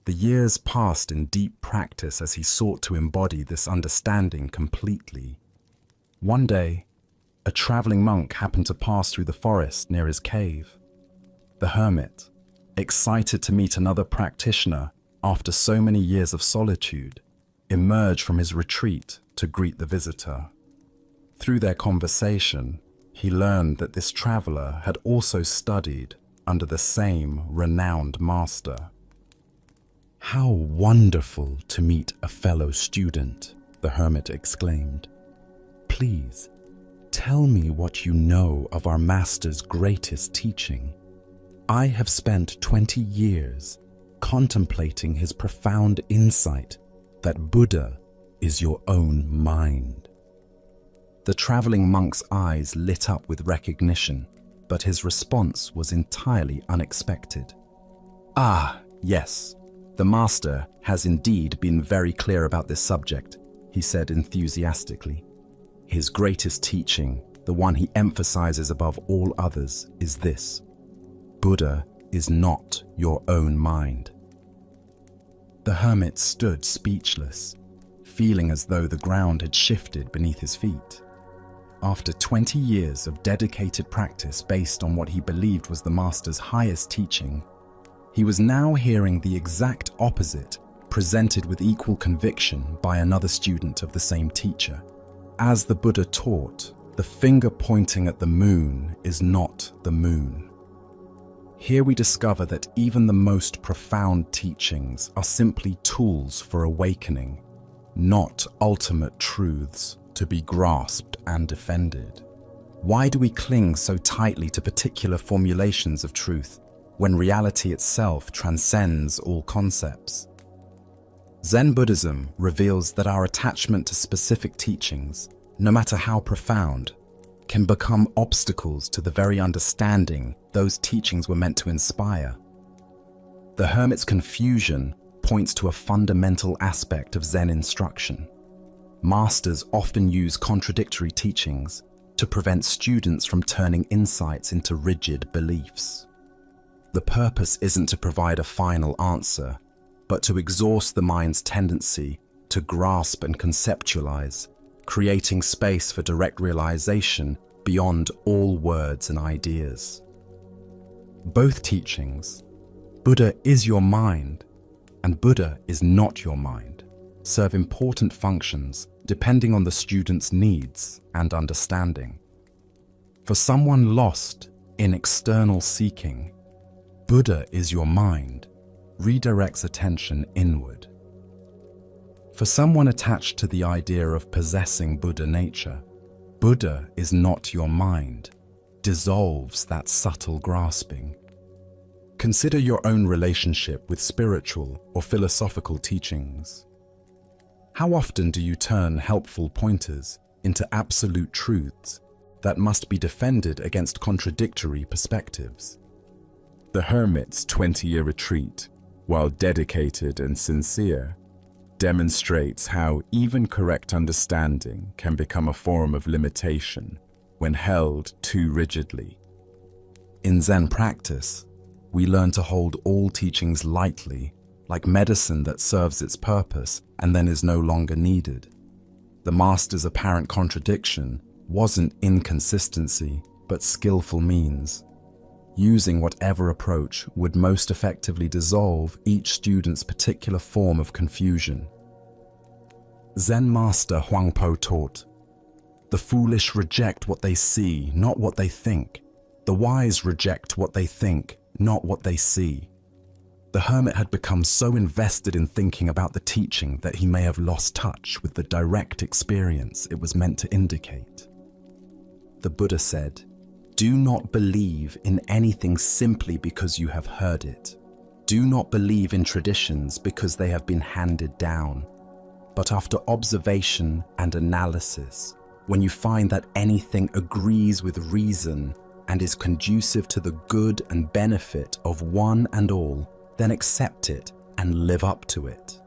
The years passed in deep practice as he sought to embody this understanding completely. One day, a traveling monk happened to pass through the forest near his cave. The hermit, excited to meet another practitioner after so many years of solitude, emerged from his retreat to greet the visitor. Through their conversation, he learned that this traveler had also studied under the same renowned master. "How wonderful to meet a fellow student," the hermit exclaimed. "Please, tell me what you know of our master's greatest teaching. I have spent 20 years contemplating his profound insight that Buddha is your own mind." The traveling monk's eyes lit up with recognition, but his response was entirely unexpected. "Ah, yes, the master has indeed been very clear about this subject," he said enthusiastically. "His greatest teaching, the one he emphasizes above all others, is this: Buddha is not your own mind. The hermit stood speechless, feeling as though the ground had shifted beneath his feet. After 20 years of dedicated practice based on what he believed was the master's highest teaching, he was now hearing the exact opposite presented with equal conviction by another student of the same teacher. As the Buddha taught, the finger pointing at the moon is not the moon. Here we discover that even the most profound teachings are simply tools for awakening, not ultimate truths to be grasped and defended. Why do we cling so tightly to particular formulations of truth when reality itself transcends all concepts? Zen Buddhism reveals that our attachment to specific teachings, no matter how profound, can become obstacles to the very understanding those teachings were meant to inspire. The hermit's confusion points to a fundamental aspect of Zen instruction. Masters often use contradictory teachings to prevent students from turning insights into rigid beliefs. The purpose isn't to provide a final answer, but to exhaust the mind's tendency to grasp and conceptualize, creating space for direct realization beyond all words and ideas. Both teachings, Buddha is your mind and Buddha is not your mind, serve important functions depending on the student's needs and understanding. For someone lost in external seeking, Buddha is your mind redirects attention inward. For someone attached to the idea of possessing Buddha nature, Buddha is not your mind dissolves that subtle grasping. Consider your own relationship with spiritual or philosophical teachings. How often do you turn helpful pointers into absolute truths that must be defended against contradictory perspectives? The hermit's 20-year retreat, while dedicated and sincere, demonstrates how even correct understanding can become a form of limitation when held too rigidly. In Zen practice, we learn to hold all teachings lightly, like medicine that serves its purpose and then is no longer needed. The master's apparent contradiction wasn't inconsistency, but skillful means, using whatever approach would most effectively dissolve each student's particular form of confusion. Zen master Huangpo taught, "The foolish reject what they see, not what they think. The wise reject what they think, not what they see." The hermit had become so invested in thinking about the teaching that he may have lost touch with the direct experience it was meant to indicate. The Buddha said, "Do not believe in anything simply because you have heard it. Do not believe in traditions because they have been handed down. But after observation and analysis, when you find that anything agrees with reason and is conducive to the good and benefit of one and all, then accept it and live up to it."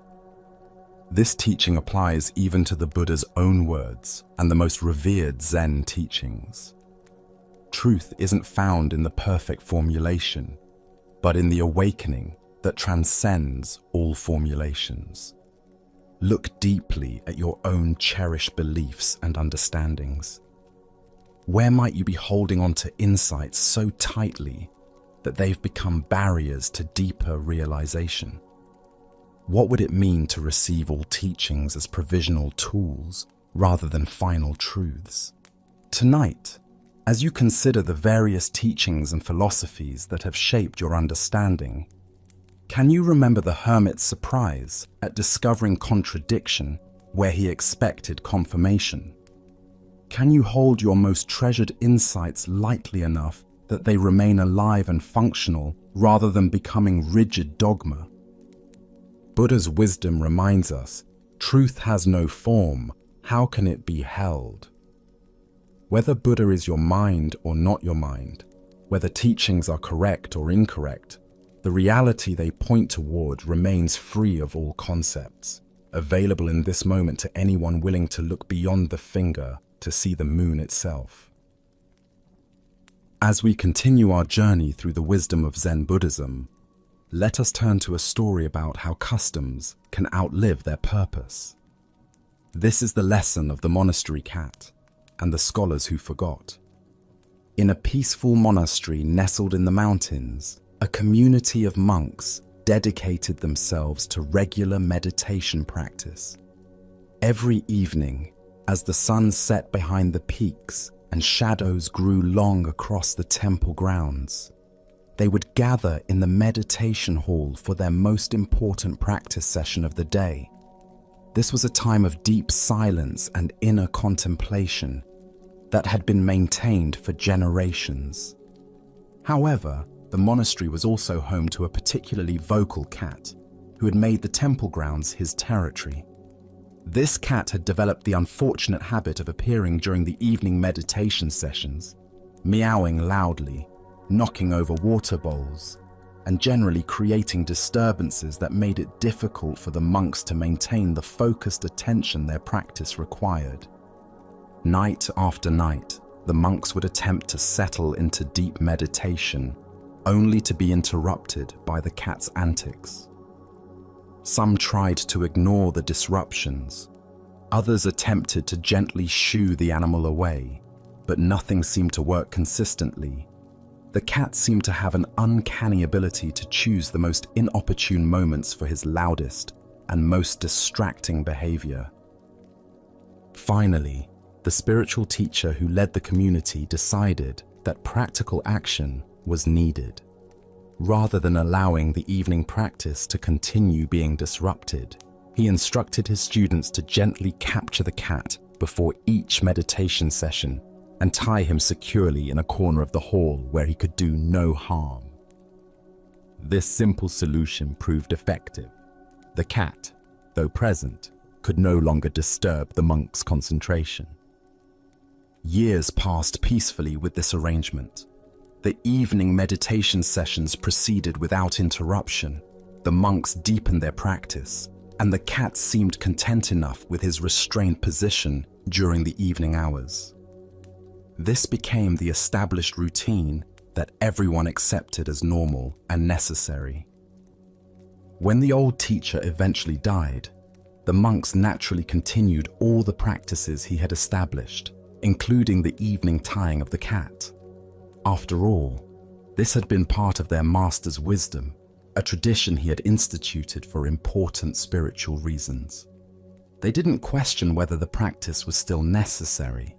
This teaching applies even to the Buddha's own words and the most revered Zen teachings. Truth isn't found in the perfect formulation, but in the awakening that transcends all formulations. Look deeply at your own cherished beliefs and understandings. Where might you be holding on to insights so tightly that they've become barriers to deeper realization? What would it mean to receive all teachings as provisional tools rather than final truths? Tonight, as you consider the various teachings and philosophies that have shaped your understanding, can you remember the hermit's surprise at discovering contradiction where he expected confirmation? Can you hold your most treasured insights lightly enough that they remain alive and functional rather than becoming rigid dogma? Buddha's wisdom reminds us, truth has no form, how can it be held? Whether Buddha is your mind or not your mind, whether teachings are correct or incorrect, the reality they point toward remains free of all concepts, available in this moment to anyone willing to look beyond the finger to see the moon itself. As we continue our journey through the wisdom of Zen Buddhism, let us turn to a story about how customs can outlive their purpose. This is the lesson of the monastery cat and the scholars who forgot. In a peaceful monastery nestled in the mountains, a community of monks dedicated themselves to regular meditation practice. Every evening, as the sun set behind the peaks and shadows grew long across the temple grounds, they would gather in the meditation hall for their most important practice session of the day. This was a time of deep silence and inner contemplation that had been maintained for generations. However, the monastery was also home to a particularly vocal cat who had made the temple grounds his territory. This cat had developed the unfortunate habit of appearing during the evening meditation sessions, meowing loudly, knocking over water bowls, and generally creating disturbances that made it difficult for the monks to maintain the focused attention their practice required. Night after night, the monks would attempt to settle into deep meditation, only to be interrupted by the cat's antics. Some tried to ignore the disruptions. Others attempted to gently shoo the animal away, but nothing seemed to work consistently. The cat seemed to have an uncanny ability to choose the most inopportune moments for his loudest and most distracting behavior. Finally, the spiritual teacher who led the community decided that practical action was needed. Rather than allowing the evening practice to continue being disrupted, he instructed his students to gently capture the cat before each meditation session and tie him securely in a corner of the hall where he could do no harm. This simple solution proved effective. The cat, though present, could no longer disturb the monk's concentration. Years passed peacefully with this arrangement. The evening meditation sessions proceeded without interruption. The monks deepened their practice, and the cat seemed content enough with his restrained position during the evening hours. This became the established routine that everyone accepted as normal and necessary. When the old teacher eventually died, the monks naturally continued all the practices he had established, including the evening tying of the cat. After all, this had been part of their master's wisdom, a tradition he had instituted for important spiritual reasons. They didn't question whether the practice was still necessary.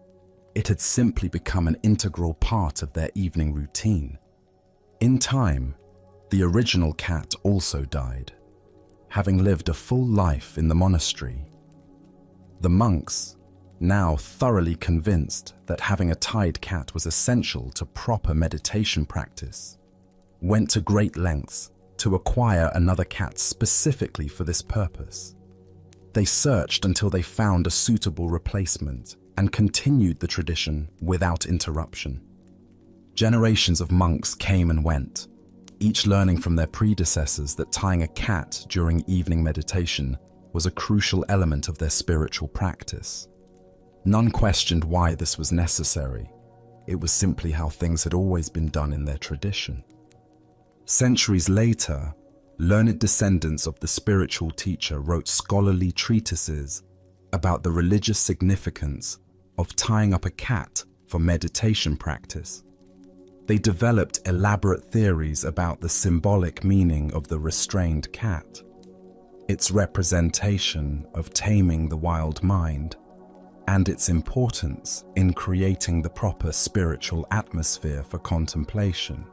It had simply become an integral part of their evening routine. In time, the original cat also died, having lived a full life in the monastery. The monks, now thoroughly convinced that having a tied cat was essential to proper meditation practice, went to great lengths to acquire another cat specifically for this purpose. They searched until they found a suitable replacement and continued the tradition without interruption. Generations of monks came and went, each learning from their predecessors that tying a cat during evening meditation was a crucial element of their spiritual practice. None questioned why this was necessary. It was simply how things had always been done in their tradition. Centuries later, learned descendants of the spiritual teacher wrote scholarly treatises about the religious significance of tying up a cat for meditation practice. They developed elaborate theories about the symbolic meaning of the restrained cat, its representation of taming the wild mind, and its importance in creating the proper spiritual atmosphere for contemplation.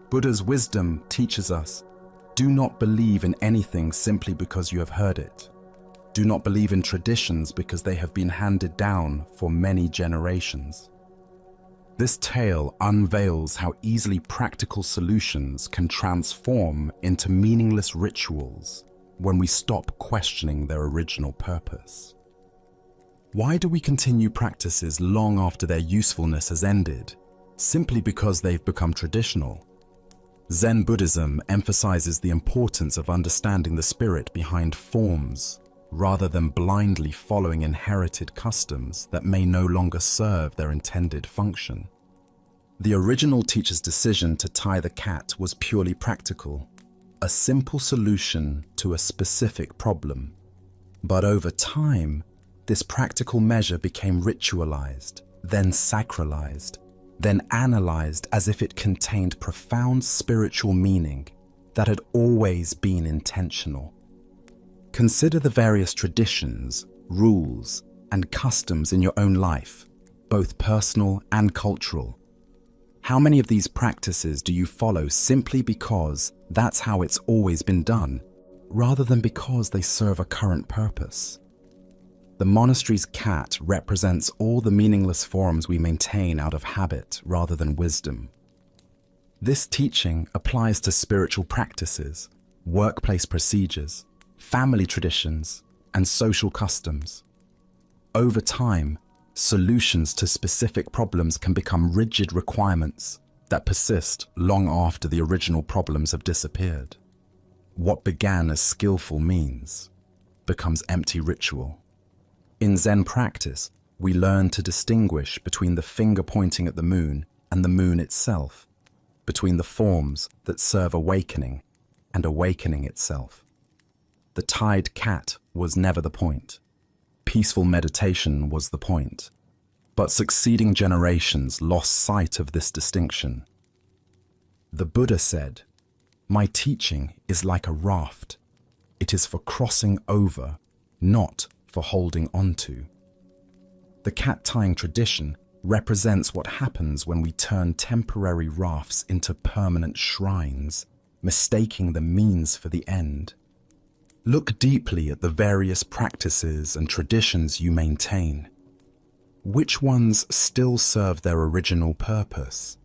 Buddha's wisdom teaches us, do not believe in anything simply because you have heard it. Do not believe in traditions because they have been handed down for many generations. This tale unveils how easily practical solutions can transform into meaningless rituals when we stop questioning their original purpose. Why do we continue practices long after their usefulness has ended, simply because they've become traditional? Zen Buddhism emphasizes the importance of understanding the spirit behind forms, rather than blindly following inherited customs that may no longer serve their intended function. The original teacher's decision to tie the cat was purely practical, a simple solution to a specific problem. But over time, this practical measure became ritualized, then sacralized, then analyzed as if it contained profound spiritual meaning that had always been intentional. Consider the various traditions, rules, and customs in your own life, both personal and cultural. How many of these practices do you follow simply because that's how it's always been done, rather than because they serve a current purpose? The monastery's cat represents all the meaningless forms we maintain out of habit rather than wisdom. This teaching applies to spiritual practices, workplace procedures, family traditions, and social customs. Over time, solutions to specific problems can become rigid requirements that persist long after the original problems have disappeared. What began as skillful means becomes empty ritual. In Zen practice, we learn to distinguish between the finger pointing at the moon and the moon itself, between the forms that serve awakening and awakening itself. The tied cat was never the point. Peaceful meditation was the point. But succeeding generations lost sight of this distinction. The Buddha said, "My teaching is like a raft. It is for crossing over, not for holding onto." The cat-tying tradition represents what happens when we turn temporary rafts into permanent shrines, mistaking the means for the end. Look deeply at the various practices and traditions you maintain. Which ones still serve their original purpose,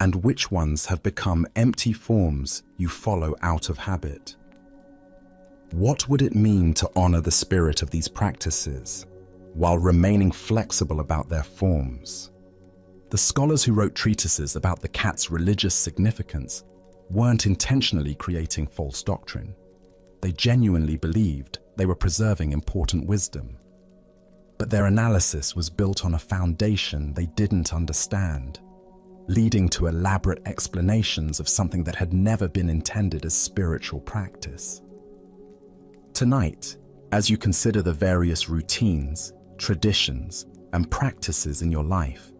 and which ones have become empty forms you follow out of habit? What would it mean to honor the spirit of these practices while remaining flexible about their forms? The scholars who wrote treatises about the cat's religious significance weren't intentionally creating false doctrine. They genuinely believed they were preserving important wisdom. But their analysis was built on a foundation they didn't understand, leading to elaborate explanations of something that had never been intended as spiritual practice. Tonight, as you consider the various routines, traditions, and practices in your life,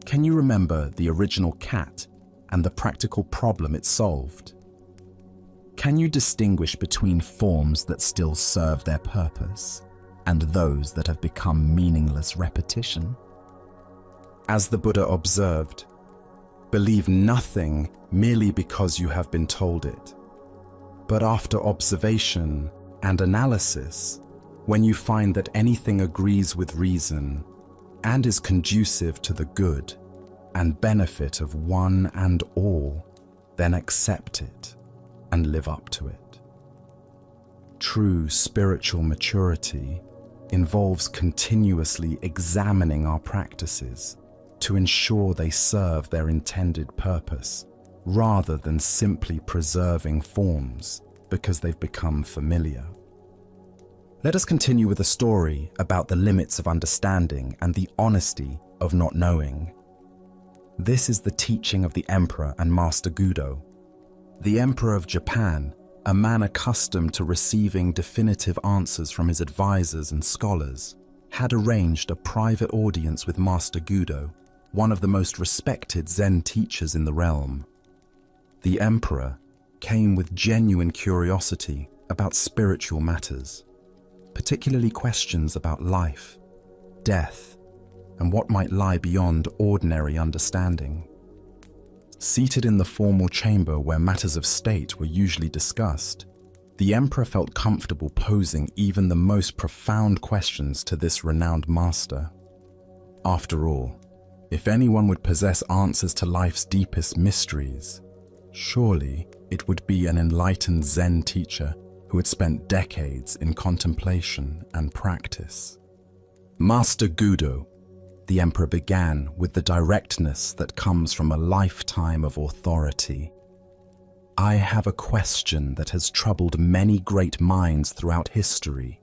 can you remember the original cat and the practical problem it solved? Can you distinguish between forms that still serve their purpose and those that have become meaningless repetition? As the Buddha observed, believe nothing merely because you have been told it. But after observation and analysis, when you find that anything agrees with reason and is conducive to the good and benefit of one and all, then accept it and live up to it. True spiritual maturity involves continuously examining our practices to ensure they serve their intended purpose, rather than simply preserving forms because they've become familiar. Let us continue with a story about the limits of understanding and the honesty of not knowing. This is the teaching of the Emperor and Master Gudo. The Emperor of Japan, a man accustomed to receiving definitive answers from his advisors and scholars, had arranged a private audience with Master Gudo, one of the most respected Zen teachers in the realm. The Emperor came with genuine curiosity about spiritual matters, particularly questions about life, death, and what might lie beyond ordinary understanding. Seated in the formal chamber where matters of state were usually discussed, the Emperor felt comfortable posing even the most profound questions to this renowned master. After all, if anyone would possess answers to life's deepest mysteries, surely it would be an enlightened Zen teacher who had spent decades in contemplation and practice. Master Gudo, the Emperor began with the directness that comes from a lifetime of authority. I have a question that has troubled many great minds throughout history.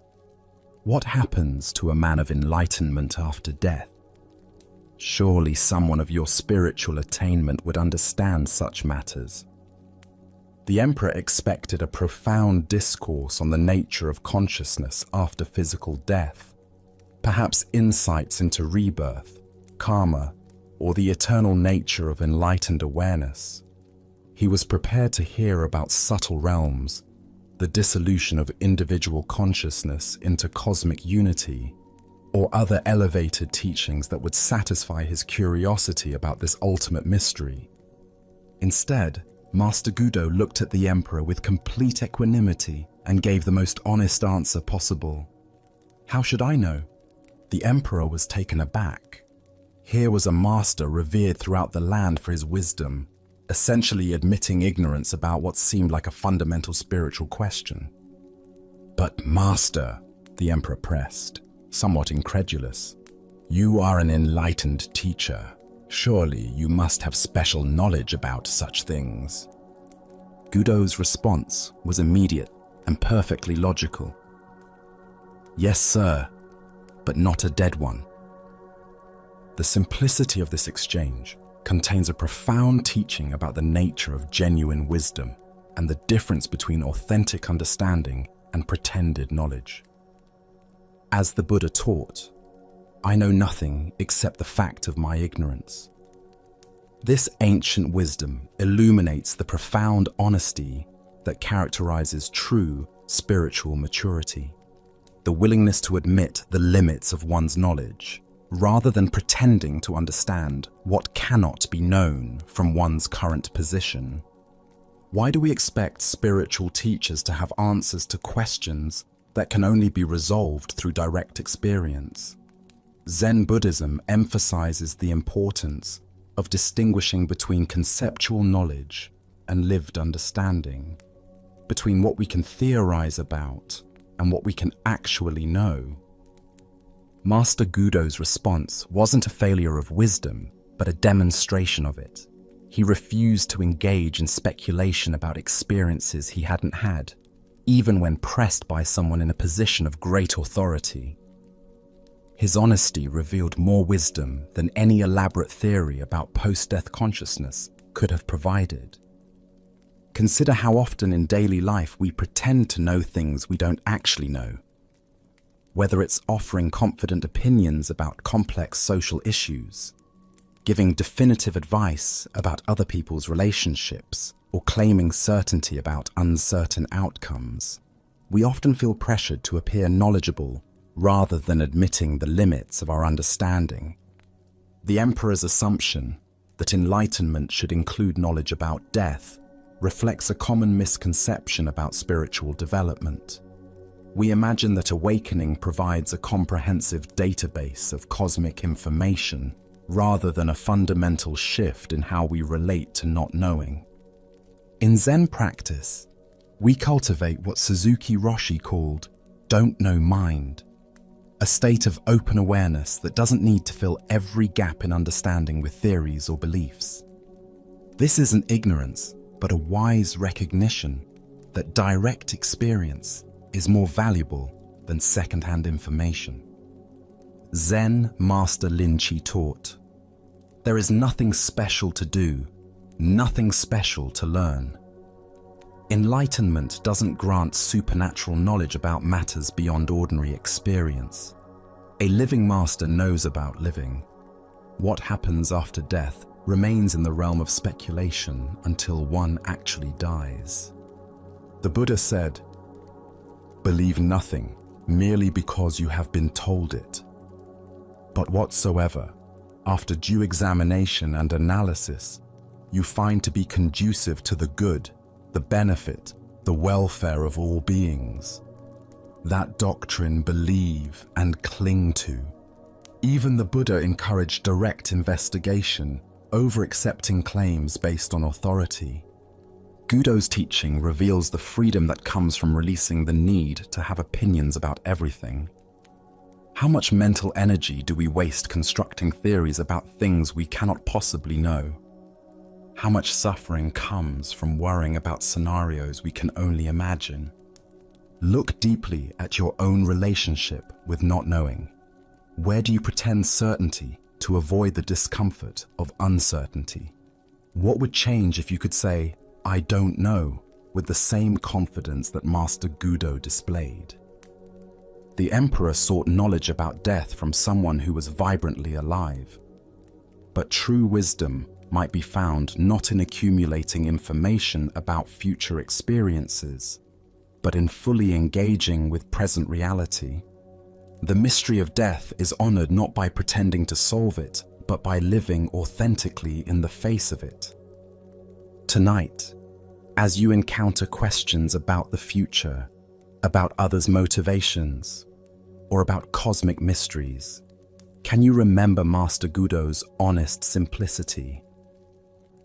What happens to a man of enlightenment after death? Surely someone of your spiritual attainment would understand such matters. The emperor expected a profound discourse on the nature of consciousness after physical death, perhaps insights into rebirth, karma, or the eternal nature of enlightened awareness. He was prepared to hear about subtle realms, the dissolution of individual consciousness into cosmic unity, or other elevated teachings that would satisfy his curiosity about this ultimate mystery. Instead, Master Gudo looked at the emperor with complete equanimity and gave the most honest answer possible. How should I know? The emperor was taken aback. Here was a master revered throughout the land for his wisdom, essentially admitting ignorance about what seemed like a fundamental spiritual question. But master, the emperor pressed, somewhat incredulous, you are an enlightened teacher. Surely you must have special knowledge about such things. Gudo's response was immediate and perfectly logical. Yes, sir, but not a dead one. The simplicity of this exchange contains a profound teaching about the nature of genuine wisdom and the difference between authentic understanding and pretended knowledge. As the Buddha taught, I know nothing except the fact of my ignorance. This ancient wisdom illuminates the profound honesty that characterizes true spiritual maturity, the willingness to admit the limits of one's knowledge, rather than pretending to understand what cannot be known from one's current position. Why do we expect spiritual teachers to have answers to questions that can only be resolved through direct experience? Zen Buddhism emphasizes the importance of distinguishing between conceptual knowledge and lived understanding, between what we can theorize about and what we can actually know. Master Gudo's response wasn't a failure of wisdom, but a demonstration of it. He refused to engage in speculation about experiences he hadn't had, even when pressed by someone in a position of great authority. His honesty revealed more wisdom than any elaborate theory about post-death consciousness could have provided. Consider how often in daily life we pretend to know things we don't actually know. Whether it's offering confident opinions about complex social issues, giving definitive advice about other people's relationships, or claiming certainty about uncertain outcomes, we often feel pressured to appear knowledgeable rather than admitting the limits of our understanding. The emperor's assumption that enlightenment should include knowledge about death reflects a common misconception about spiritual development. We imagine that awakening provides a comprehensive database of cosmic information rather than a fundamental shift in how we relate to not knowing. In Zen practice, we cultivate what Suzuki Roshi called "don't know mind," a state of open awareness that doesn't need to fill every gap in understanding with theories or beliefs. This isn't ignorance, but a wise recognition that direct experience is more valuable than second-hand information. Zen Master Linchi taught, "There is nothing special to do, nothing special to learn." Enlightenment doesn't grant supernatural knowledge about matters beyond ordinary experience. A living master knows about living. What happens after death remains in the realm of speculation until one actually dies. The Buddha said, "Believe nothing merely because you have been told it. But whatsoever, after due examination and analysis, you find to be conducive to the good, the benefit, the welfare of all beings, that doctrine believe and cling to." Even the Buddha encouraged direct investigation over accepting claims based on authority. Gudo's teaching reveals the freedom that comes from releasing the need to have opinions about everything. How much mental energy do we waste constructing theories about things we cannot possibly know? How much suffering comes from worrying about scenarios we can only imagine? Look deeply at your own relationship with not knowing. Where do you pretend certainty to avoid the discomfort of uncertainty. What would change if you could say, "I don't know," with the same confidence that Master Gudo displayed? The emperor sought knowledge about death from someone who was vibrantly alive. But true wisdom might be found not in accumulating information about future experiences, but in fully engaging with present reality. The mystery of death is honored not by pretending to solve it, but by living authentically in the face of it. Tonight, as you encounter questions about the future, about others' motivations, or about cosmic mysteries, can you remember Master Gudo's honest simplicity?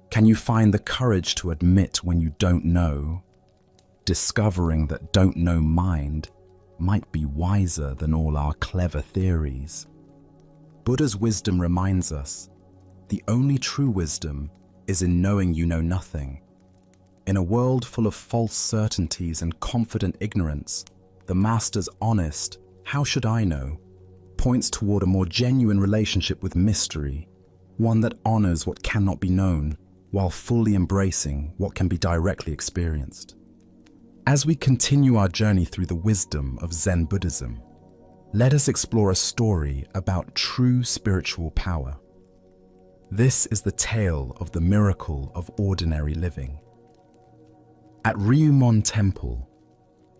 Can you find the courage to admit when you don't know, discovering that don't know mind might be wiser than all our clever theories? Buddha's wisdom reminds us, the only true wisdom is in knowing you know nothing. In a world full of false certainties and confident ignorance, the Master's honest, "How should I know?" points toward a more genuine relationship with mystery, one that honors what cannot be known, while fully embracing what can be directly experienced. As we continue our journey through the wisdom of Zen Buddhism, let us explore a story about true spiritual power. This is the tale of the miracle of ordinary living. At Ryumon Temple,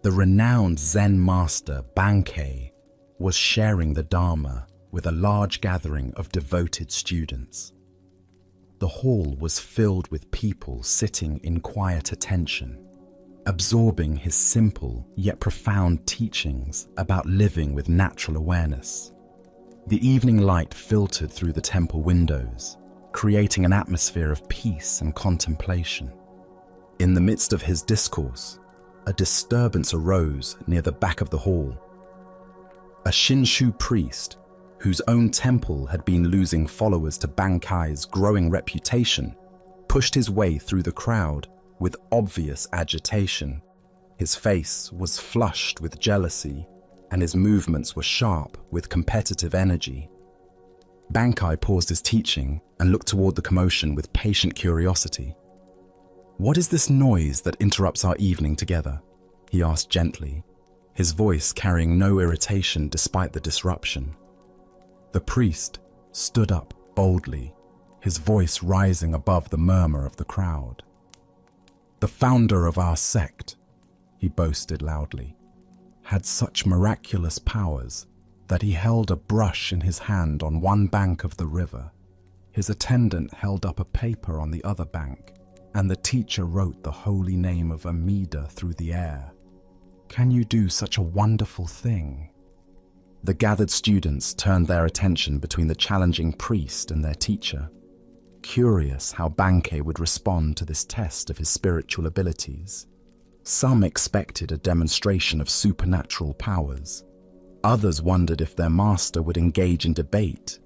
the renowned Zen master Bankei was sharing the Dharma with a large gathering of devoted students. The hall was filled with people sitting in quiet attention, absorbing his simple yet profound teachings about living with natural awareness. The evening light filtered through the temple windows, creating an atmosphere of peace and contemplation. In the midst of his discourse, a disturbance arose near the back of the hall. A Shinshu priest, whose own temple had been losing followers to Bankai's growing reputation, pushed his way through the crowd with obvious agitation. His face was flushed with jealousy, and his movements were sharp with competitive energy. Bankai paused his teaching and looked toward the commotion with patient curiosity. "What is this noise that interrupts our evening together?" he asked gently, his voice carrying no irritation despite the disruption. The priest stood up boldly, his voice rising above the murmur of the crowd. "The founder of our sect," he boasted loudly, "had such miraculous powers that he held a brush in his hand on one bank of the river. His attendant held up a paper on the other bank, and the teacher wrote the holy name of Amida through the air. Can you do such a wonderful thing?" The gathered students turned their attention between the challenging priest and their teacher, curious how Bankei would respond to this test of his spiritual abilities. Some expected a demonstration of supernatural powers. Others wondered if their master would engage in debate.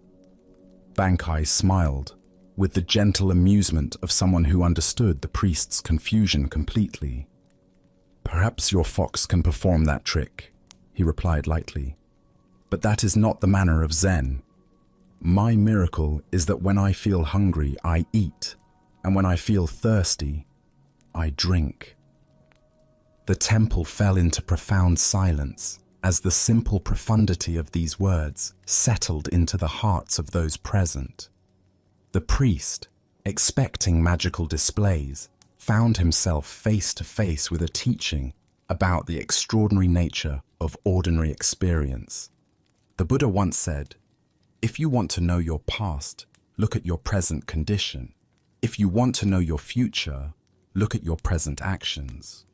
Bankai smiled, with the gentle amusement of someone who understood the priest's confusion completely. "Perhaps your fox can perform that trick," he replied lightly. "But that is not the manner of Zen. My miracle is that when I feel hungry, I eat, and when I feel thirsty, I drink." The temple fell into profound silence as the simple profundity of these words settled into the hearts of those present. The priest, expecting magical displays, found himself face to face with a teaching about the extraordinary nature of ordinary experience. The Buddha once said, "If you want to know your past, look at your present condition. If you want to know your future, look at your present actions."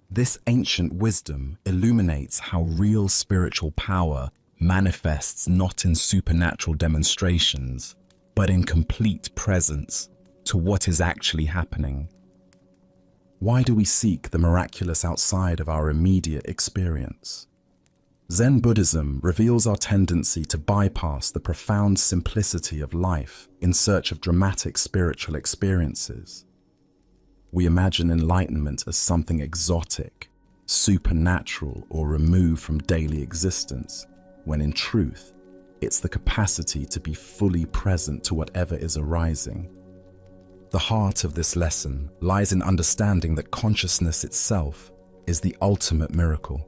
This ancient wisdom illuminates how real spiritual power manifests not in supernatural demonstrations, but in complete presence to what is actually happening. Why do we seek the miraculous outside of our immediate experience? Zen Buddhism reveals our tendency to bypass the profound simplicity of life in search of dramatic spiritual experiences. We imagine enlightenment as something exotic, supernatural, or removed from daily existence, when in truth, It's the capacity to be fully present to whatever is arising. The heart of this lesson lies in understanding that consciousness itself is the ultimate miracle.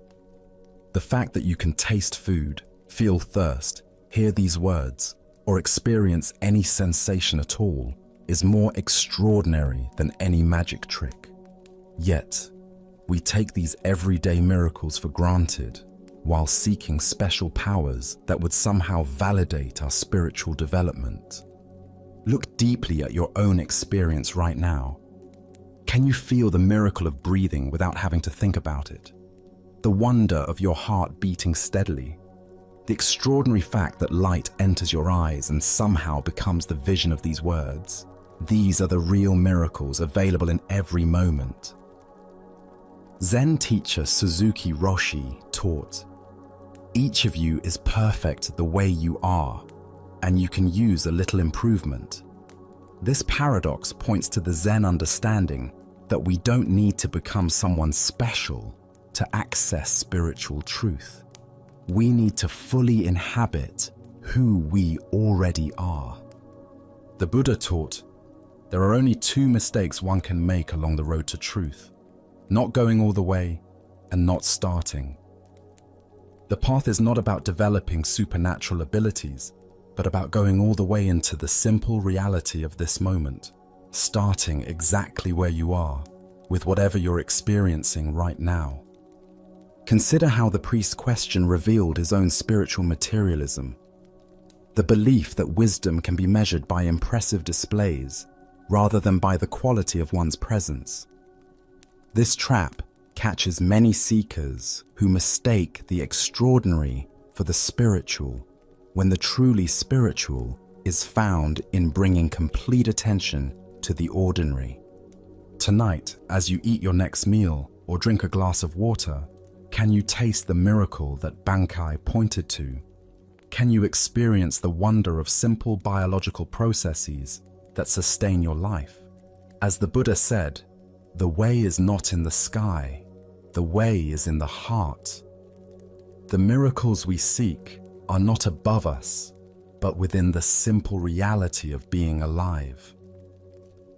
The fact that you can taste food, feel thirst, hear these words, or experience any sensation at all is more extraordinary than any magic trick. Yet, we take these everyday miracles for granted while seeking special powers that would somehow validate our spiritual development. Look deeply at your own experience right now. Can you feel the miracle of breathing without having to think about it? The wonder of your heart beating steadily? The extraordinary fact that light enters your eyes and somehow becomes the vision of these words? These are the real miracles available in every moment. Zen teacher Suzuki Roshi taught, "Each of you is perfect the way you are, and you can use a little improvement." This paradox points to the Zen understanding that we don't need to become someone special to access spiritual truth. We need to fully inhabit who we already are. The Buddha taught, there are only two mistakes one can make along the road to truth: not going all the way and not starting. The path is not about developing supernatural abilities, but about going all the way into the simple reality of this moment, starting exactly where you are, with whatever you're experiencing right now. Consider how the priest's question revealed his own spiritual materialism. The belief that wisdom can be measured by impressive displays rather than by the quality of one's presence. This trap catches many seekers who mistake the extraordinary for the spiritual, when the truly spiritual is found in bringing complete attention to the ordinary. Tonight, as you eat your next meal or drink a glass of water, can you taste the miracle that Bankai pointed to? Can you experience the wonder of simple biological processes that sustain your life? As the Buddha said, the way is not in the sky, the way is in the heart. The miracles we seek are not above us, but within the simple reality of being alive.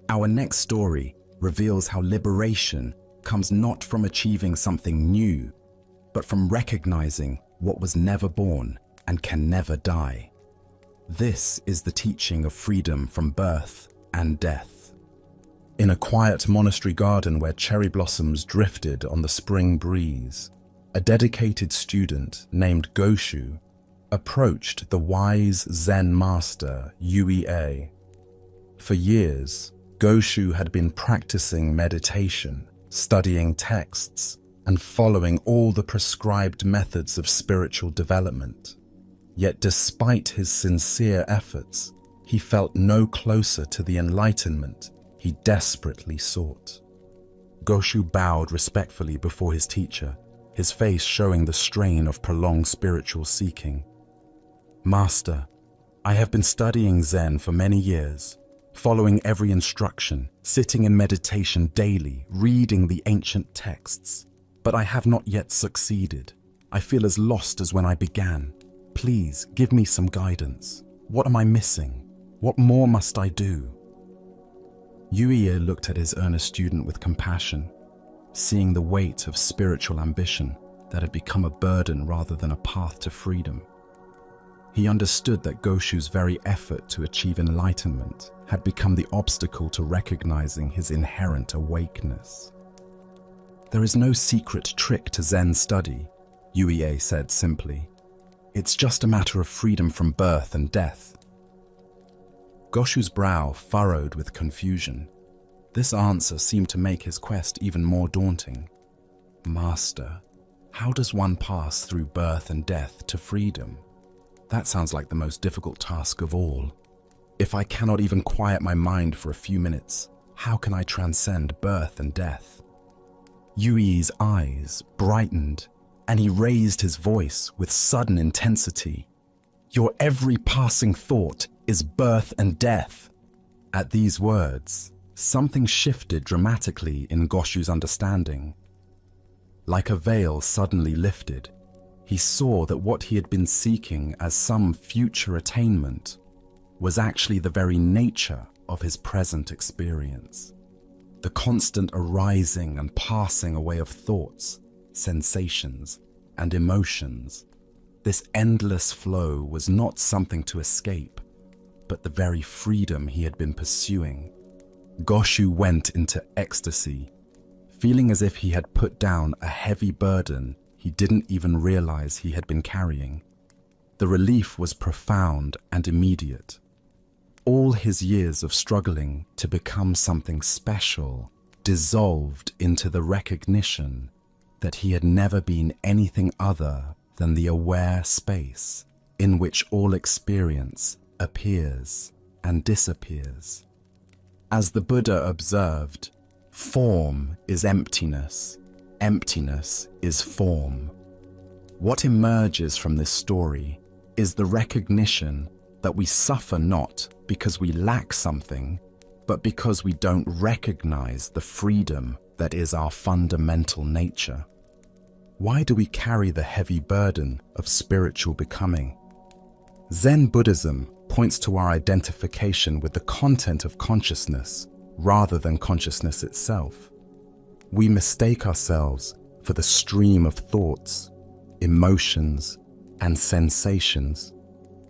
Our next story reveals how liberation comes not from achieving something new, but from recognizing what was never born and can never die. This is the teaching of freedom from birth and death. In a quiet monastery garden where cherry blossoms drifted on the spring breeze, a dedicated student named Goshu approached the wise Zen master Yue. For years, Goshu had been practicing meditation, studying texts, and following all the prescribed methods of spiritual development. Yet despite his sincere efforts, he felt no closer to the enlightenment he desperately sought. Goshu bowed respectfully before his teacher, his face showing the strain of prolonged spiritual seeking. "Master, I have been studying Zen for many years, following every instruction, sitting in meditation daily, reading the ancient texts. But I have not yet succeeded. I feel as lost as when I began. Please give me some guidance. What am I missing? What more must I do?" Yue looked at his earnest student with compassion, seeing the weight of spiritual ambition that had become a burden rather than a path to freedom. He understood that Goshu's very effort to achieve enlightenment had become the obstacle to recognizing his inherent awakeness. "There is no secret trick to Zen study," Yue said simply. "It's just a matter of freedom from birth and death." Goshu's brow furrowed with confusion. This answer seemed to make his quest even more daunting. "Master, how does one pass through birth and death to freedom? That sounds like the most difficult task of all. If I cannot even quiet my mind for a few minutes, how can I transcend birth and death?" Yui's eyes brightened, and he raised his voice with sudden intensity. "Your every passing thought is birth and death." At these words, something shifted dramatically in Goshu's understanding. Like a veil suddenly lifted, he saw that what he had been seeking as some future attainment was actually the very nature of his present experience. The constant arising and passing away of thoughts, sensations, and emotions. This endless flow was not something to escape, but the very freedom he had been pursuing. Goshu went into ecstasy, feeling as if he had put down a heavy burden he didn't even realize he had been carrying. The relief was profound and immediate. All his years of struggling to become something special dissolved into the recognition that he had never been anything other than the aware space in which all experience appears and disappears. As the Buddha observed, form is emptiness, emptiness is form. What emerges from this story is the recognition that we suffer not because we lack something, but because we don't recognize the freedom that is our fundamental nature. Why do we carry the heavy burden of spiritual becoming? Zen Buddhism points to our identification with the content of consciousness rather than consciousness itself. We mistake ourselves for the stream of thoughts, emotions, and sensations,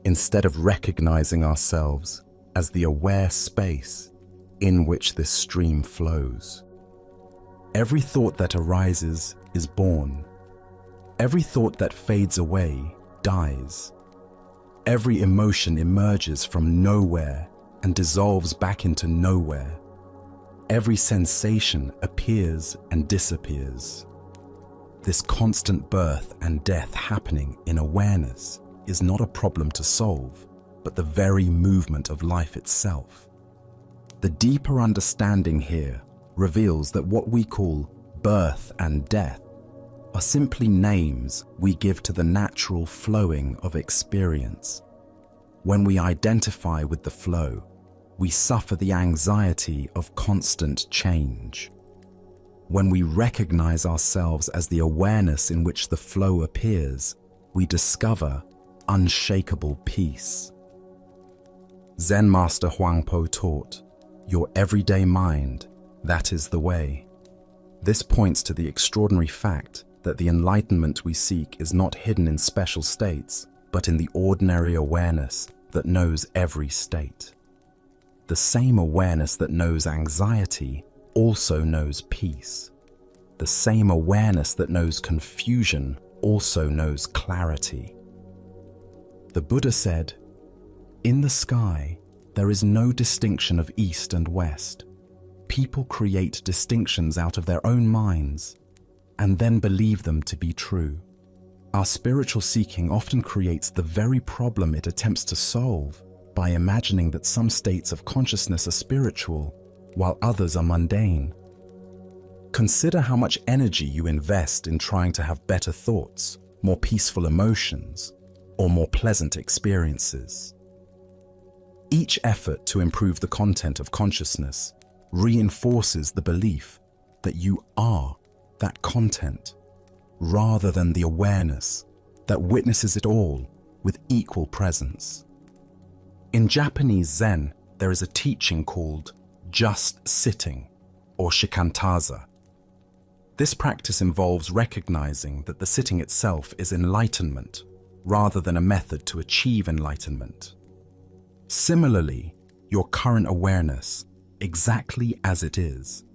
instead of recognizing ourselves as the aware space in which this stream flows. Every thought that arises is born. Every thought that fades away dies. Every emotion emerges from nowhere and dissolves back into nowhere. Every sensation appears and disappears. This constant birth and death happening in awareness is not a problem to solve, but the very movement of life itself. The deeper understanding here reveals that what we call birth and death are simply names we give to the natural flowing of experience. When we identify with the flow, we suffer the anxiety of constant change. When we recognize ourselves as the awareness in which the flow appears, we discover unshakable peace. Zen Master Huangpo taught, "Your everyday mind, that is the way." This points to the extraordinary fact that the enlightenment we seek is not hidden in special states, but in the ordinary awareness that knows every state. The same awareness that knows anxiety also knows peace. The same awareness that knows confusion also knows clarity. The Buddha said, "In the sky, there is no distinction of east and west. People create distinctions out of their own minds and then believe them to be true. Our spiritual seeking often creates the very problem it attempts to solve by imagining that some states of consciousness are spiritual while others are mundane. Consider how much energy you invest in trying to have better thoughts, more peaceful emotions, or more pleasant experiences. Each effort to improve the content of consciousness reinforces the belief that you are that content, rather than the awareness that witnesses it all with equal presence. In Japanese Zen, there is a teaching called just sitting, or shikantaza. This practice involves recognizing that the sitting itself is enlightenment, rather than a method to achieve enlightenment. Similarly, your current awareness, exactly as it is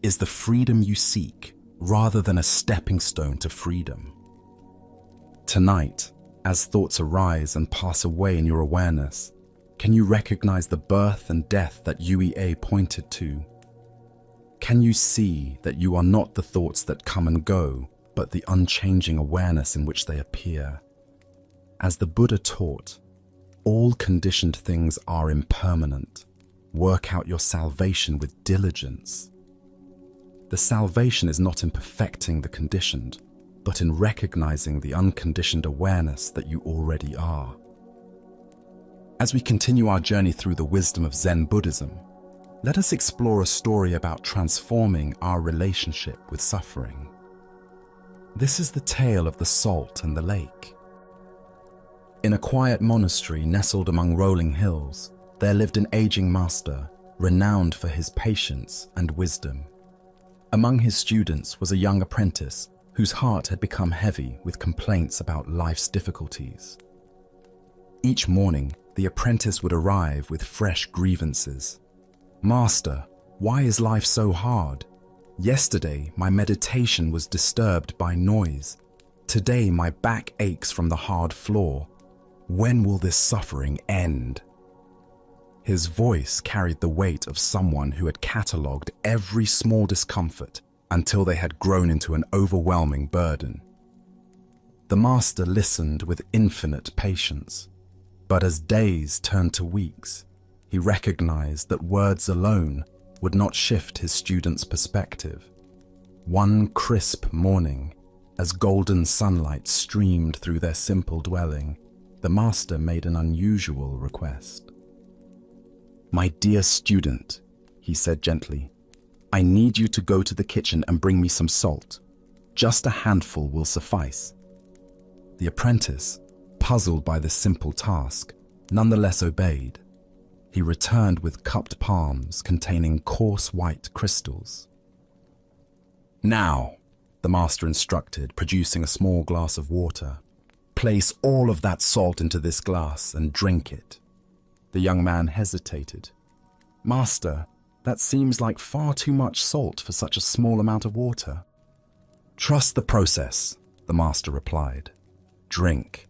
the freedom you seek, rather than a stepping stone to freedom. Tonight, as thoughts arise and pass away in your awareness, can you recognize the birth and death that UEA pointed to? Can you see that you are not the thoughts that come and go, but the unchanging awareness in which they appear? As the Buddha taught, all conditioned things are impermanent. Work out your salvation with diligence. The salvation is not in perfecting the conditioned, but in recognizing the unconditioned awareness that you already are. As we continue our journey through the wisdom of Zen Buddhism, let us explore a story about transforming our relationship with suffering. This is the tale of the salt and the lake. In a quiet monastery nestled among rolling hills, there lived an aging master, renowned for his patience and wisdom. Among his students was a young apprentice whose heart had become heavy with complaints about life's difficulties. Each morning, the apprentice would arrive with fresh grievances. "Master, why is life so hard? Yesterday, my meditation was disturbed by noise. Today, my back aches from the hard floor. When will this suffering end?" His voice carried the weight of someone who had catalogued every small discomfort until they had grown into an overwhelming burden. The master listened with infinite patience, but as days turned to weeks, he recognized that words alone would not shift his student's perspective. One crisp morning, as golden sunlight streamed through their simple dwelling, the master made an unusual request. "My dear student," he said gently, "I need you to go to the kitchen and bring me some salt. Just a handful will suffice." The apprentice, puzzled by this simple task, nonetheless obeyed. He returned with cupped palms containing coarse white crystals. "Now," the master instructed, producing a small glass of water, "place all of that salt into this glass and drink it." The young man hesitated. "Master, that seems like far too much salt for such a small amount of water." "Trust the process," the master replied. "Drink."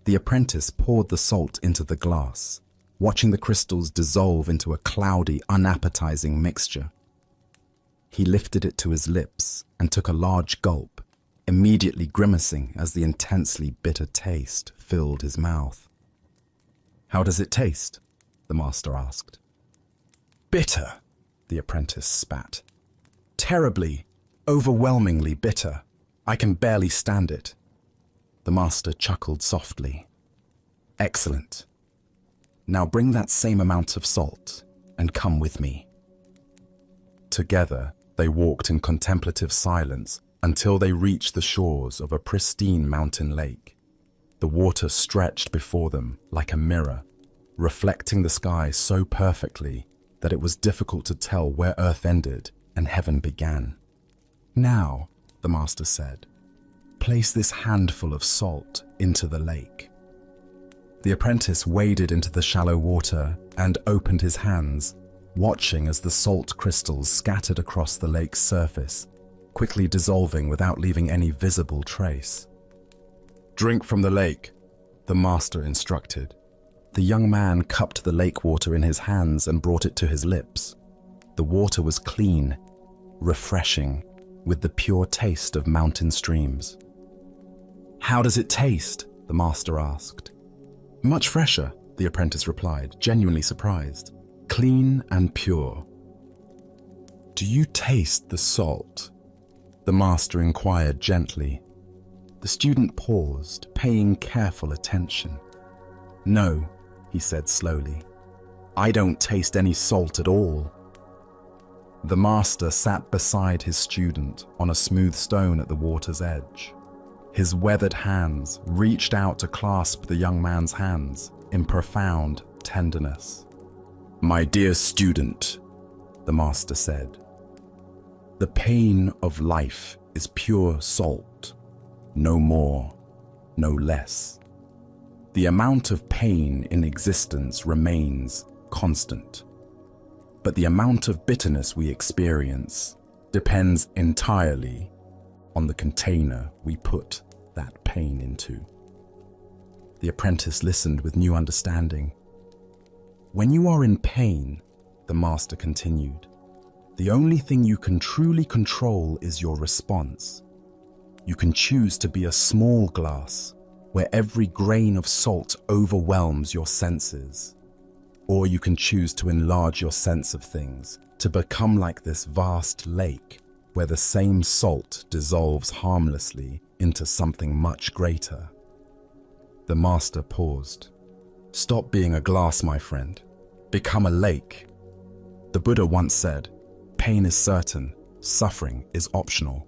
The apprentice poured the salt into the glass, watching the crystals dissolve into a cloudy, unappetizing mixture. He lifted it to his lips and took a large gulp, immediately grimacing as the intensely bitter taste filled his mouth. "How does it taste?" the master asked. "Bitter," the apprentice spat. "Terribly, overwhelmingly bitter. I can barely stand it." The master chuckled softly. "Excellent. Now bring that same amount of salt and come with me." Together, they walked in contemplative silence until they reached the shores of a pristine mountain lake. The water stretched before them like a mirror, reflecting the sky so perfectly that it was difficult to tell where earth ended and heaven began. "Now," the master said, "place this handful of salt into the lake." The apprentice waded into the shallow water and opened his hands, watching as the salt crystals scattered across the lake's surface, quickly dissolving without leaving any visible trace. "Drink from the lake," the master instructed. The young man cupped the lake water in his hands and brought it to his lips. The water was clean, refreshing, with the pure taste of mountain streams. "How does it taste?" the master asked. "Much fresher," the apprentice replied, genuinely surprised. "Clean and pure." "Do you taste the salt?" the master inquired gently. The student paused, paying careful attention. "No," he said slowly. "I don't taste any salt at all." The master sat beside his student on a smooth stone at the water's edge. His weathered hands reached out to clasp the young man's hands in profound tenderness. "My dear student," the master said, "the pain of life is pure salt, no more, no less. The amount of pain in existence remains constant, but the amount of bitterness we experience depends entirely on the container we put that pain into." The apprentice listened with new understanding. "When you are in pain," the master continued, "the only thing you can truly control is your response. You can choose to be a small glass where every grain of salt overwhelms your senses, or you can choose to enlarge your sense of things to become like this vast lake where the same salt dissolves harmlessly into something much greater." The master paused. "Stop being a glass, my friend. Become a lake. The Buddha once said, 'Pain is certain, suffering is optional.'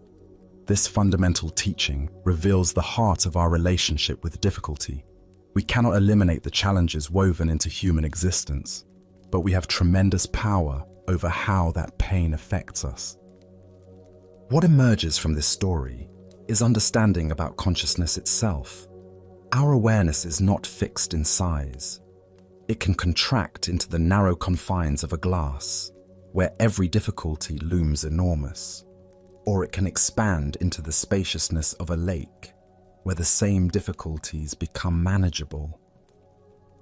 This fundamental teaching reveals the heart of our relationship with difficulty. We cannot eliminate the challenges woven into human existence, but we have tremendous power over how that pain affects us. What emerges from this story is understanding about consciousness itself. Our awareness is not fixed in size. It can contract into the narrow confines of a glass, where every difficulty looms enormous, or it can expand into the spaciousness of a lake, where the same difficulties become manageable.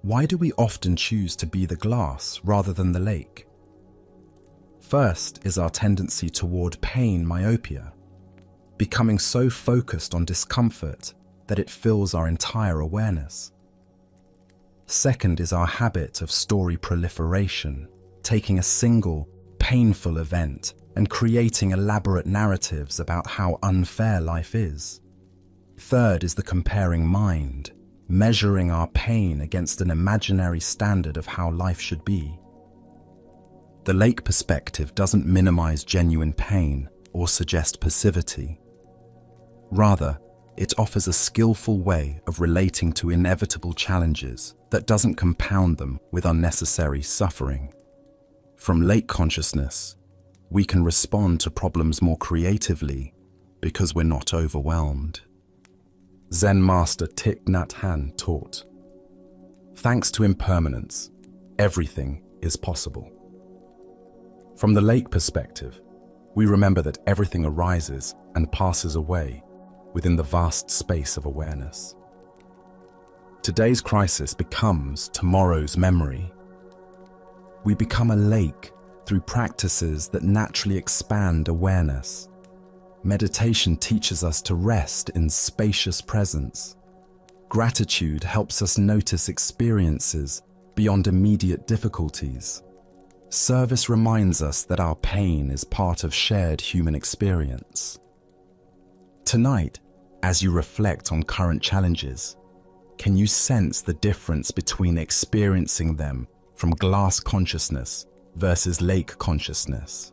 Why do we often choose to be the glass rather than the lake? First is our tendency toward pain myopia, becoming so focused on discomfort that it fills our entire awareness. Second is our habit of story proliferation, taking a single, painful event and creating elaborate narratives about how unfair life is. Third is the comparing mind, measuring our pain against an imaginary standard of how life should be. The lake perspective doesn't minimize genuine pain or suggest passivity. Rather, it offers a skillful way of relating to inevitable challenges that doesn't compound them with unnecessary suffering. From lake consciousness, we can respond to problems more creatively because we're not overwhelmed. Zen master Thich Nhat Hanh taught, "Thanks to impermanence, everything is possible." From the lake perspective, we remember that everything arises and passes away within the vast space of awareness. Today's crisis becomes tomorrow's memory. We become a lake through practices that naturally expand awareness. Meditation teaches us to rest in spacious presence. Gratitude helps us notice experiences beyond immediate difficulties. Service reminds us that our pain is part of shared human experience. Tonight, as you reflect on current challenges, can you sense the difference between experiencing them from glass consciousness versus lake consciousness?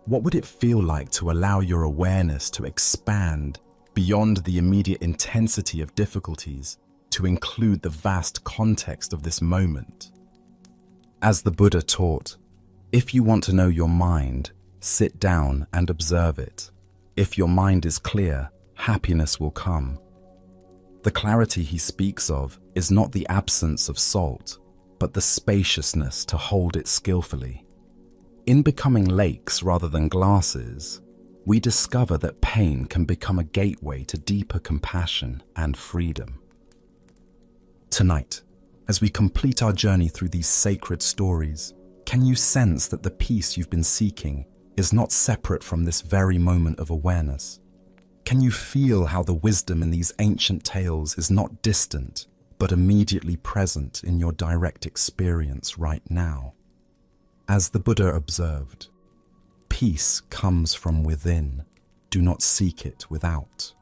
What would it feel like to allow your awareness to expand beyond the immediate intensity of difficulties to include the vast context of this moment? As the Buddha taught, if you want to know your mind, sit down and observe it. If your mind is clear, happiness will come. The clarity he speaks of is not the absence of salt, but the spaciousness to hold it skillfully. In becoming lakes rather than glasses, we discover that pain can become a gateway to deeper compassion and freedom. Tonight, as we complete our journey through these sacred stories, can you sense that the peace you've been seeking is not separate from this very moment of awareness? Can you feel how the wisdom in these ancient tales is not distant, but immediately present in your direct experience right now? As the Buddha observed, peace comes from within. Do not seek it without.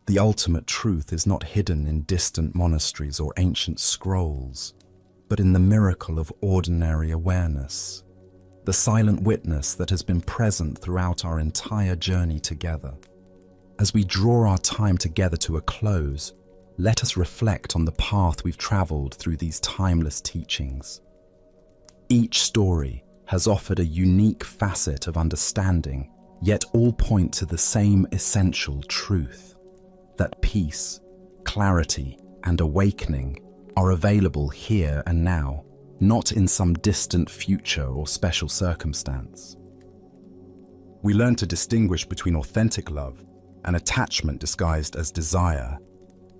The ultimate truth is not hidden in distant monasteries or ancient scrolls, but in the miracle of ordinary awareness, the silent witness that has been present throughout our entire journey together. As we draw our time together to a close, let us reflect on the path we've traveled through these timeless teachings. Each story has offered a unique facet of understanding, yet all point to the same essential truth, that peace, clarity, and awakening are available here and now, not in some distant future or special circumstance. We learn to distinguish between authentic love and attachment disguised as desire,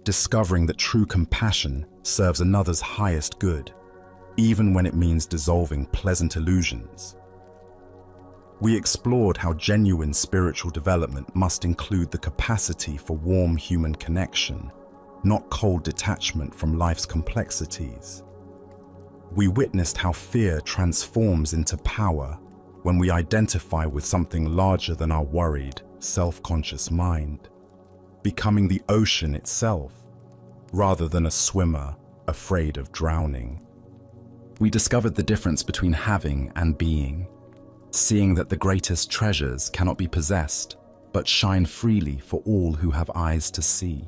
discovering that true compassion serves another's highest good, even when it means dissolving pleasant illusions. We explored how genuine spiritual development must include the capacity for warm human connection, not cold detachment from life's complexities. We witnessed how fear transforms into power when we identify with something larger than our worried, self-conscious mind, becoming the ocean itself, rather than a swimmer afraid of drowning. We discovered the difference between having and being, seeing that the greatest treasures cannot be possessed, but shine freely for all who have eyes to see.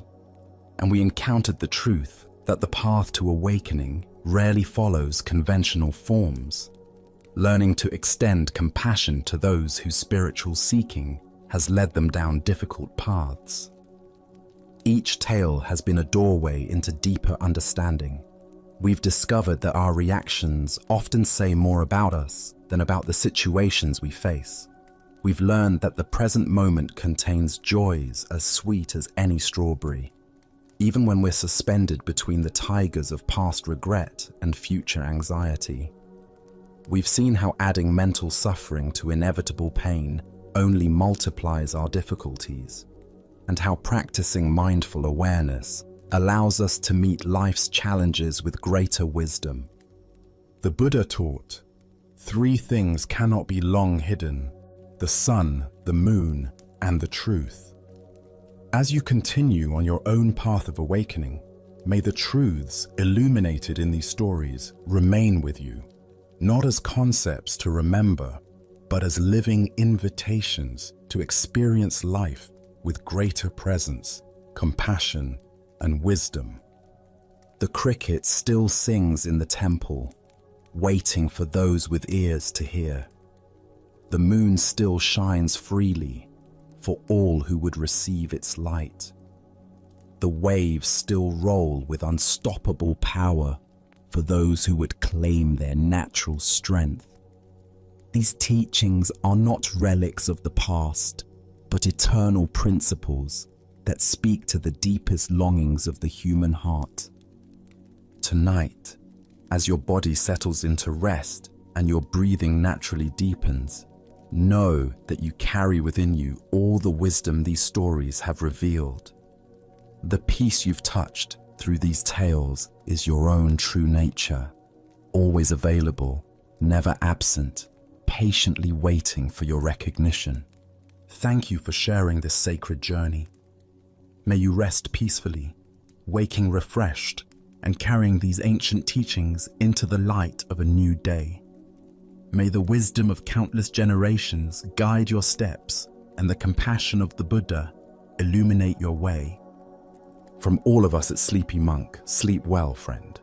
And we encountered the truth that the path to awakening rarely follows conventional forms, learning to extend compassion to those whose spiritual seeking has led them down difficult paths. Each tale has been a doorway into deeper understanding. We've discovered that our reactions often say more about us than about the situations we face. We've learned that the present moment contains joys as sweet as any strawberry, even when we're suspended between the tigers of past regret and future anxiety. We've seen how adding mental suffering to inevitable pain only multiplies our difficulties, and how practicing mindful awareness allows us to meet life's challenges with greater wisdom. The Buddha taught, 3 things cannot be long hidden: the sun, the moon, and the truth. As you continue on your own path of awakening, may the truths illuminated in these stories remain with you, not as concepts to remember, but as living invitations to experience life with greater presence, compassion, and wisdom. The cricket still sings in the temple, waiting for those with ears to hear. The moon still shines freely for all who would receive its light. The waves still roll with unstoppable power for those who would claim their natural strength. These teachings are not relics of the past, but eternal principles that speak to the deepest longings of the human heart. Tonight, as your body settles into rest and your breathing naturally deepens, know that you carry within you all the wisdom these stories have revealed. The peace you've touched through these tales is your own true nature, always available, never absent, patiently waiting for your recognition. Thank you for sharing this sacred journey. May you rest peacefully, waking refreshed and carrying these ancient teachings into the light of a new day. May the wisdom of countless generations guide your steps and the compassion of the Buddha illuminate your way. From all of us at Sleepy Monk, sleep well, friend.